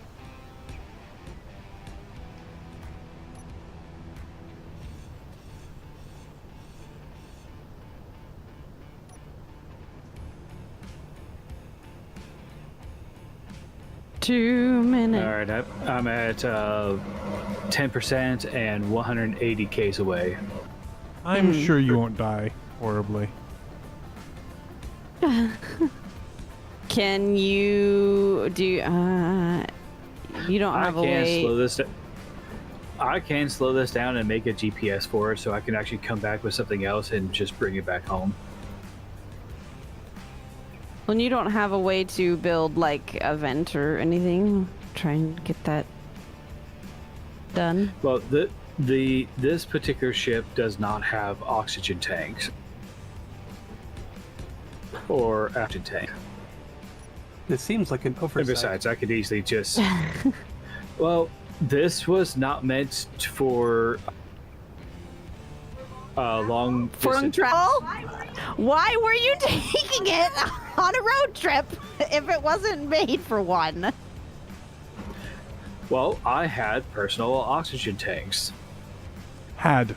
Two minutes. All right, I'm at 10% and 180 Ks away. I'm sure you won't die horribly. Can you do? You don't have a way. I can slow this down and make a GPS for it, so I can actually come back with something else and just bring it back home. When you don't have a way to build like a vent or anything, try and get that done. Well, this particular ship does not have oxygen tanks or oxygen tank. This seems like an And oversight. besides, I could easily just. Well, this was not meant for long For distance. travel? Why were you taking it on a road trip if it wasn't made for one? Well, I had personal oxygen tanks. Had.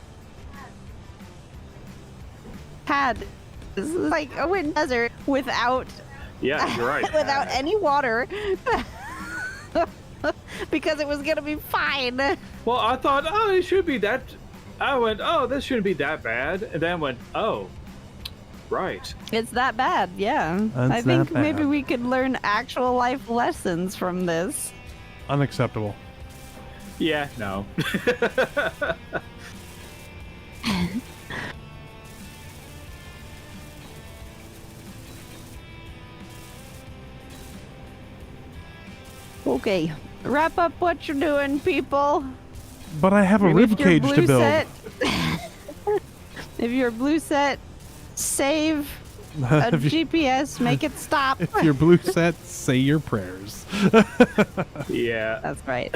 This is like a wind desert without Yeah, you're right. without any water. Because it was gonna be fine. Well, I thought, oh, it should be that. I went, oh, this shouldn't be that bad. And then went, oh, right. It's that bad, yeah. That's I think that maybe bad. we could learn actual life lessons from this. Unacceptable. Yeah, no. Okay, wrap up what you're doing, people. But I have a Maybe if rib you're cage to blue build. set- if you're blue set, save a If you- GPS, make it stop. If you're blue set, say your prayers. Yeah. That's right.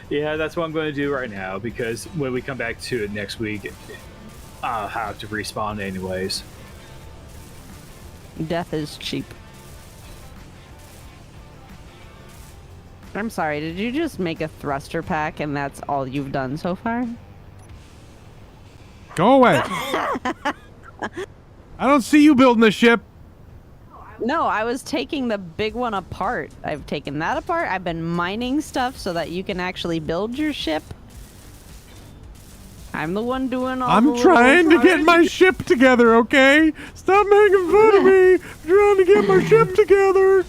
Yeah, that's what I'm going to do right now because when we come back to it next week, I'll have to respawn anyways. Death is cheap. I'm sorry, did you just make a thruster pack and that's all you've done so far? Go away. I don't see you building a ship. No, I was taking the big one apart. I've taken that apart. I've been mining stuff so that you can actually build your ship. I'm the one doing all the I'm little trying to get my ship together, okay? Stop making fun of me. I'm trying to get my ship together.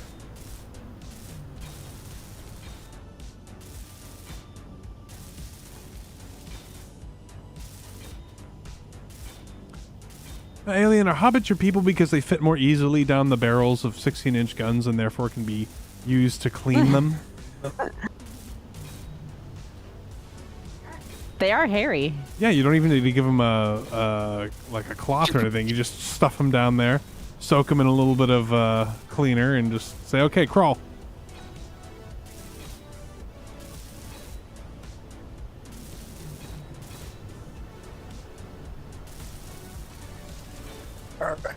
Alien, are hobbits your people because they fit more easily down the barrels of 16-inch guns and therefore can be used to clean them? They are hairy. Yeah, you don't even need to give them like a cloth or anything. You just stuff them down there, soak them in a little bit of cleaner, and just say, "Okay, crawl." Perfect.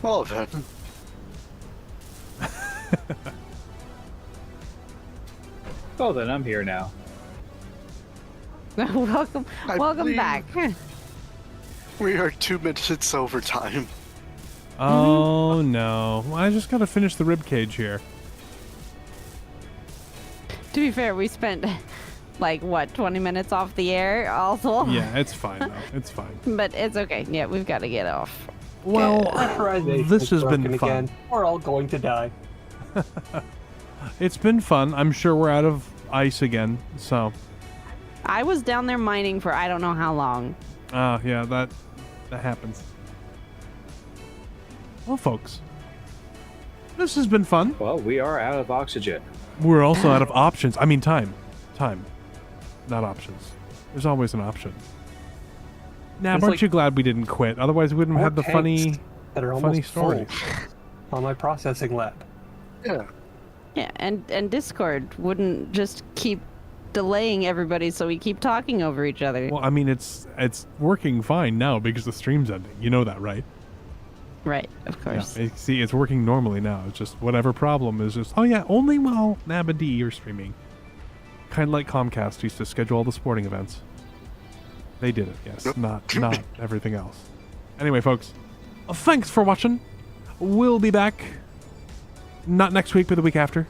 Well then. Oh, then I'm here now. welcome I welcome believe- back. We are 2 minutes over time. Oh no! Well, I just gotta finish the rib cage here. To be fair, we spent like what, 20 minutes off the air also? Yeah, it's fine though. It's fine. But it's okay. Yeah, we've got to get off. Well, Pressurization this is has been broken fun. again. We're all going to die. It's been fun. I'm sure we're out of ice again. So, I was down there mining for I don't know how long. yeah, that happens. Well, folks, this has been fun. Well, we are out of oxygen. We're also out of options. I mean, time, not options. There's always an option. Now, There's aren't like you glad we didn't quit? Otherwise, we wouldn't have had the funny, that are funny almost full stories. on my processing lab. Yeah. Yeah, and Discord wouldn't just keep delaying everybody, so we keep talking over each other. Well, I mean, it's working fine now because the stream's ending. You know that, right? Right, of course. Yeah, see, it's working normally now. It's just whatever problem is just, oh yeah, only while Nab and DE are streaming. Kind of like Comcast used to schedule all the sporting events. They did it, yes. Not everything else. Anyway, folks, thanks for watching. We'll be back. Not next week, but the week after.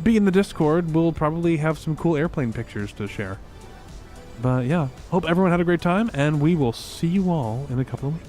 Be in the Discord. We'll probably have some cool airplane pictures to share. But yeah, hope everyone had a great time, and we will see you all in a couple of weeks.